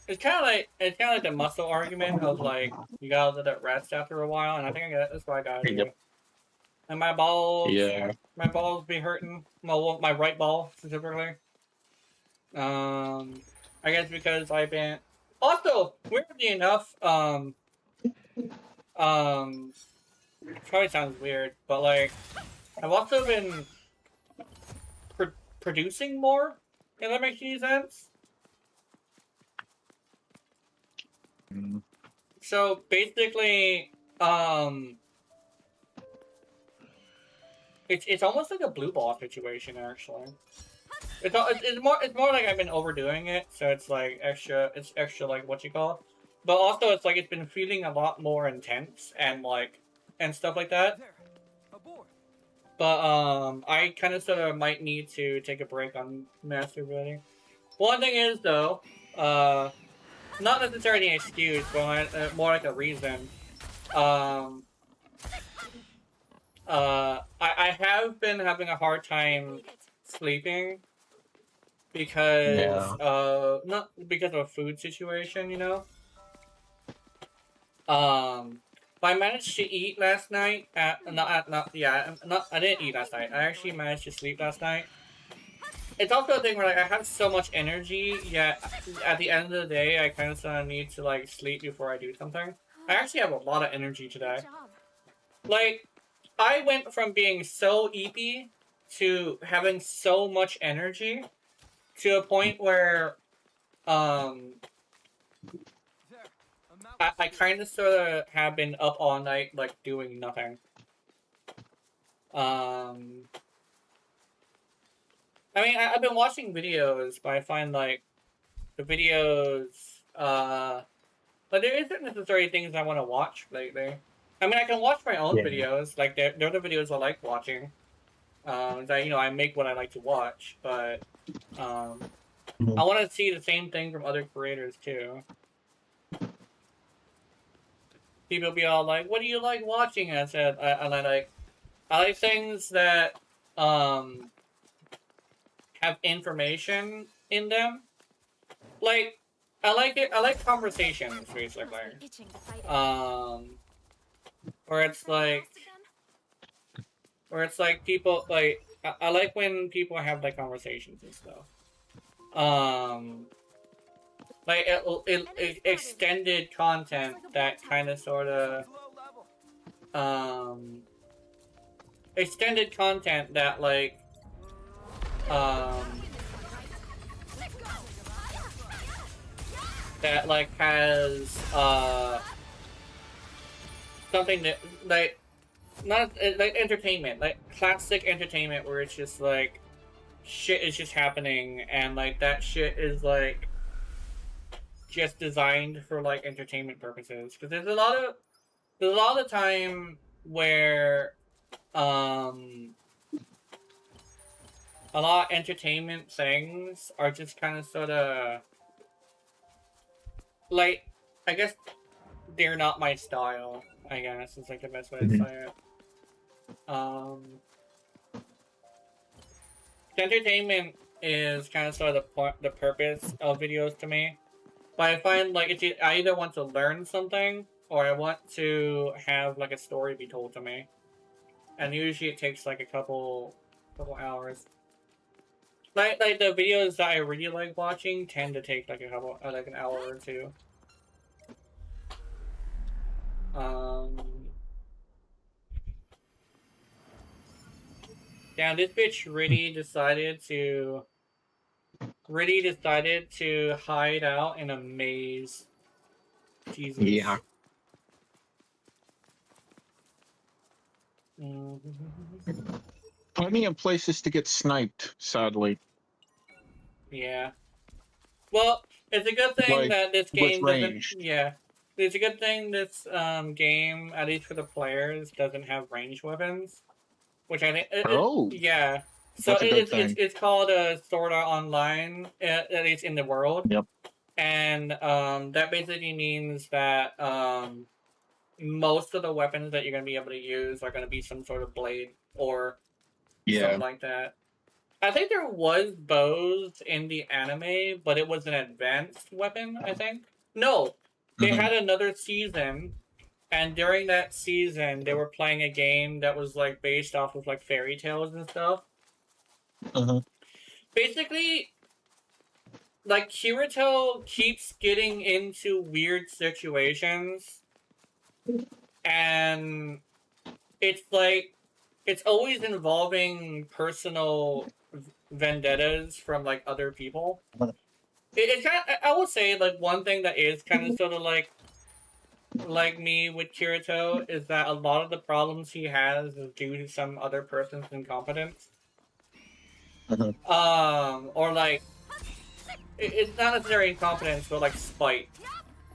It's kind of like the muscle argument of like you gotta let it rest after a while, and I think that's what I gotta do. Yep. And my balls, Yeah. my balls be hurting. Well, my right ball specifically. I guess because I've been also weirdly enough. It probably sounds weird, but like I've also been producing more. If that makes any sense. So basically, It's almost like a blue ball situation actually. It's more like I've been overdoing it, so it's like extra like what you call. But also it's like it's been feeling a lot more intense and like and stuff like that. There, aboard. But I kind of sort of might need to take a break on masturbating. One thing is though, not necessarily an excuse, but more like a reason. I have been having a hard time sleeping because not because of a food situation, you know. But I managed to eat last night. I didn't eat last night. I actually managed to sleep last night. It's also a thing where like I have so much energy, yet at the end of the day, I kind of sort of need to like sleep before I do something. I actually have a lot of energy today. Like, I went from being so eepy to having so much energy to a point where I kind of sort of have been up all night, like, doing nothing. I mean, I've been watching videos, but I find, like, the videos, but there isn't necessarily things I want to watch lately. I mean, I can watch my own videos, like, they're the videos I like watching. That, you know, I make what I like to watch, but, I want to see the same thing from other creators, too. People be all like, what do you like watching? And I said, I like things that, have information in them. Like, I like conversations, basically. Where it's like people, like, I like when people have, like, conversations and stuff. Like, extended content that kind of sort of, extended content that, like, that, like, has, something that, like, not, like, entertainment, like, classic entertainment where it's just, like, shit is just happening, and, like, that shit is, like, just designed for, like, entertainment purposes. Because there's a lot of time where, a lot of entertainment things are just kind of sort of, like, I guess they're not my style, I guess, is, like, the best way to say it. Entertainment is kind of sort of the purpose of videos to me. But I find, like, I either want to learn something, or I want to have, like, a story be told to me. And usually it takes, like, a couple hours. Like the videos that I really like watching tend to take, like, like, an hour or two. Damn, this bitch really decided to hide out in a maze. Jesus. Yeah. Plenty of places to get sniped, sadly. Yeah. Well, it's a good thing that this game doesn't. Yeah. It's a good thing this game, at least for the players, doesn't have ranged weapons. Which I think. Yeah. So it's called Sword Art Online, at least in the world. Yep. And that basically means that most of the weapons that you're going to be able to use are going to be some sort of blade or something like that. I think there was bows in the anime, but it was an advanced weapon, I think. No, they had another season, and during that season, they were playing a game that was, like, based off of, like, fairy tales and stuff. Basically, like, Kirito keeps getting into weird situations, and it's, like, it's always involving personal vendettas from, like, other people. It's kind of, I would say, like, one thing that is kind of sort of, like, like me with Kirito, is that a lot of the problems he has is due to some other person's incompetence. Or like, it's not necessarily incompetence, but like spite.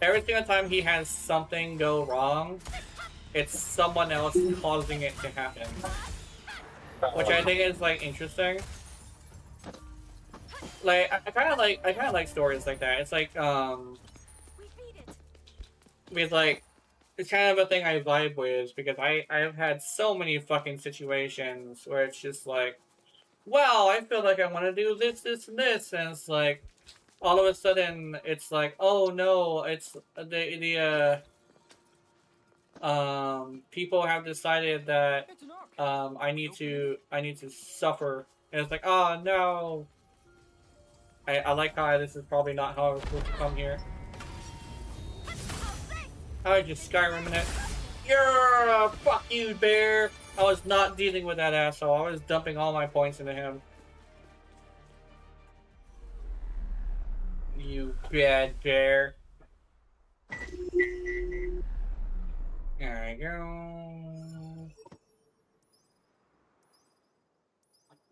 Every single time he has something go wrong, it's someone else causing it to happen. Which I think is like interesting. Like I kind of like stories like that. It's like because like it's kind of a thing I vibe with because I've had so many fucking situations where it's just like, well, I feel like I want to do this, this, and this, and it's like all of a sudden it's like, oh no, it's the people have decided that I need to suffer, and it's like, oh no. I like how this is probably not how I was supposed to come here. I was just Skyrimming it. Yeah, fuck you, bear. I was not dealing with that asshole. I was dumping all my points into him. You bad bear. There I go.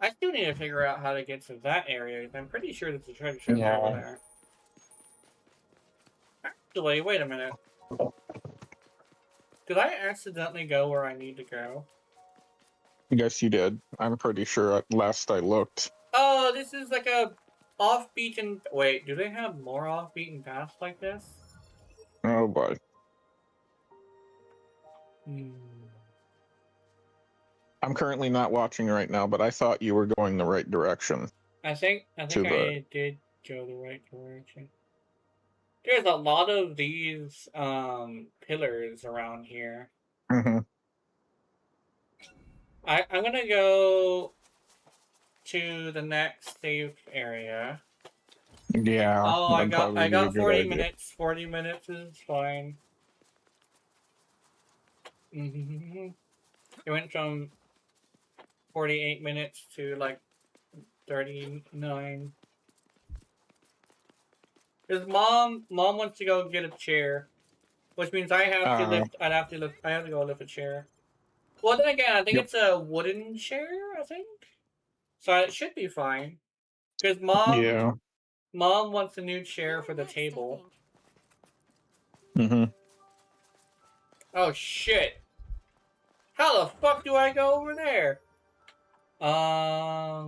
I still need to figure out how to get to that area. I'm pretty sure there's a treasure chest over there. Actually, wait a minute. Did I accidentally go where I need to go? Yes, you did. I'm pretty sure at last I looked. Oh, this is like a off-beaten... Wait, do they have more off-beaten paths like this? Oh boy. I'm currently not watching right now, but I thought you were going the right direction. I think I did go the right direction. There's a lot of these pillars around here. Mm-hmm. I'm gonna go to the next safe area. Yeah. Oh, I got 40 minutes. 40 minutes is fine. It went from 48 minutes to like 39. His mom wants to go get a chair, which means I have to lift. I have to go lift a chair. Well, then again, I think it's a wooden chair. I think so. It should be fine. Because mom wants a new chair for the table. Oh shit! How the fuck do I go over there? I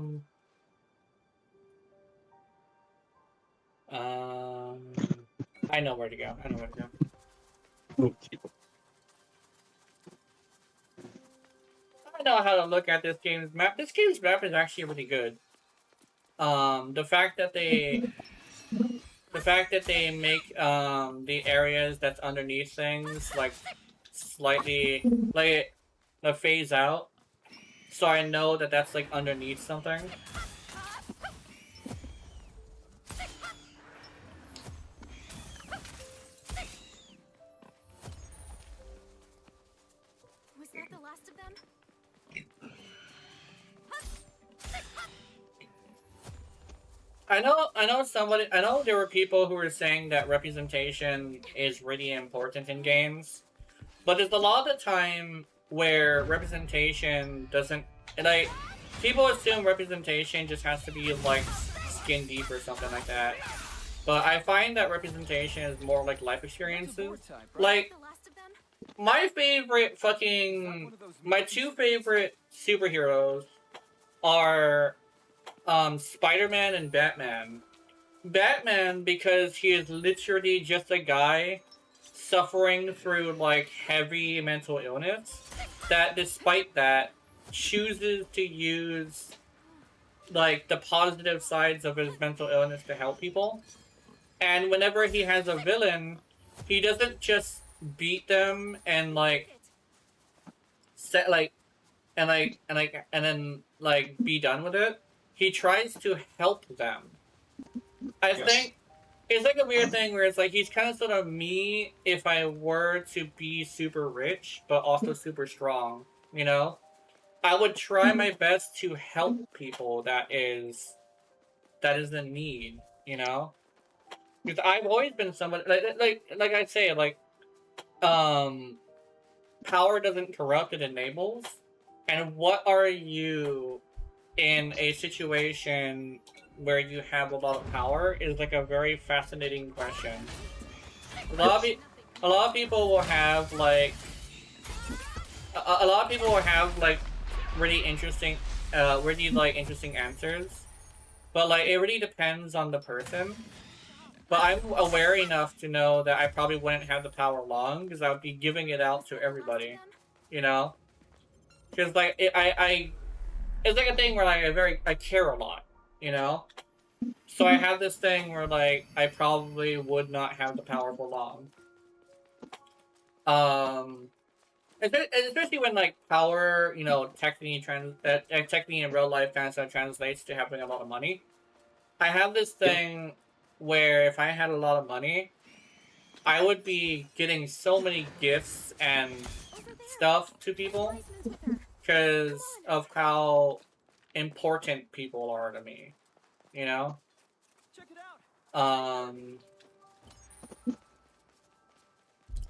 know where to go. I know how to look at this game's map. This game's map is actually really good. The fact that they make the areas that's underneath things like slightly like phase out, so I know that that's like underneath something. Was that the last of them? I know there were people who were saying that representation is really important in games, but there's a lot of the time where representation doesn't, like, people assume representation just has to be like skin deep or something like that. But I find that representation is more like life experiences. Like, my two favorite superheroes are Spider-Man and Batman. Batman because he is literally just a guy suffering through like heavy mental illness that despite that chooses to use like the positive sides of his mental illness to help people. And whenever he has a villain, he doesn't just beat them and like set and then be done with it. He tries to help them. I think it's like a weird thing where it's like he's kind of sort of me if I were to be super rich but also super strong, you know? I would try my best to help people that is in need, you know? Because I've always been somebody like I say, like power doesn't corrupt, it enables. And what are you in a situation where you have a lot of power is like a very fascinating question. A lot of people will have like a lot of people will have like really interesting interesting answers, but like it really depends on the person. But I'm aware enough to know that I probably wouldn't have the power long because I would be giving it out to everybody, you know. Because like it's like a thing where like I care a lot, you know. So I have this thing where like I probably would not have the power for long. Especially when like power, you know, technically in real life kind of translates to having a lot of money. I have this thing where if I had a lot of money, I would be getting so many gifts and stuff to people because of how important people are to me, you know?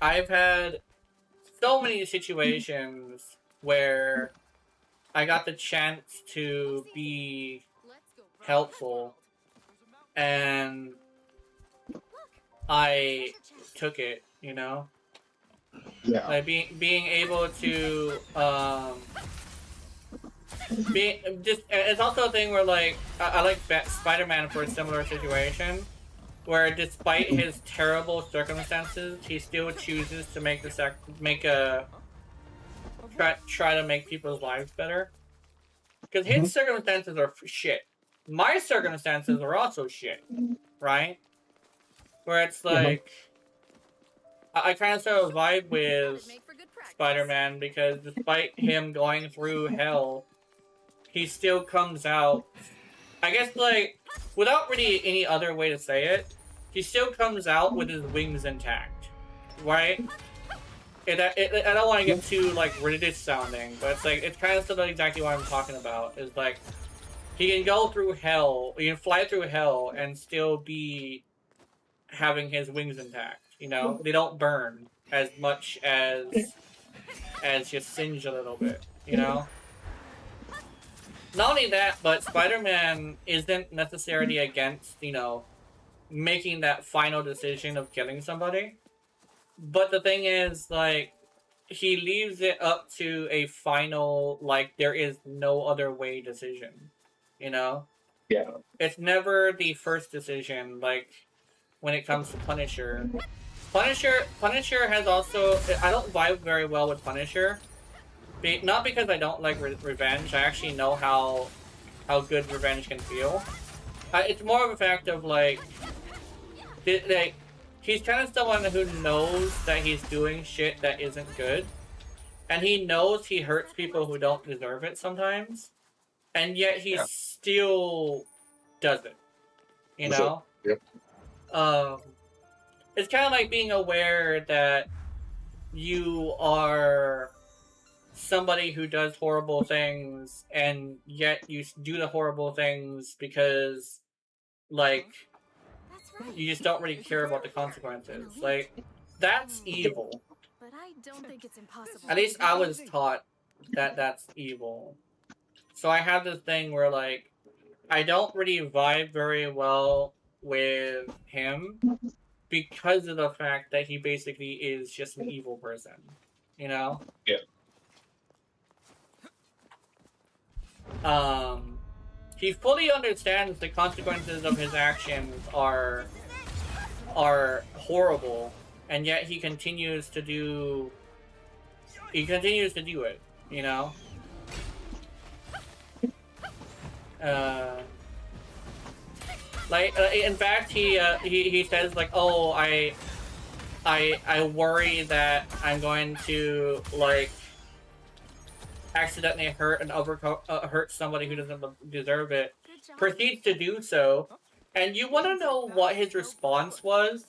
I've had so many situations where I got the chance to be helpful and I took it, you know? Yeah. Like being able to it's also a thing where like I like Spider-Man for a similar situation where despite his terrible circumstances, he still chooses to make try to make people's lives better. Because his circumstances are shit. My circumstances are also shit, right? Where it's like I kind of sort of vibe with Spider-Man because despite him going through hell, he still comes out. I guess like without really any other way to say it, he still comes out with his wings intact, right? I don't want to get too like religious sounding, but it's like it's kind of still exactly what I'm talking about. Is like he can go through hell, he can fly through hell, and still be having his wings intact. You know, they don't burn as much as just singe a little bit. You know. Not only that, but Spider-Man isn't necessarily against, you know, making that final decision of killing somebody. But the thing is, like, he leaves it up to a final, like, there is no other way decision. You know? Yeah. It's never the first decision, like, when it comes to Punisher. Punisher has also... I don't vibe very well with Punisher. Not because I don't like revenge. I actually know how good revenge can feel. It's more of a fact of like he's kind of someone who knows that he's doing shit that isn't good, and he knows he hurts people who don't deserve it sometimes, and yet he still does it. You know? Yep. It's kind of like being aware that you are somebody who does horrible things, and yet you do the horrible things because, like, you just don't really care about the consequences. Like, that's evil. But I don't think it's impossible. At least I was taught that that's evil. So I have this thing where, like, I don't really vibe very well with him because of the fact that he basically is just an evil person. You know? Yeah. He fully understands the consequences of his actions are horrible, and yet he continues to do it, you know? Like, in fact, he says, like, oh, I worry that I'm going to, like, accidentally hurt somebody who doesn't deserve it. Proceeds to do so, and you want to know what his response was?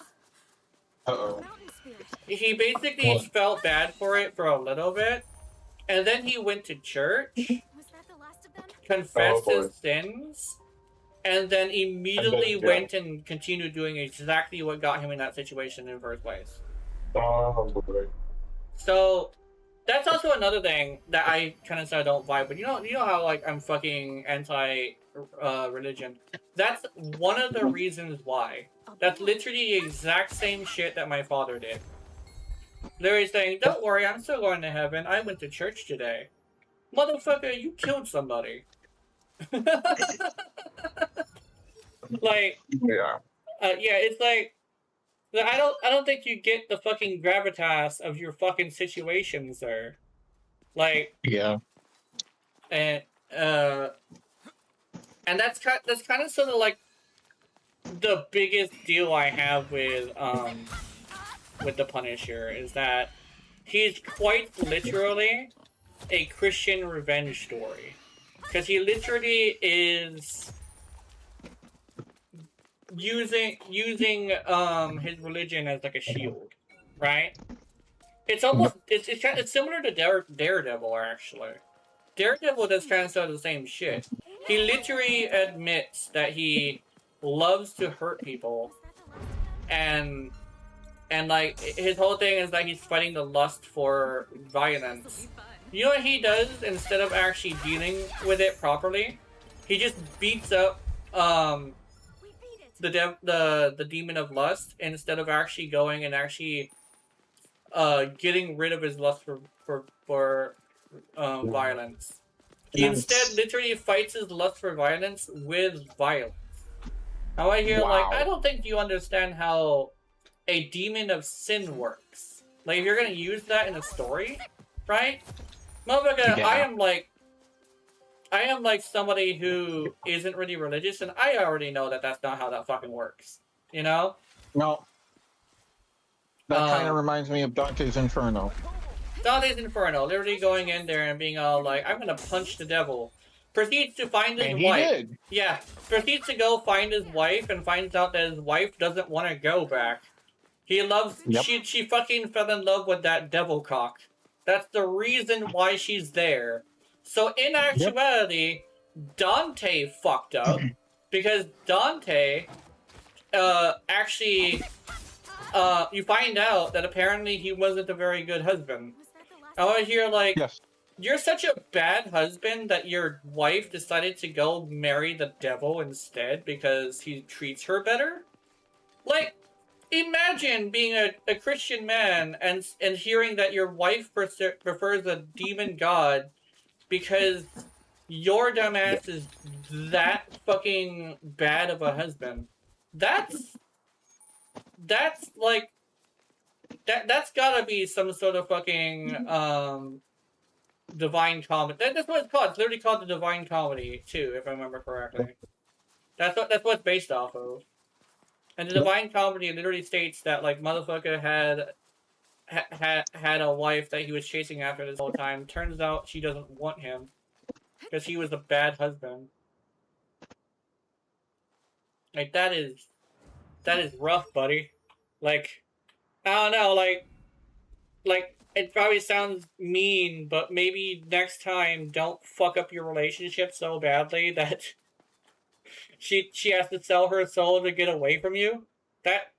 Uh-oh. He basically felt bad for it for a little bit, and then he went to church, confessed his sins, and then immediately went and continued doing exactly what got him in that situation in the first place. Oh, boy. So that's also another thing that I kind of said I don't vibe. But you know how like I'm fucking anti religion. That's one of the reasons why. That's literally the exact same shit that my father did. Literally saying, "Don't worry, I'm still going to heaven. I went to church today." Motherfucker, you killed somebody. Like, Yeah. yeah, it's like I don't think you get the fucking gravitas of your fucking situations there. Like, Yeah. and and that's kind of sort of like the biggest deal I have with the Punisher is that he's quite literally a Christian revenge story, because he literally is using his religion as like a shield, right? It's almost it's similar to Daredevil actually. Daredevil does kind of the same shit. He literally admits that he loves to hurt people, and like his whole thing is that he's fighting the lust for violence. You know what he does instead of actually dealing with it properly? He just beats up the demon of lust instead of actually going and actually getting rid of his lust for violence. He instead literally fights his lust for violence with violence. Now I hear like, I don't think you understand how a demon of sin works. Like, if you're gonna use that in a story, right? Motherfucker, Yeah. I am like somebody who isn't really religious, and I already know that that's not how that fucking works. You know? No. That kind of reminds me of Dante's Inferno. Dante's Inferno, literally going in there and being all like, I'm gonna punch the devil. Proceeds to find his And wife. he did. Yeah. Proceeds to go find his wife and finds out that his wife doesn't want to go back. He loves, she fucking fell in love with that devil cock. That's the reason why she's there. So in actuality, Dante fucked up because Dante, actually, you find out that apparently he wasn't a very good husband. I want to hear like, you're such a bad husband that your wife decided to go marry the devil instead because he treats her better? Like, imagine being a Christian man and hearing that your wife prefers a demon god because your dumbass is that fucking bad of a husband. That's like that's gotta be some sort of fucking divine comedy. That's what it's called. It's literally called the Divine Comedy too, if I remember correctly. That's what it's based off of. And the Divine Comedy literally states that like motherfucker had a wife that he was chasing after this whole time. Turns out she doesn't want him because he was a bad husband. Like that is rough, buddy. Like, I don't know, like it probably sounds mean, but maybe next time don't fuck up your relationship so badly that she has to sell her soul to get away from you. That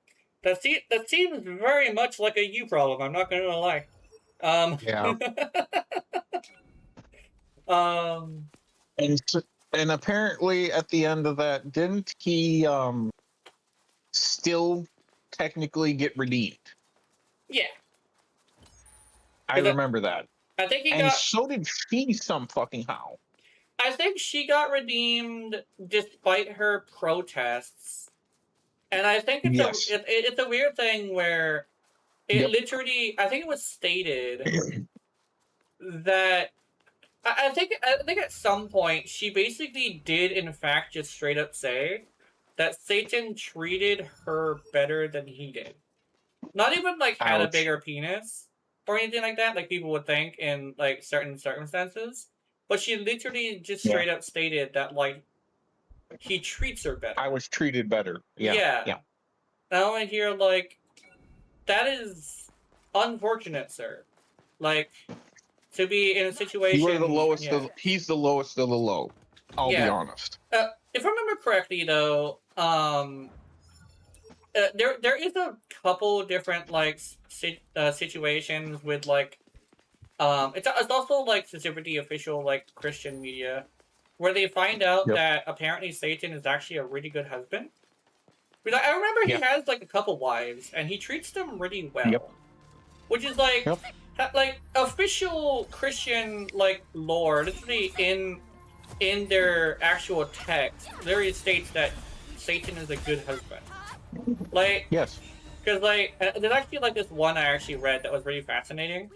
seems very much like a you problem. I'm not gonna lie. Yeah. And apparently at the end of that, didn't he still technically get redeemed? Yeah. I remember that. I think he and got. So did she some fucking how. I think she got redeemed despite her protests, and I think it's a weird thing where it literally. I think it was stated that. I think at some point she basically did in fact just straight up say that Satan treated her better than he did. Not even like had a bigger penis or anything like that, like people would think in like certain circumstances. But she literally just straight up stated that like he treats her better. I was treated better. Yeah. I want to hear like that is unfortunate, sir. Like to be in a situation. You are the lowest. He's the lowest of the low. I'll be honest. If I remember correctly, though, there is a couple different like situations with like it's also like specifically official like Christian media where they find out that apparently Satan is actually a really good husband. Because I remember he has like a couple wives and he treats them really well, which is like like official Christian like lore. Literally in their actual text, literally states that Satan is a good husband. Like because like there's actually like this one I actually read that was really fascinating.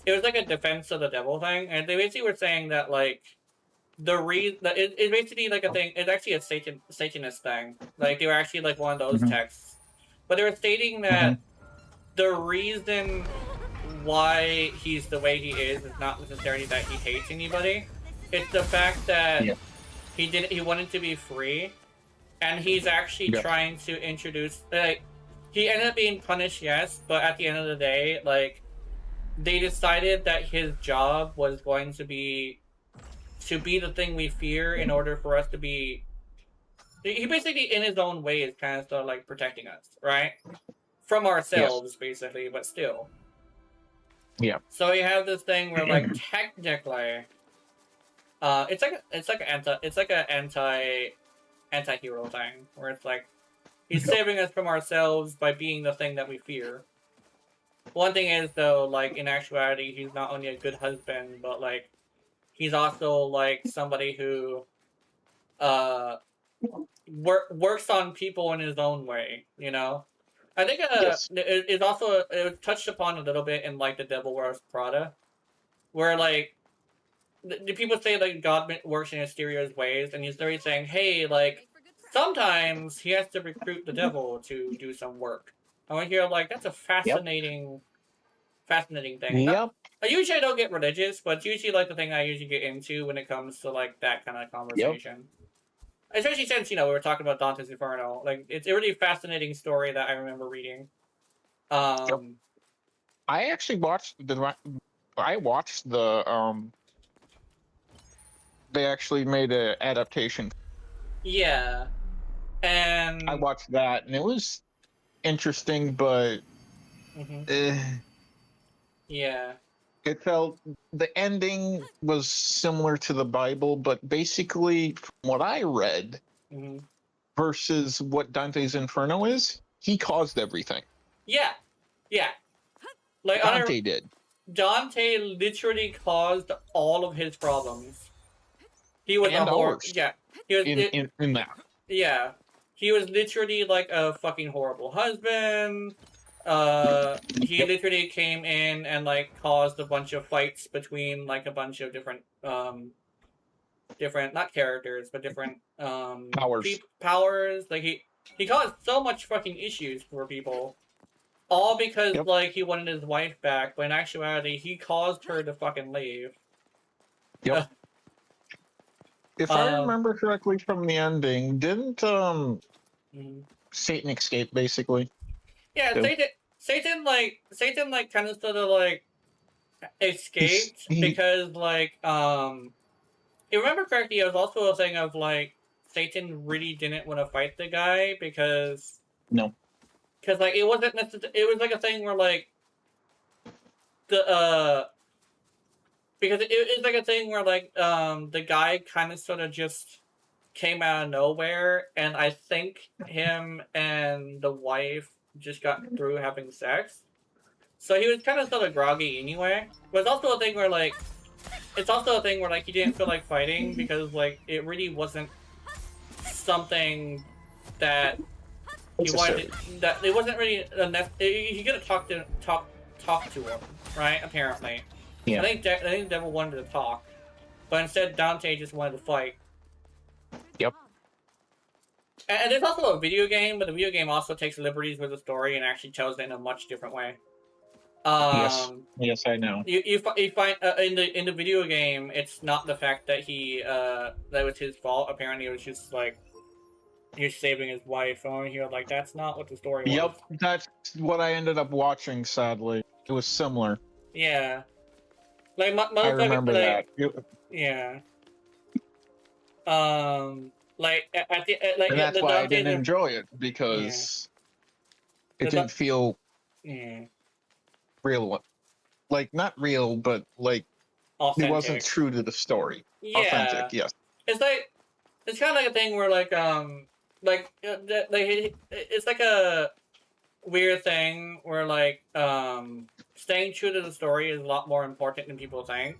It was like a defense of the devil thing, and they basically were saying that like the reason it's basically like a thing. It's actually a Satanist thing. Like they were actually like one of those texts, but they were stating that the reason why he's the way he is not necessarily that he hates anybody. It's the fact that he wanted to be free, and he's actually trying to introduce like he ended up being punished, yes, but at the end of the day, like they decided that his job was going to be the thing we fear in order for us to be. He basically, in his own way, is kind of like protecting us, right, from ourselves, basically, but still. Yeah. So you have this thing where, like, technically, it's like an anti-hero thing where it's like he's saving us from ourselves by being the thing that we fear. One thing is though, like in actuality, he's not only a good husband, but like he's also like somebody who works on people in his own way, you know. I think it's also it was touched upon a little bit in like the Devil Wears Prada, where like the people say like God works in mysterious ways, and he's literally saying, hey, like sometimes he has to recruit the devil to do some work. I want to hear like that's a fascinating thing. Usually I don't get religious, but it's usually like the thing I usually get into when it comes to like that kind of conversation. Especially since, you know, we were talking about Dante's Inferno. Like, it's a really fascinating story that I remember reading. I actually watched the they actually made an adaptation. Yeah. And I watched that, and it was interesting, but yeah. It felt the ending was similar to the Bible, but basically, from what I read, versus what Dante's Inferno is, he caused everything. Yeah. Yeah. Like Dante did. Dante literally caused all of his problems. He was and ours. Yeah. He was in that. Yeah. He was literally like a fucking horrible husband. He literally came in and like caused a bunch of fights between like a bunch of different not characters but different powers. Like he caused so much fucking issues for people, all because like he wanted his wife back, but in actuality he caused her to fucking leave. If I remember correctly from the ending, didn't Satan escape basically? Yeah, Satan kind of sort of like escaped because like if you remember correctly, it was also a thing of like Satan really didn't want to fight the guy because like it wasn't necessarily, it was like a thing where like the because it's like a thing where like the guy kind of sort of just came out of nowhere, and I think him and the wife just got through having sex, so he was kind of sort of groggy anyway. But it's also a thing where like he didn't feel like fighting because like it really wasn't something that he wanted. That it wasn't really he could have talked to him, right? Apparently, I think the devil wanted to talk, but instead Dante just wanted to fight. And there's also a video game, but the video game also takes liberties with the story and actually tells it in a much different way. Yes, I know. You find in the video game, it's not the fact that that was his fault. Apparently, it was just like he's saving his wife. And here, like that's not what the story was. Yep, that's what I ended up watching. Sadly, it was similar. Yeah, like I remember that. Yeah. Like at the and that's why I didn't enjoy it because It didn't feel Mm. real. Like, not real, but like Authentic. it wasn't true to the story. Yeah. Authentic, yes. It's like, it's kind of like a thing where like it's like a weird thing where like staying true to the story is a lot more important than people think.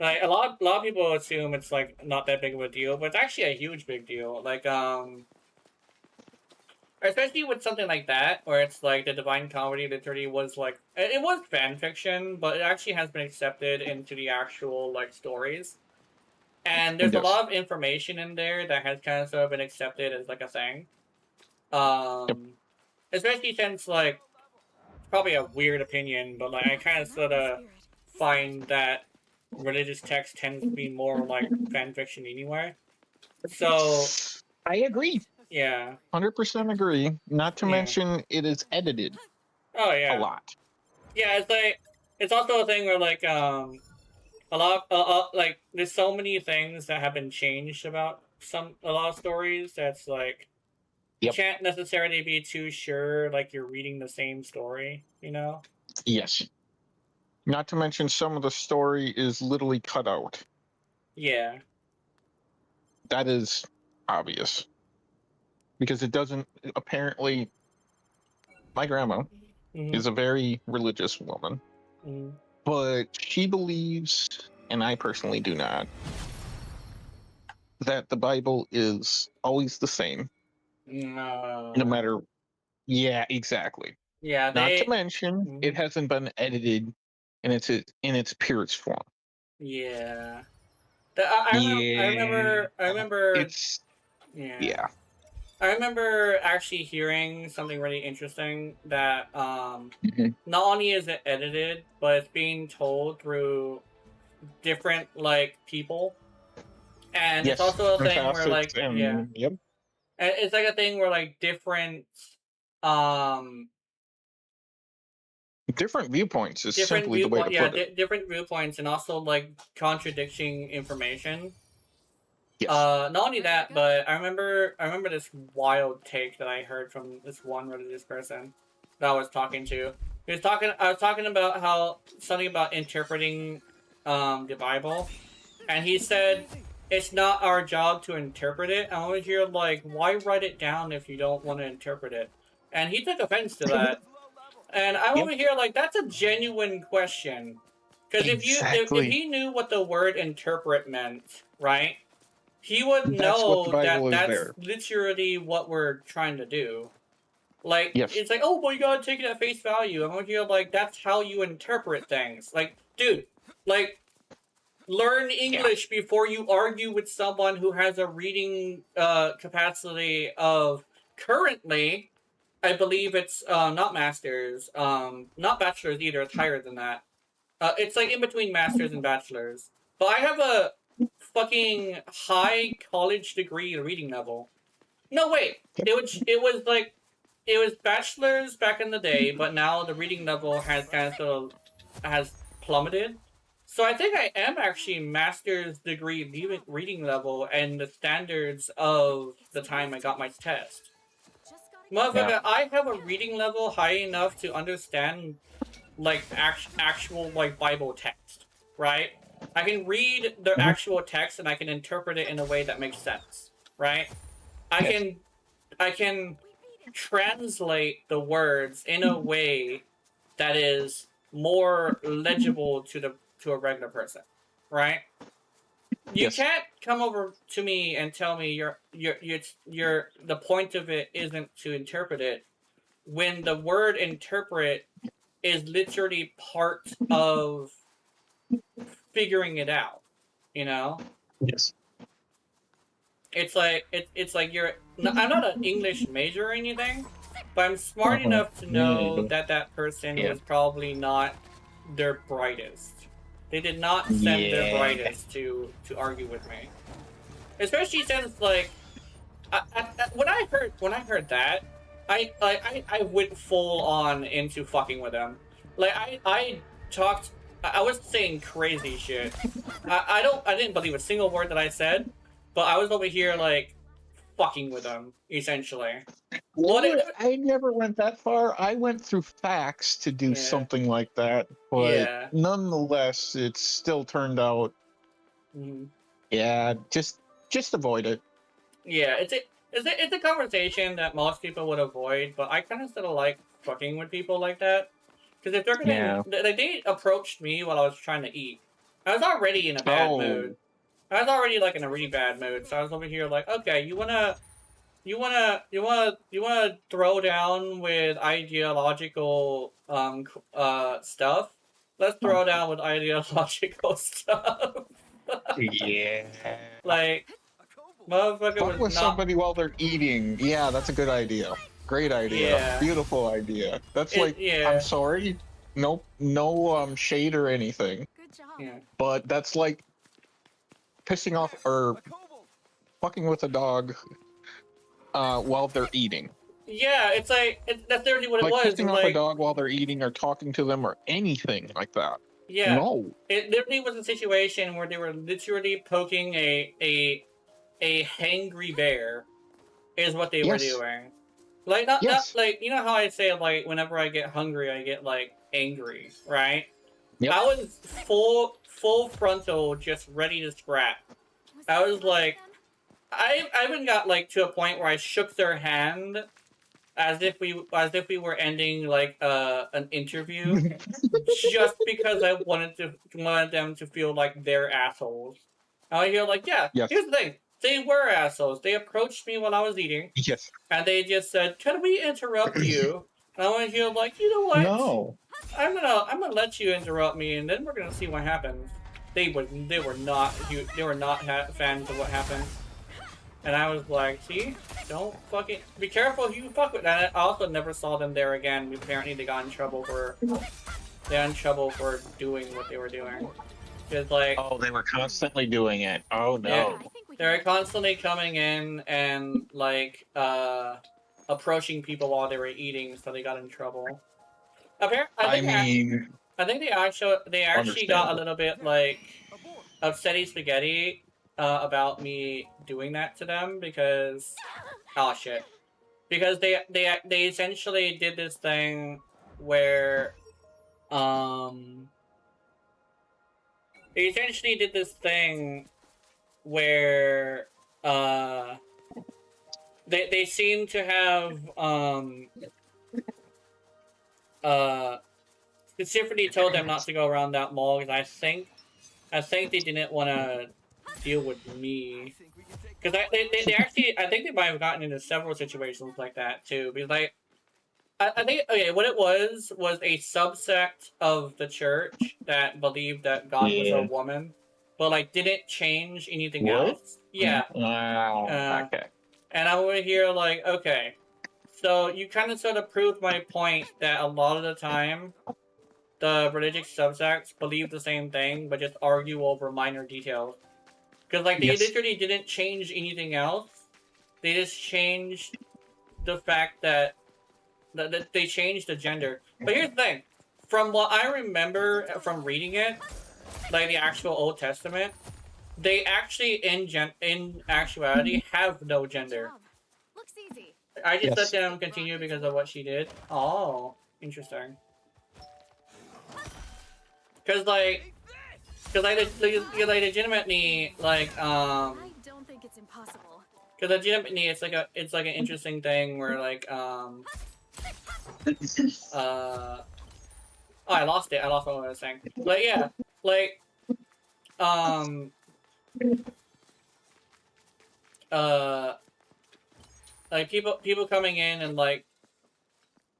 Like a lot of people assume it's like not that big of a deal, but it's actually a huge big deal. Like especially with something like that, where it's like the Divine Comedy literally was like it was fan fiction, but it actually has been accepted into the actual like stories. And there's a lot of information in there that has kind of sort of been accepted as like a thing. Especially since like it's probably a weird opinion, but like I kind of sort of find that religious text tends to be more like fan fiction anyway. So I agree. Yeah. 100% agree. Not to mention it is edited. Oh yeah. A lot. Yeah, it's like it's also a thing where like a lot like there's so many things that have been changed about a lot of stories that's like you can't necessarily be too sure like you're reading the same story, you know? Yes. Not to mention some of the story is literally cut out. Yeah. That is obvious. Because it doesn't apparently my grandma is a very religious woman. But she believes, and I personally do not, that the Bible is always the same. No. No matter. Yeah, exactly. Yeah. Not to mention, it hasn't been edited in its purest form. Yeah. I remember. It's. Yeah. I remember actually hearing something really interesting that not only is it edited, but it's being told through different like people, and it's also a thing where like it's like a thing where like different viewpoints is simply the way to put it. Different viewpoints, and also like contradicting information. Yes. Not only that, but I remember this wild take that I heard from this one religious person that I was talking to. I was talking about how something about interpreting the Bible, and he said it's not our job to interpret it. I was here like, why write it down if you don't want to interpret it? And he took offense to that. And I'm over here like, that's a genuine question. Because if he knew what the word interpret meant, right? He would know that that's literally what we're trying to do. Like, it's like, oh, well, you gotta take it at face value. I'm over here like, that's how you interpret things. Like, dude, like, learn English before you argue with someone who has a reading capacity of currently, I believe it's not masters, not bachelors either. It's higher than that. It's like in between masters and bachelors. But I have a fucking high college degree reading level. No, wait. It was bachelor's back in the day, but now the reading level has kind of has plummeted. So I think I am actually master's degree reading level and the standards of the time I got my test. Motherfucker, I have a reading level high enough to understand like actual like Bible text, right? I can read the actual text and I can interpret it in a way that makes sense, right? I can translate the words in a way that is more legible to a regular person, right? You can't come over to me and tell me the point of it isn't to interpret it when the word interpret is literally part of figuring it out, you know? Yes. It's like I'm not an English major or anything, but I'm smart enough to know that person was probably not their brightest. They did not send their brightest to argue with me, especially since like when I heard that, I went full on into fucking with them. Like I was saying crazy shit. I didn't believe a single word that I said, but I was over here like fucking with them essentially. I never went that far. I went through facts to do something like that, but nonetheless, it still turned out. Yeah, just avoid it. Yeah, it's a conversation that most people would avoid, but I kind of still like fucking with people like that. Because if they're gonna, they approached me while I was trying to eat. I was already in a bad mood. I was already like in a really bad mood, so I was over here like, okay, you wanna throw down with ideological stuff? Let's throw down with ideological stuff. Yeah. Like, motherfucker Fuck with somebody while they're eating. Yeah, that's a good idea. Great idea. Yeah. Beautiful idea. That's I'm sorry. Nope. No shade or anything. Good job. Yeah. But that's like pissing off or fucking with a dog while they're eating. Yeah, it's like that's literally what it was. Like pissing off a dog while they're eating or talking to them or anything like that. Yeah. No. It literally was a situation where they were literally poking a hangry bear, is what they were doing. Like not like, you know how I say like whenever I get hungry I get like angry, right? Yep. I was full frontal, just ready to scrap. I was like, I even got like to a point where I shook their hand as if we were ending like an interview, just because I wanted them to feel like they're assholes. And I hear like, here's the thing. They were assholes. They approached me while I was eating. Yes. And they just said, "Can we interrupt you?" And I want to hear like, you know what? No. I'm gonna let you interrupt me, and then we're gonna see what happens. They were not fans of what happened. And I was like, see, don't fucking be careful who you fuck with. And I also never saw them there again. Apparently, they got in trouble for doing what they were doing. Cause like, oh, they were constantly doing it. Oh no. Yeah, they were constantly coming in and like approaching people while they were eating, so they got in trouble. I think they actually got a little bit like upsetty spaghetti about me doing that to them because because they essentially did this thing where they seem to have specifically told them not to go around that mall because I think they didn't want to deal with me, because they actually, I think they might have gotten into several situations like that too, because like I think, okay, what it was a subsect of the church that believed that God was a woman, but like didn't change anything else. Yeah. Wow. Okay. And I'm over here like, okay, so you kind of sort of proved my point that a lot of the time the religious subsects believe the same thing, but just argue over minor details. Because like they literally didn't change anything else. They just changed the fact that they changed the gender. But here's the thing. From what I remember from reading it, like the actual Old Testament, they actually in actuality have no gender. Looks easy. I just let them continue because of what she did. Oh, interesting. Because like legitimately, like I don't think it's impossible. Because legitimately, it's like an interesting thing where like oh, I lost it. I lost what I was saying. But yeah, like like people coming in and like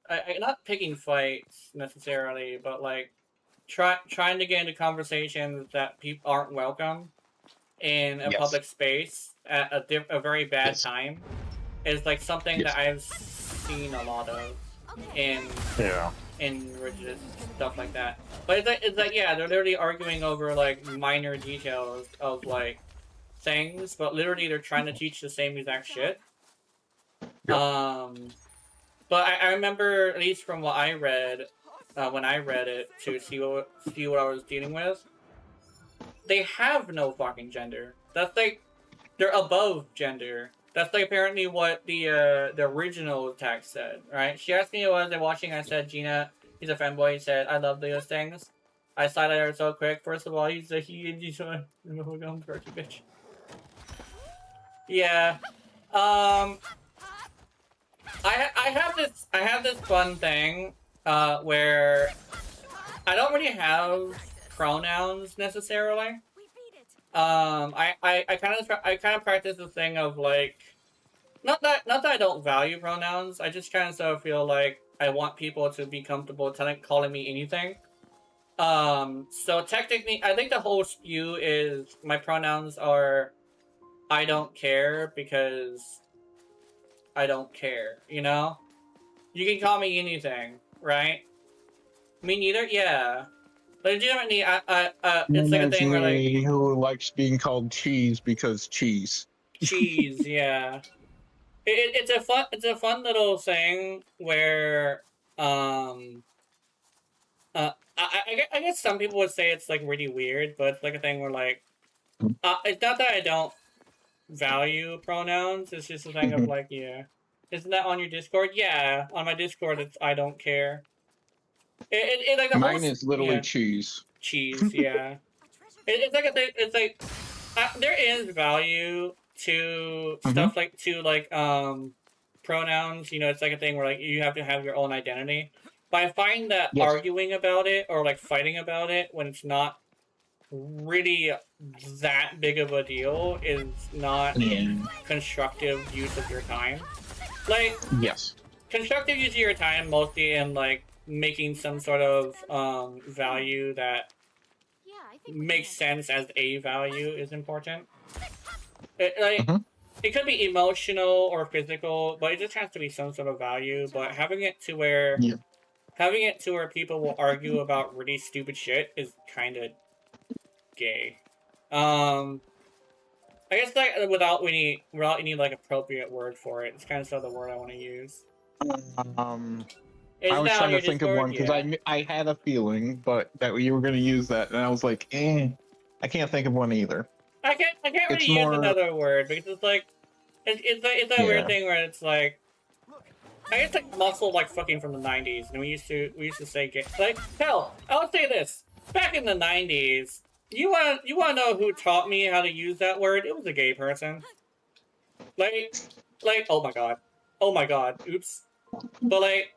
I not picking fights necessarily, but like trying to get into conversations that people aren't welcome in a public space at a very bad time is like something that I've seen a lot of in religious stuff like that. But it's like yeah, they're literally arguing over like minor details of like things, but literally they're trying to teach the same exact shit. But I remember, at least from what I read, when I read it to see what I was dealing with, they have no fucking gender. That's like, they're above gender. That's like apparently what the original text said, right? She asked me what was I watching. I said, Gina, he's a fanboy. He said, I love those things. I cited her so quick. First of all, he's a he's a bitch. Yeah. I have this fun thing where I don't really have pronouns necessarily. I kind of practice the thing of like, not that I don't value pronouns. I just kind of sort of feel like I want people to be comfortable calling me anything. So technically, I think the whole spew is my pronouns are I don't care because I don't care, you know? You can call me anything, right? Me neither? Yeah. Legitimately, it's like a thing where like... who likes being called cheese because cheese. Cheese, yeah. It's a fun little thing where, I guess some people would say it's like really weird, but it's like a thing where like, it's not that I don't value pronouns, it's just a thing of like, yeah. Isn't that on your Discord? Yeah, on my Discord it's I don't care. Like the Mine is literally cheese. Cheese, yeah. It's like a thing, it's like, there is value to stuff like, pronouns, you know, it's like a thing where like you have to have your own identity. But I find that arguing about it or like fighting about it when it's not really that big of a deal is not constructive use of your time. Like, constructive use of your time mostly in like making some sort of value that makes sense as a value is important. It could be emotional or physical, but it just has to be some sort of value. But having it to where people will argue about really stupid shit is kind of gay. I guess like without any like appropriate word for it, it's kind of still the word I want to use. I was trying to think of one because I had a feeling, but that you were going to use that, and I was like, I can't think of one either. I can't really use another word because it's like it's a weird thing where it's like I guess like muscle like fucking from the 90s, and we used to say gay. Like hell, I'll say this: back in the 90s, you wanna know who taught me how to use that word? It was a gay person. Like oh my god, oops. But like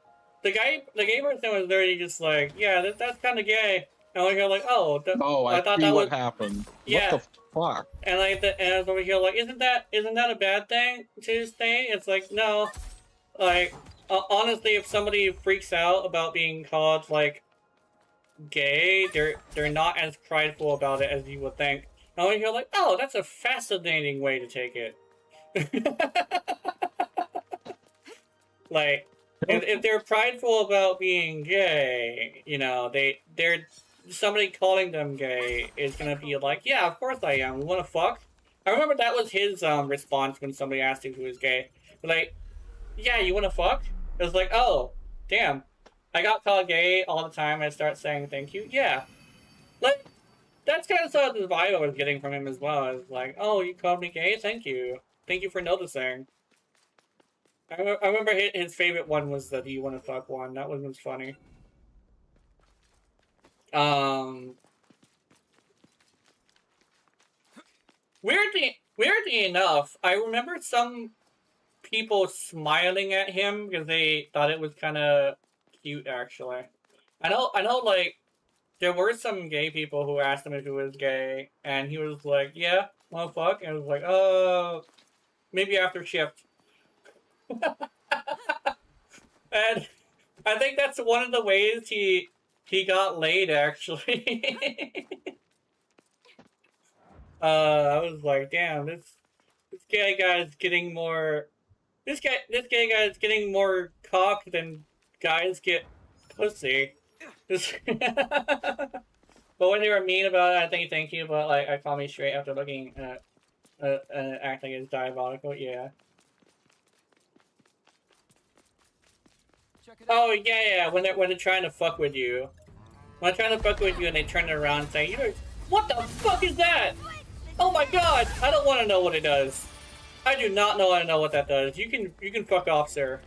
the gay person was literally just like, yeah, that's kind of gay. And I was like, oh, I thought that what happened. Yeah. What the fuck? And like, and I was over here like, isn't that a bad thing to say? It's like, no. Like, honestly, if somebody freaks out about being called like gay, they're not as prideful about it as you would think. And I'm here like, oh, that's a fascinating way to take it. Like, if they're prideful about being gay, you know, they're somebody calling them gay is gonna be like, yeah, of course I am. We wanna fuck? I remember that was his response when somebody asked him who was gay. Like, yeah, you wanna fuck? It was like, oh, damn. I got called gay all the time. I start saying thank you. Yeah. Like, that's kind of sort of the vibe I was getting from him as well. I was like, oh, you called me gay? Thank you. Thank you for noticing. I remember his favorite one was the "Do you want to fuck" one. That one was funny. Weirdly enough, I remember some people smiling at him because they thought it was kind of cute. Actually, I know. Like, there were some gay people who asked him if he was gay, and he was like, "Yeah, wanna fuck?" And I was like, "Oh, maybe after shift." And I think that's one of the ways he got laid, actually. I was like, damn, this gay guy's getting more. This gay guy's getting more cock than guys get pussy. But when they were mean about it, I think thank you, but like I call me straight after looking at acting as diabolical. Yeah. Oh yeah. When they're trying to fuck with you, and they turn it around and say, "What the fuck is that? Oh my god! I don't want to know what it does. I do not know what that does. You can fuck off, sir.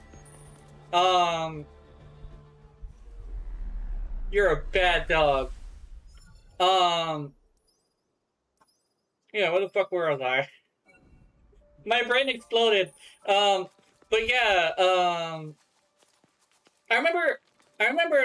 You're a bad dog. Yeah, where the fuck was I? My brain exploded. But yeah, I remember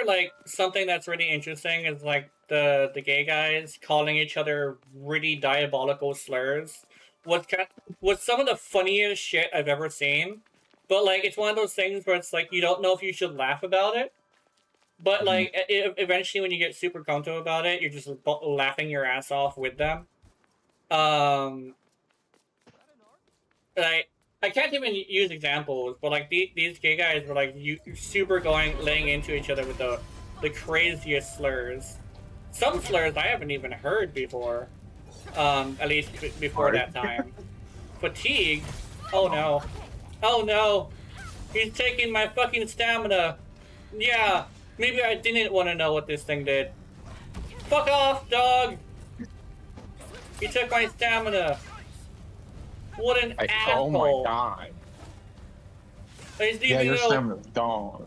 like something that's really interesting is like the gay guys calling each other really diabolical slurs. Was some of the funniest shit I've ever seen. But like it's one of those things where it's like you don't know if you should laugh about it. But like eventually when you get super comfortable about it, you're just laughing your ass off with them. Like I can't even use examples, but like these gay guys were like super laying into each other with the craziest slurs. Some slurs I haven't even heard before. At least before that time. Fatigue? Oh no. Oh no. He's taking my fucking stamina. Yeah, maybe I didn't want to know what this thing did. Fuck off, dog! He took my stamina. What an asshole! Oh my god! Yeah, your stamina's gone.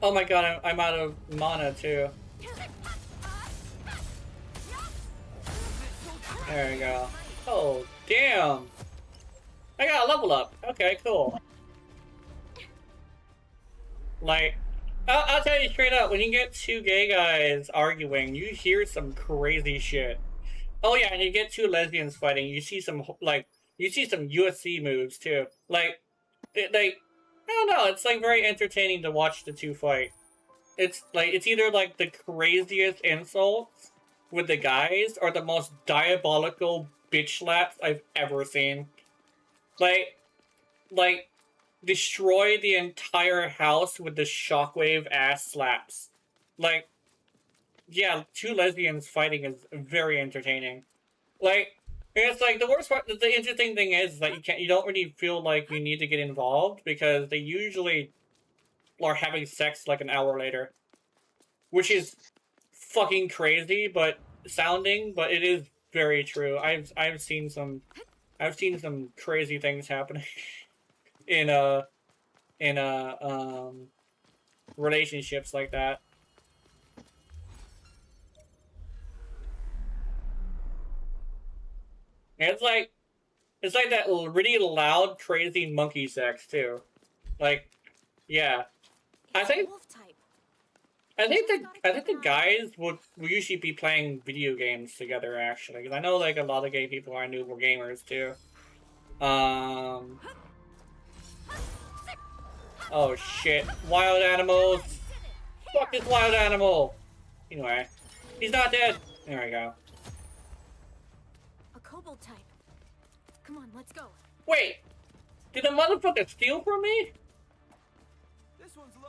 Oh my god, I'm out of mana too. There we go. Oh damn! I got a level up. Okay, cool. Like, I'll tell you straight up, when you get two gay guys arguing, you hear some crazy shit. Oh yeah, and you get two lesbians fighting, you see some, like, you see some UFC moves too. Like, I don't know, it's like very entertaining to watch the two fight. It's like, it's either like the craziest insults with the guys, or the most diabolical bitch slaps I've ever seen. Like, destroy the entire house with the shockwave ass slaps. Like, yeah, two lesbians fighting is very entertaining. Like, it's like the worst part. The interesting thing is that you don't really feel like you need to get involved because they usually are having sex like an hour later, which is fucking crazy, but it is very true. I've seen some crazy things happening in relationships like that. And it's like that really loud, crazy monkey sex too. Like, yeah, I think the guys would usually be playing video games together actually, because I know like a lot of gay people I knew were gamers too. Oh shit, wild animals! Fuck this wild animal! Anyway, he's not dead. There we go. A kobold type. Come on, let's go. Wait! Did a motherfucker steal from me?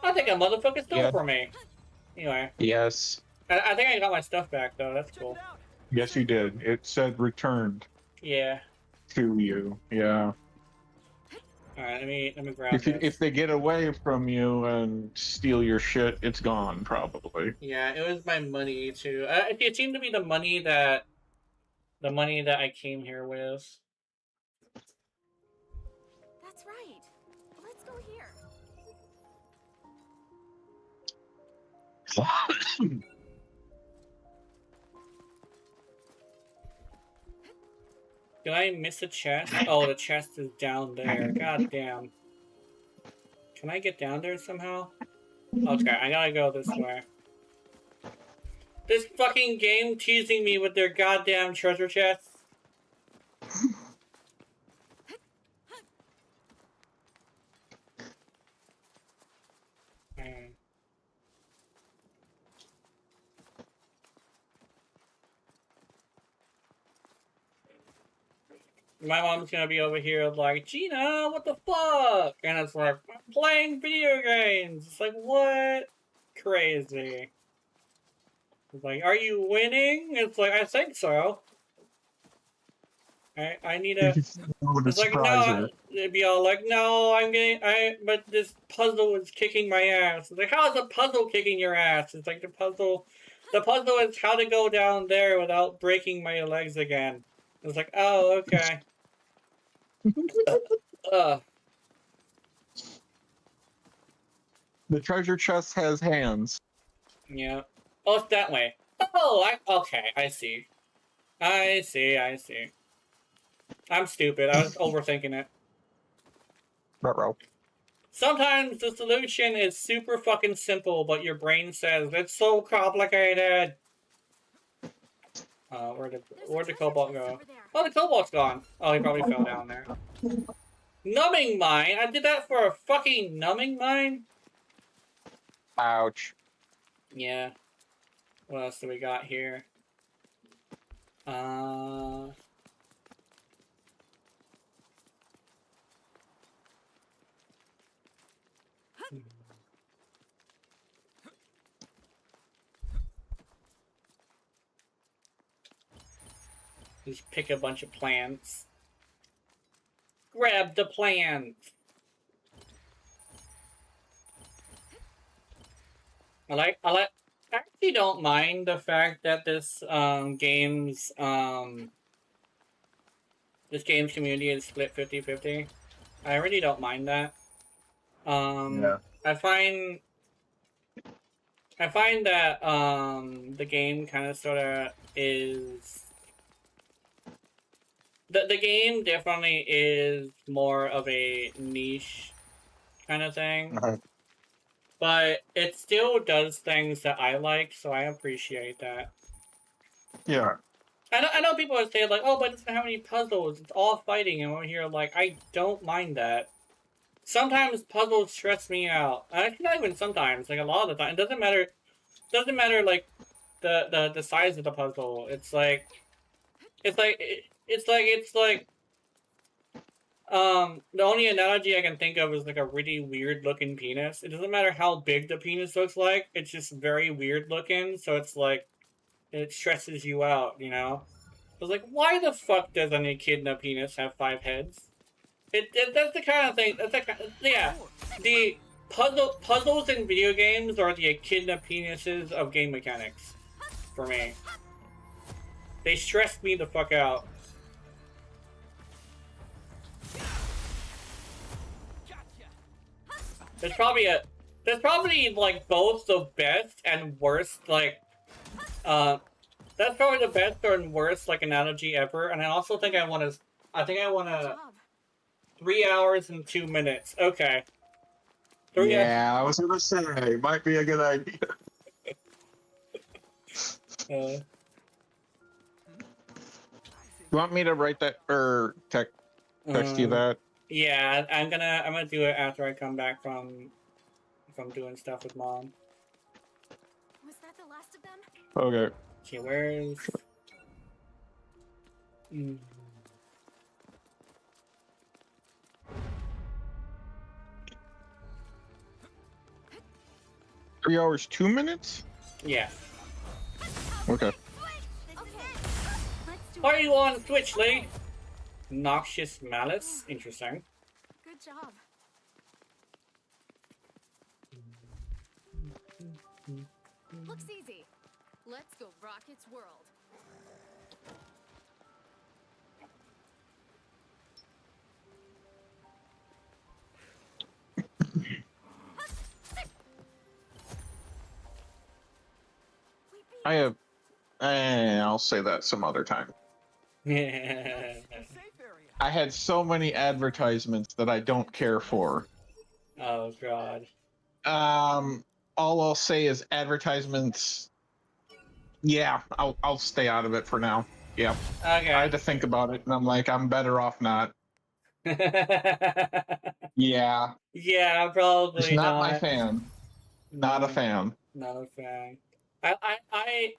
I think a motherfucker stole from me. Anyway. Yes. I think I got my stuff back though, that's cool. Yes, you did. It said returned. Yeah. To you. Yeah. Alright, let me grab this. If they get away from you and steal your shit, it's gone, probably. Yeah, it was my money too. It seemed to be the money that I came here with. That's right. Let's go here. Did I miss a chest? Oh, the chest is down there. God damn. Can I get down there somehow? Okay, I gotta go this way. This fucking game teasing me with their goddamn treasure chests. My mom's gonna be over here like, Gina, what the fuck? And it's like, I'm playing video games. It's like, what? Crazy. It's like, are you winning? It's like, I think so. I need a... It's like, no, it'd be all like, no, but this puzzle is kicking my ass. It's like, how is a puzzle kicking your ass? It's like, the puzzle is how to go down there without breaking my legs again. It's like, oh, okay. The treasure chest has hands. Yeah. Oh, it's that way. Oh, okay, I see. I see. I'm stupid. I was overthinking it. Ruh-roh. Sometimes the solution is super fucking simple, but your brain says it's so complicated. Where'd the cobalt go? Oh, the cobalt's gone. Oh, he probably fell down there. Numbing mine? I did that for a fucking numbing mine? Ouch. Yeah. What else do we got here? Just pick a bunch of plants. Grab the plants! I actually don't mind the fact that this game's community is split 50-50. I really don't mind that. Yeah. I find that the game kind of sort of is the game definitely is more of a niche kind of thing. But it still does things that I like, so I appreciate that. Yeah. I know people would say, like, oh, but it doesn't have any puzzles, it's all fighting, and we're here, like, I don't mind that. Sometimes puzzles stress me out. Actually, not even sometimes, like, a lot of the time. It doesn't matter, like, the size of the puzzle. It's like, the only analogy I can think of is like a really weird looking penis. It doesn't matter how big the penis looks like, it's just very weird looking, so it's like, it stresses you out, you know? It's like, why the fuck does an echidna penis have 5 heads? That's the kind of thing, yeah. The puzzles in video games are the echidna penises of game mechanics, for me. They stress me the fuck out. There's probably like both the best and worst, like, that's probably the best and worst, like, analogy ever, and I also think I want to 3 hours and 2 minutes. Okay. I was gonna say, might be a good idea. You want me to write that, or text you that? Yeah, I'm gonna do it after I come back from doing stuff with Mom. Was that the last of them? Okay. Okay, where's... Three hours, 2 minutes? Yeah. Okay. Are you on Twitch, Lee? Noxious Malice? Interesting. Good job. Looks easy. Let's go rock its world. I have... I'll say that some other time. I had so many advertisements that I don't care for. Oh, God. All I'll say is advertisements... Yeah, I'll stay out of it for now. Yeah. Okay. I had to think about it, and I'm like, I'm better off not. Yeah. Yeah, probably It's not my fan. Not a fan. Not a fan. I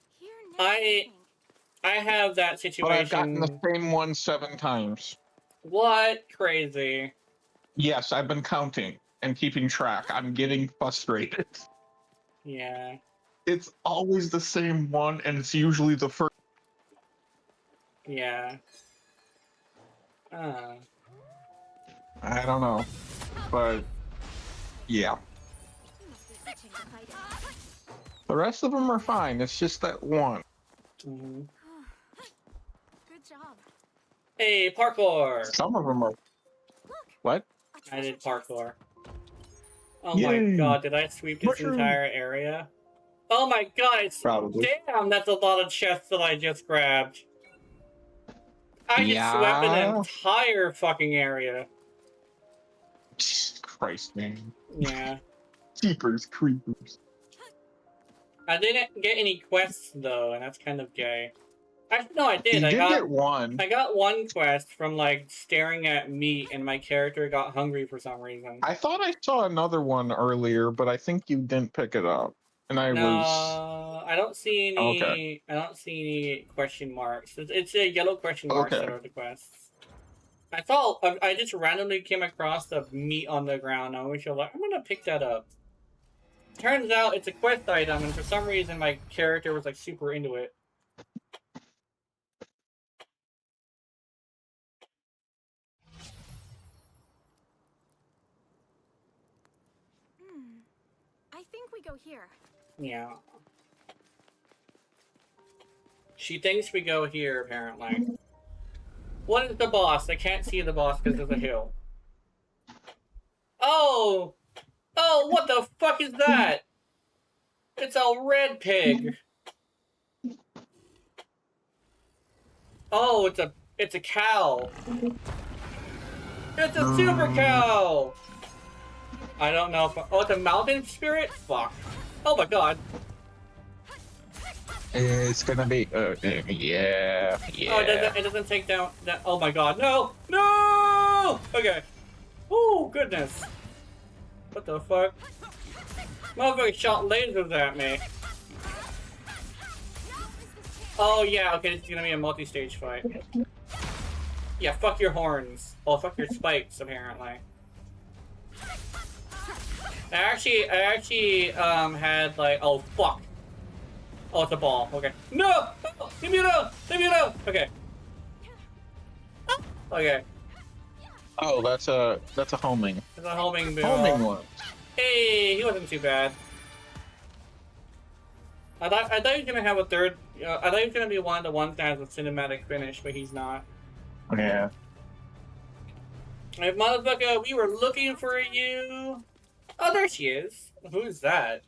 have that situation. But I've gotten the same one 7 times. What? Crazy. Yes, I've been counting and keeping track. I'm getting frustrated. Yeah. It's always the same one, and it's usually the first. Yeah. I don't know. But, yeah. The rest of them are fine. It's just that one. Good job. Hey, parkour! Some of them are What? A I did treasure chest. parkour. Oh my Yay. god, did I sweep this Mushroom. entire area? Oh my god, it's... Probably. Damn, that's a lot of chests that I just grabbed. I just swept an Yeah. entire fucking area. Christ, man. Yeah. Jeepers creepers. I didn't get any quests though, and that's kind of gay. Actually, no, I did. You I did got get one. I got one quest from like staring at meat, and my character got hungry for some reason. I thought I saw another one earlier, but I think you didn't pick it up. And I was I don't see any. Okay. I don't see any question marks. It's a yellow question marks Okay. that are the quests. I thought I just randomly came across the meat on the ground. I was like, I'm gonna pick that up. Turns out it's a quest item, and for some reason my character was like super into it. I think we go here. Yeah. She thinks we go here, apparently. What is the boss? I can't see the boss because there's a hill. Oh! Oh, what the fuck is that? It's a red pig. Oh, it's a cow. It's a super cow! I don't know if... Oh, it's a mountain spirit? Fuck. Oh my god. It's gonna be yeah. Oh, it doesn't take down that. Oh my god, no! No! Okay. Oh, goodness. What the fuck? Motherfucker shot lasers at me. Oh yeah, okay, this is gonna be a multi-stage fight. Yeah, fuck your horns. Oh, fuck your spikes, apparently. I actually had like, oh fuck. Oh, it's a ball. Okay. No! Leave me alone! Leave me alone! Okay. Okay. Oh, that's a homing. It's a homing bill. Homing one. Hey, he wasn't too bad. I thought he was gonna have a third. I thought he was gonna be one of the ones that has a cinematic finish, but he's not. Yeah. Hey, motherfucker, we were looking for you. Oh, there she is. Who's that?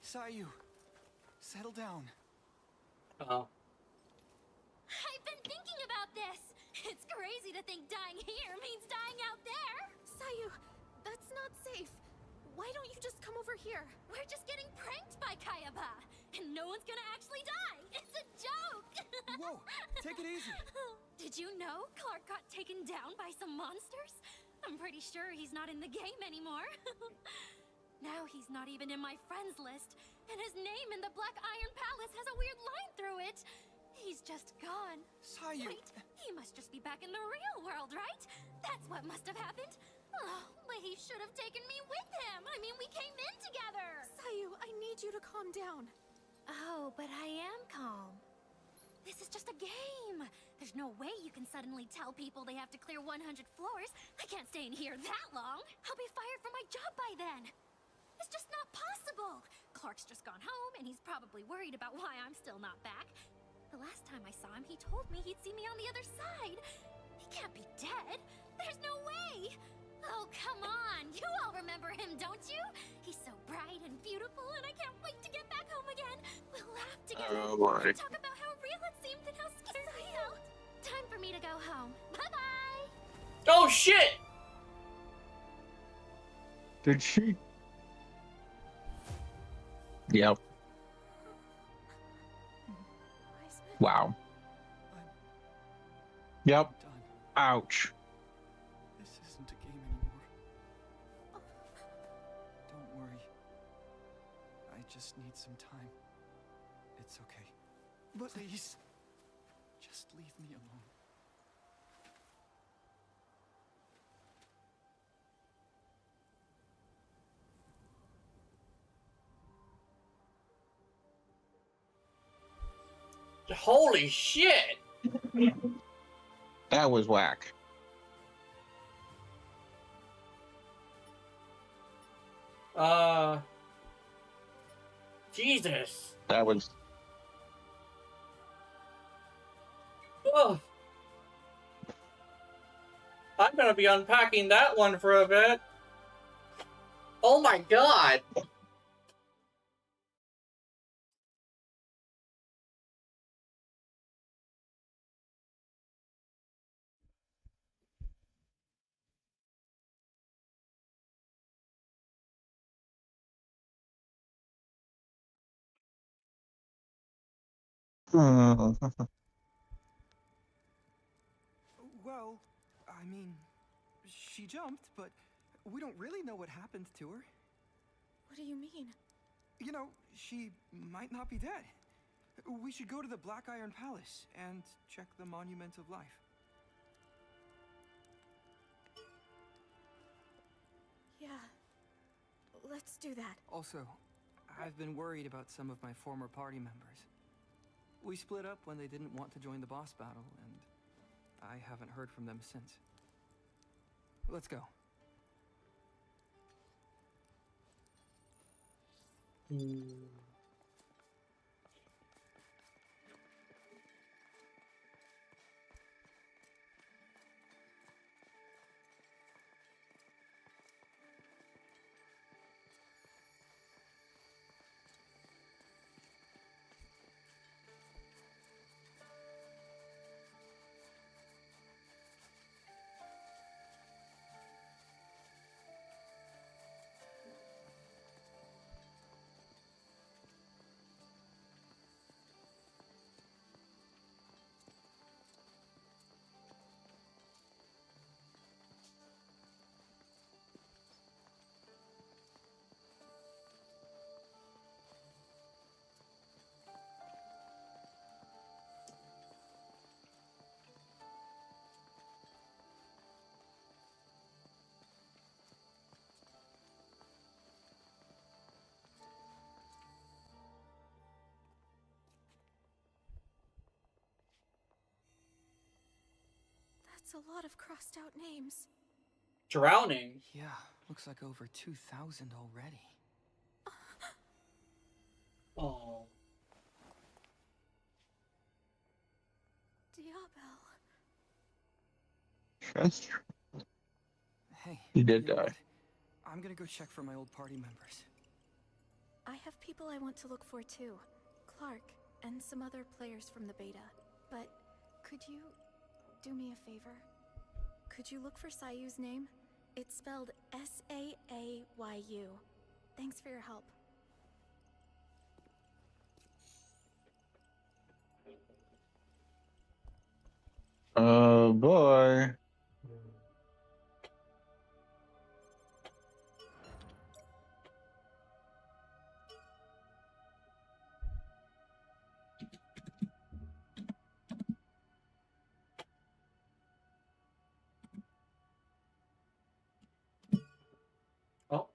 Sayu, settle down. Oh. I've been thinking about this. It's crazy to think dying here means dying out there. Sayu, that's not safe. Why don't you just come over here? We're just getting pranked by Kayaba, and no one's gonna actually die. It's a joke. Whoa, take it easy. Did you know Clark got taken down by some monsters? I'm pretty sure he's not in the game anymore. Now he's not even in my friends list, and his name in the Black Iron Palace has a weird line through it. He's just gone. Sayu. Wait, he must just be back in the real world, right? That's what must have happened. Oh, but he should have taken me with him. I mean, we came in together. Sayu, I need you to calm down. Oh, but I am calm. This is just a game. There's no way you can suddenly tell people they have to clear 100 floors. I can't stay in here that long. I'll be fired from my job by then. It's just not possible. Clark's just gone home, and he's probably worried about why I'm still not back. The last time I saw him, he told me he'd see me on the other side. He can't be dead. There's no way. Oh, come on. You all remember him, don't you? He's so bright and beautiful, and I can't wait to get back home again. We'll laugh together. Oh, boy. Talk about how real it seemed and how scared I felt. Time for me to go home. Bye-bye. Oh shit! Did she? Yep. Wow. Yep. Done. Ouch. This isn't a game anymore. Don't worry. I just need some time. It's okay. But please, just leave me alone. Holy shit! That was whack. Jesus. That was. gonna be unpacking that one for a bit. Oh my god! Well, I mean, she jumped, but we don't really know what happened to her. What do you mean? You know, she might not be dead. We should go to the Black Iron Palace and check the Monument of Life. Yeah. Let's do that. Also, I've been worried about some of my former party members. We split up when they didn't want to join the boss battle, and I haven't heard from them since. Let's go. That's a lot of crossed out names. Drowning. Yeah, looks like over 2,000 already. Oh. Diabel. That's true. Hey, He did you know die. what? I'm gonna go check for my old party members. I have people I want to look for too. Clark and some other players from the beta. But could you do me a favor? Could you look for Sayu's name? It's spelled S-A-A-Y-U. Thanks for your help. Oh boy. Oh.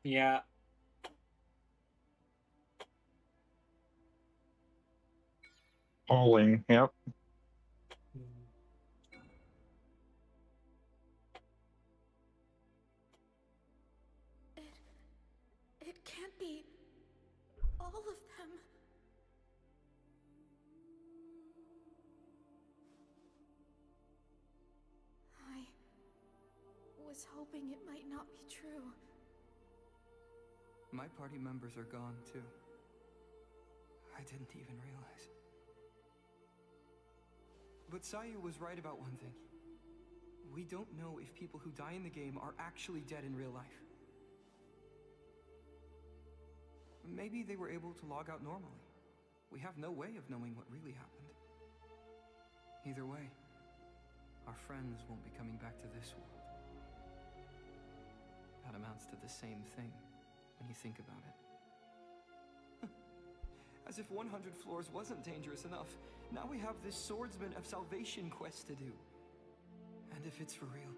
Yeah. Falling, yep. It can't be all of them. I was hoping it might not be true. My party members are gone, too. I didn't even realize. But Sayu was right about one thing. We don't know if people who die in the game are actually dead in real life. Maybe they were able to log out normally. We have no way of knowing what really happened. Either way, our friends won't be coming back to this world. That amounts to the same thing when you think about it. As if 100 floors wasn't dangerous enough, now we have this Swordsman of Salvation quest to do. And if it's for real,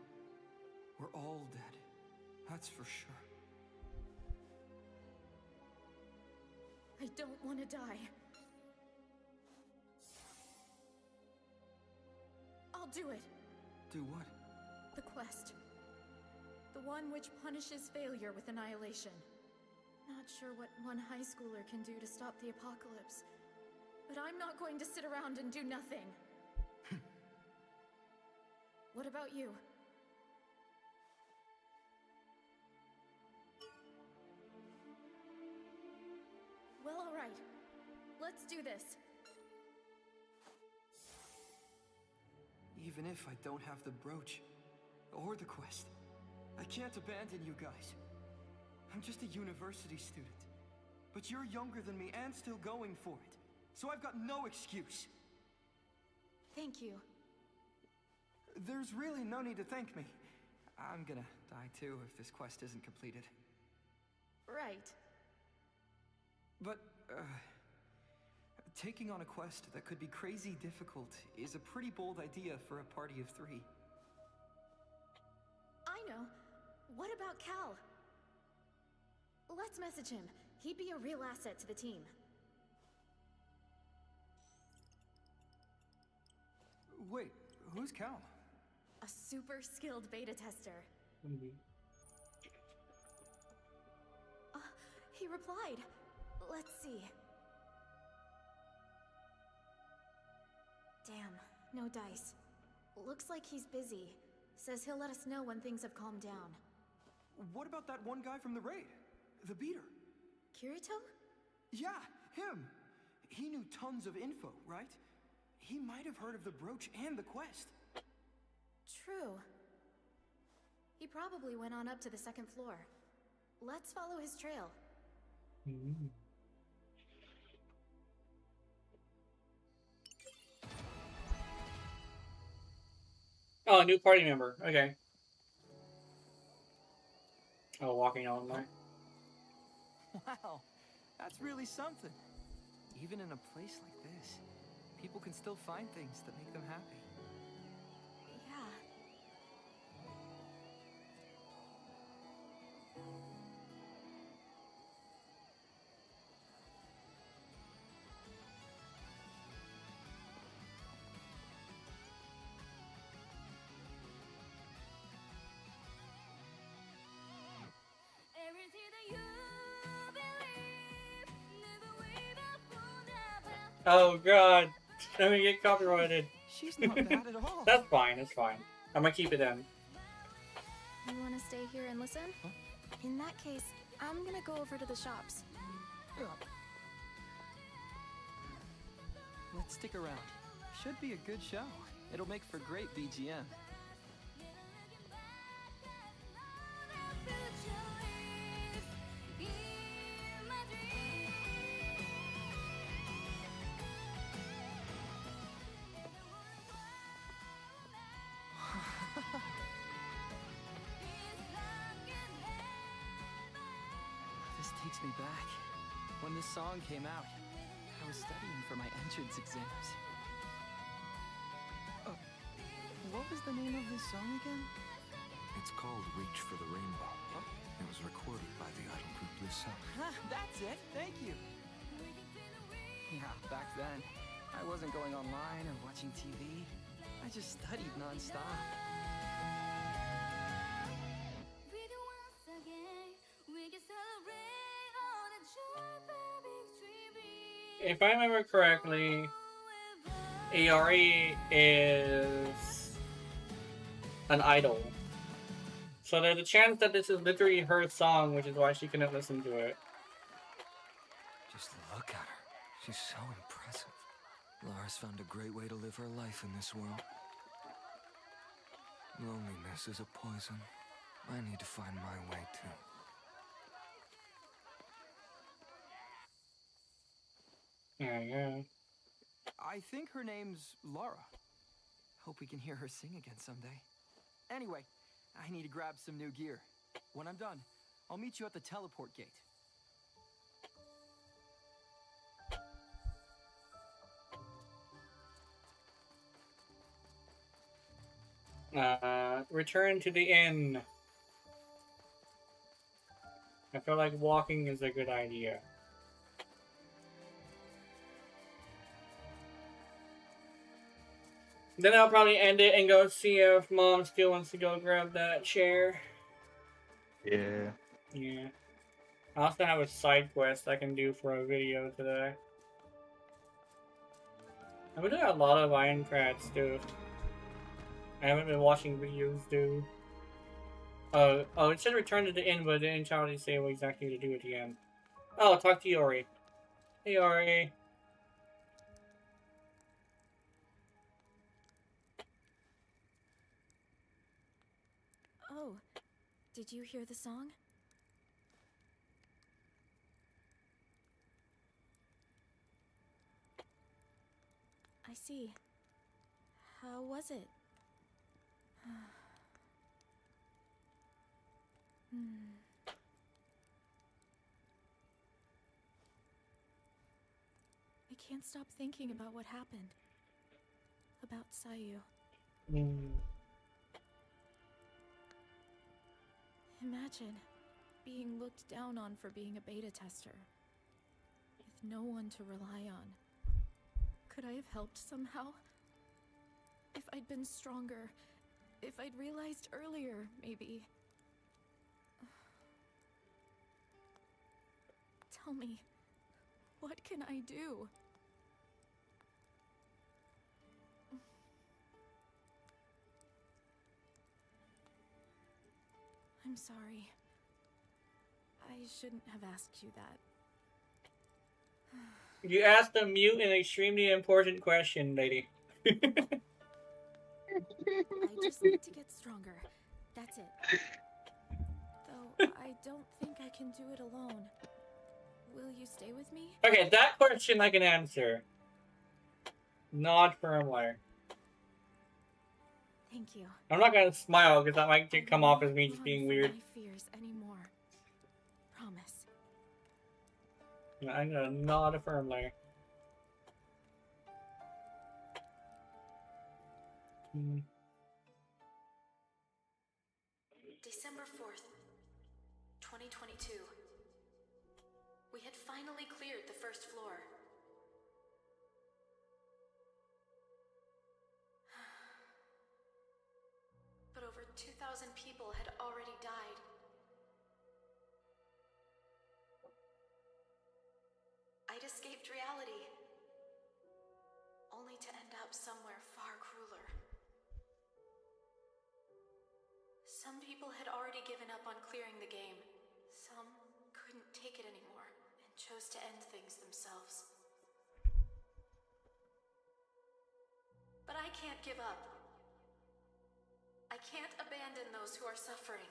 we're all dead. That's for sure. I don't want to die. I'll do it. Do what? The quest. The one which punishes failure with annihilation. Not sure what one high schooler can do to stop the apocalypse. But I'm not going to sit around and do nothing. What about you? Well, all right. Let's do this. Even if I don't have the brooch or the quest, I can't abandon you guys. I'm just a university student. But you're younger than me and still going for it. So I've got no excuse. Thank you. There's really no need to thank me. I'm gonna die too if this quest isn't completed. Right. But, taking on a quest that could be crazy difficult is a pretty bold idea for a party of 3. I know. What about Cal? Let's message him. He'd be a real asset to the team. Wait, who's Cal? A super skilled beta tester. He replied. Let's see. Damn, no dice. Looks like he's busy. Says he'll let us know when things have calmed down. What about that one guy from the raid? The beater? Kirito? Yeah, him! He knew tons of info, right? He might have heard of the brooch and the quest. True. He probably went on up to the 2nd floor. Let's follow his trail. Oh, a new party member. Okay. Oh, walking all night. Wow, that's really something. Even in a place like this, people can still find things that make them happy. Yeah. Oh god, let me get copyrighted. She's not bad at all. That's fine, that's fine. I'm gonna keep it in. You want to stay here and listen? Huh? In that case, I'm gonna go over to the shops. Let's stick around. Should be a good show. It'll make for great BGM. This takes me back. When this song came out, I was studying for my entrance exams. What was the name of this song again? It's called Reach for the Rainbow. It was recorded by the idol group Lisa. That's it! Thank you! Yeah, back then, I wasn't going online or watching TV. I just studied non-stop. If I remember correctly, Iori is an idol. So there's a chance that this is literally her song, which is why she couldn't listen to it. Just look at her. She's so impressive. Lara's found a great way to live her life in this world. Loneliness is a poison. I need to find my way too. There you go. I think her name's Lara. Hope we can hear her sing again someday. Anyway, I need to grab some new gear. When I'm done, I'll meet you at the teleport gate. Return to the inn. I feel like walking is a good idea. Then I'll probably end it and go see if Mom still wants to go grab that chair. Yeah. Yeah. I also have a side quest I can do for a video today. I've been doing a lot of Aincrad stuff. I haven't been watching videos, dude. Oh, it said return to the inn, but it didn't tell say what exactly to do at the end. Oh, talk to Yori. Hey, Yori. Oh, did you hear the song? I see. How was it? I can't stop thinking about what happened. About Sayu. Imagine being looked down on for being a beta tester, with no one to rely on. Could I have helped somehow? If I'd been stronger, if I'd realized earlier, maybe. Tell me, what can I do? I'm sorry. I shouldn't have asked you that. You asked a mute and extremely important question, lady. I just need to get stronger. That's it. Though I don't think I can do it alone. Will you stay with me? Okay, that question I can answer. Nod firmly. Thank you. I'm not gonna smile because that might come off as me just being weird. My fears anymore. Promise. I'm gonna nod firmly. December 4th, 2022. We had finally cleared the first floor. But over 2,000 people had already died. I'd escaped reality, only to end up somewhere far crueler. Some people had already given up on clearing the game. Some couldn't take it anymore and chose to end things themselves. But I can't give up. I can't abandon those who are suffering.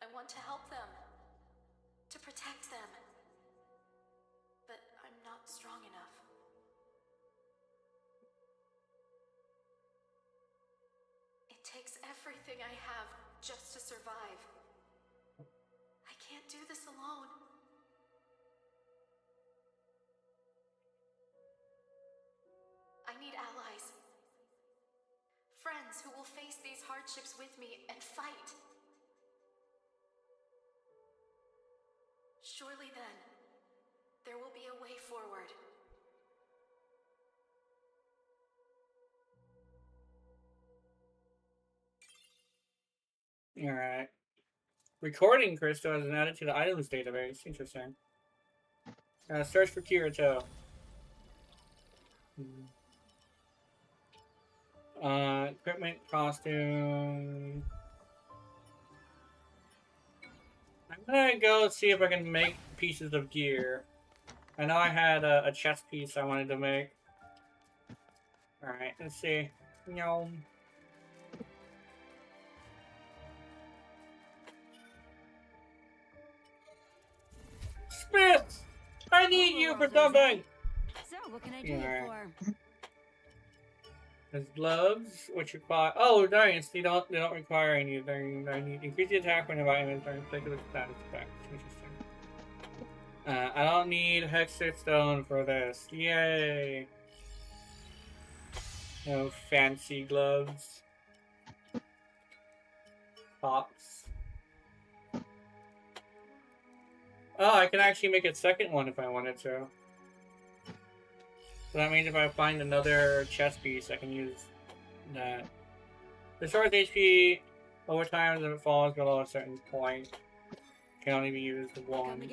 I want to help them, to protect them. But I'm not strong enough. It takes everything I have just to survive. I can't do this alone. I need allies. Friends who will face these hardships with me and fight. Surely then, there will be a way forward. Alright. Recording crystal has been added to the items database. Interesting. Search for Kirito. Equipment, costume. I'm gonna go see if I can make pieces of gear. I know I had a chest piece I wanted to make. Alright, let's see. No. Smith! I need you for something! So, what can I do you for? There's gloves, which require. Oh, nice! They don't require anything. I need increase the attack when environment during particular status effects. Interesting. I don't need Hexit Stone for this. Yay! No fancy gloves. Pops. Oh, I can actually make a second one if I wanted to. So that means if I find another chest piece, I can use that. Restores HP over time as it falls below a certain point. Can only be used once.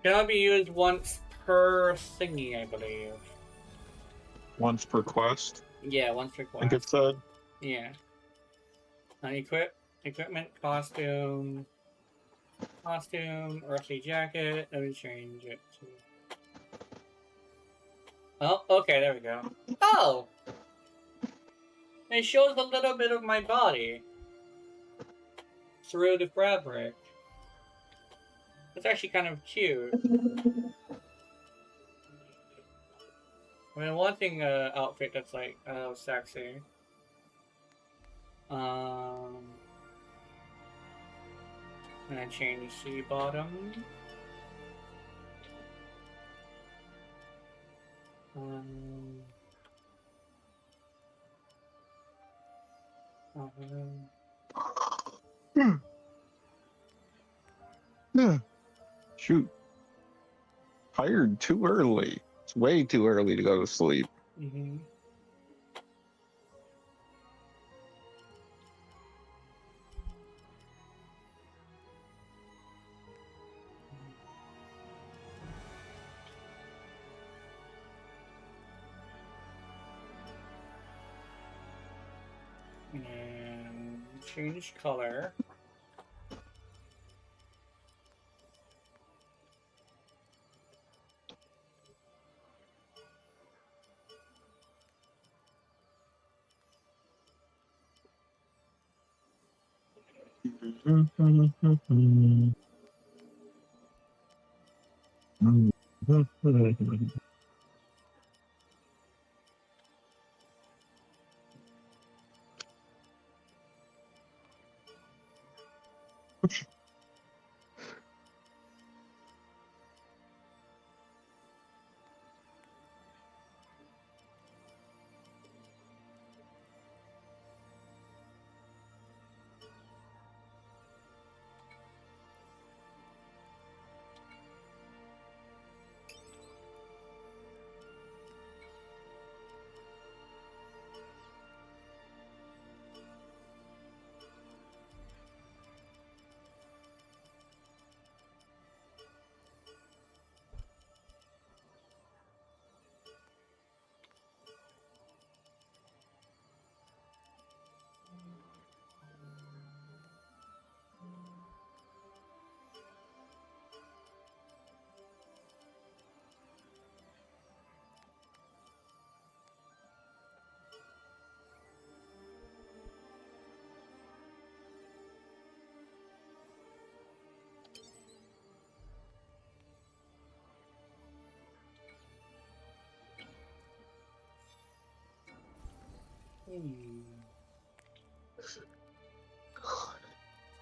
Can only be used once per thingy, I believe. Once per quest? Yeah, once per I think it quest. said. Yeah. Equipment, costume, earthly jacket. Let me change it to. Oh, okay, there we go. Oh! It shows a little bit of my body through the fabric. It's actually kind of cute. I mean, wanting an outfit that's like sexy. And then change the bottom. Shoot. Tired too early. It's way too early to go to sleep. Mm-hmm. And change color.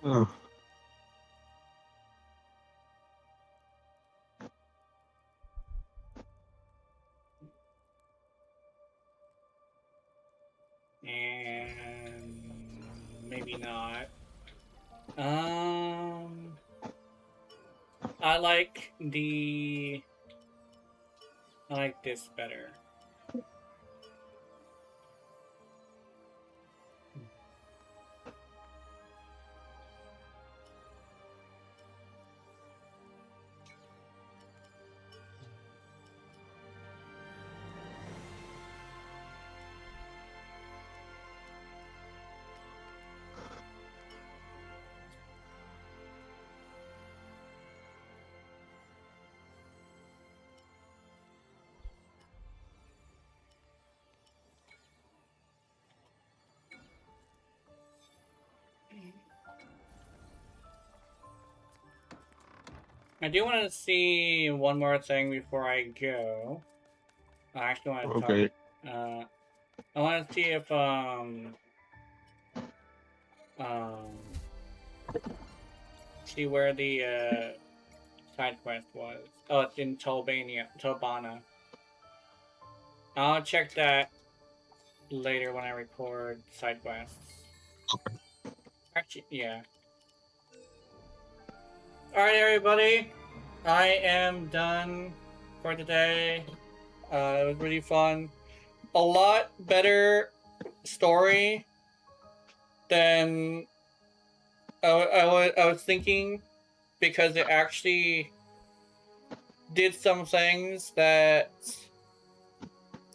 Oh. And maybe not. I like this better. I do want to see one more thing before I go. I actually want to Okay. talk. I want to see if see where the side quest was. Oh, it's in Tobana. I'll check that later when I record side quests. Actually, yeah. Alright, everybody. I am done for today. It was really fun. A lot better story than I was thinking, because it actually did some things that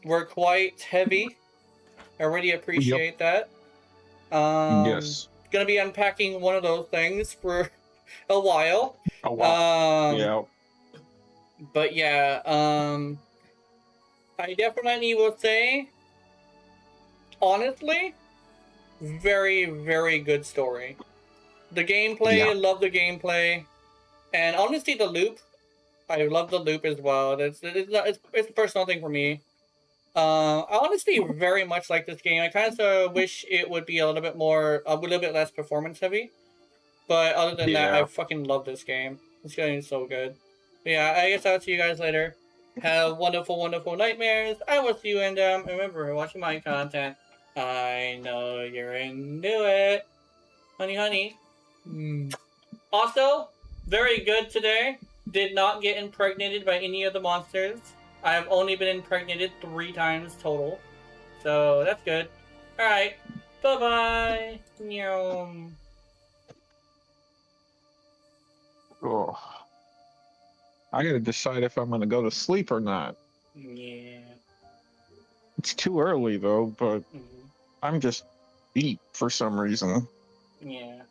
were quite heavy. I really appreciate that. Yes. Gonna be unpacking one of those things for a while. A while. Yeah. But yeah, I definitely will say, honestly, very, very good story. The gameplay, love the gameplay, and honestly, the loop. I love the loop as well. It's a personal thing for me. I honestly very much like this game. I kind of wish it would be a little bit less performance heavy. But other than that, I fucking love this game. This game is so good. But yeah, I guess I'll see you guys later. Have wonderful, wonderful nightmares. I will see you, and remember, watching my content. I know you're into it. Honey, honey. Also, very good today. Did not get impregnated by any of the monsters. I've only been impregnated 3 times total. So, that's good. Alright. Bye-bye. Nyom. Oh. I gotta decide if I'm gonna go to sleep or not. Yeah. It's too early though, but I'm just beat for some reason. Yeah.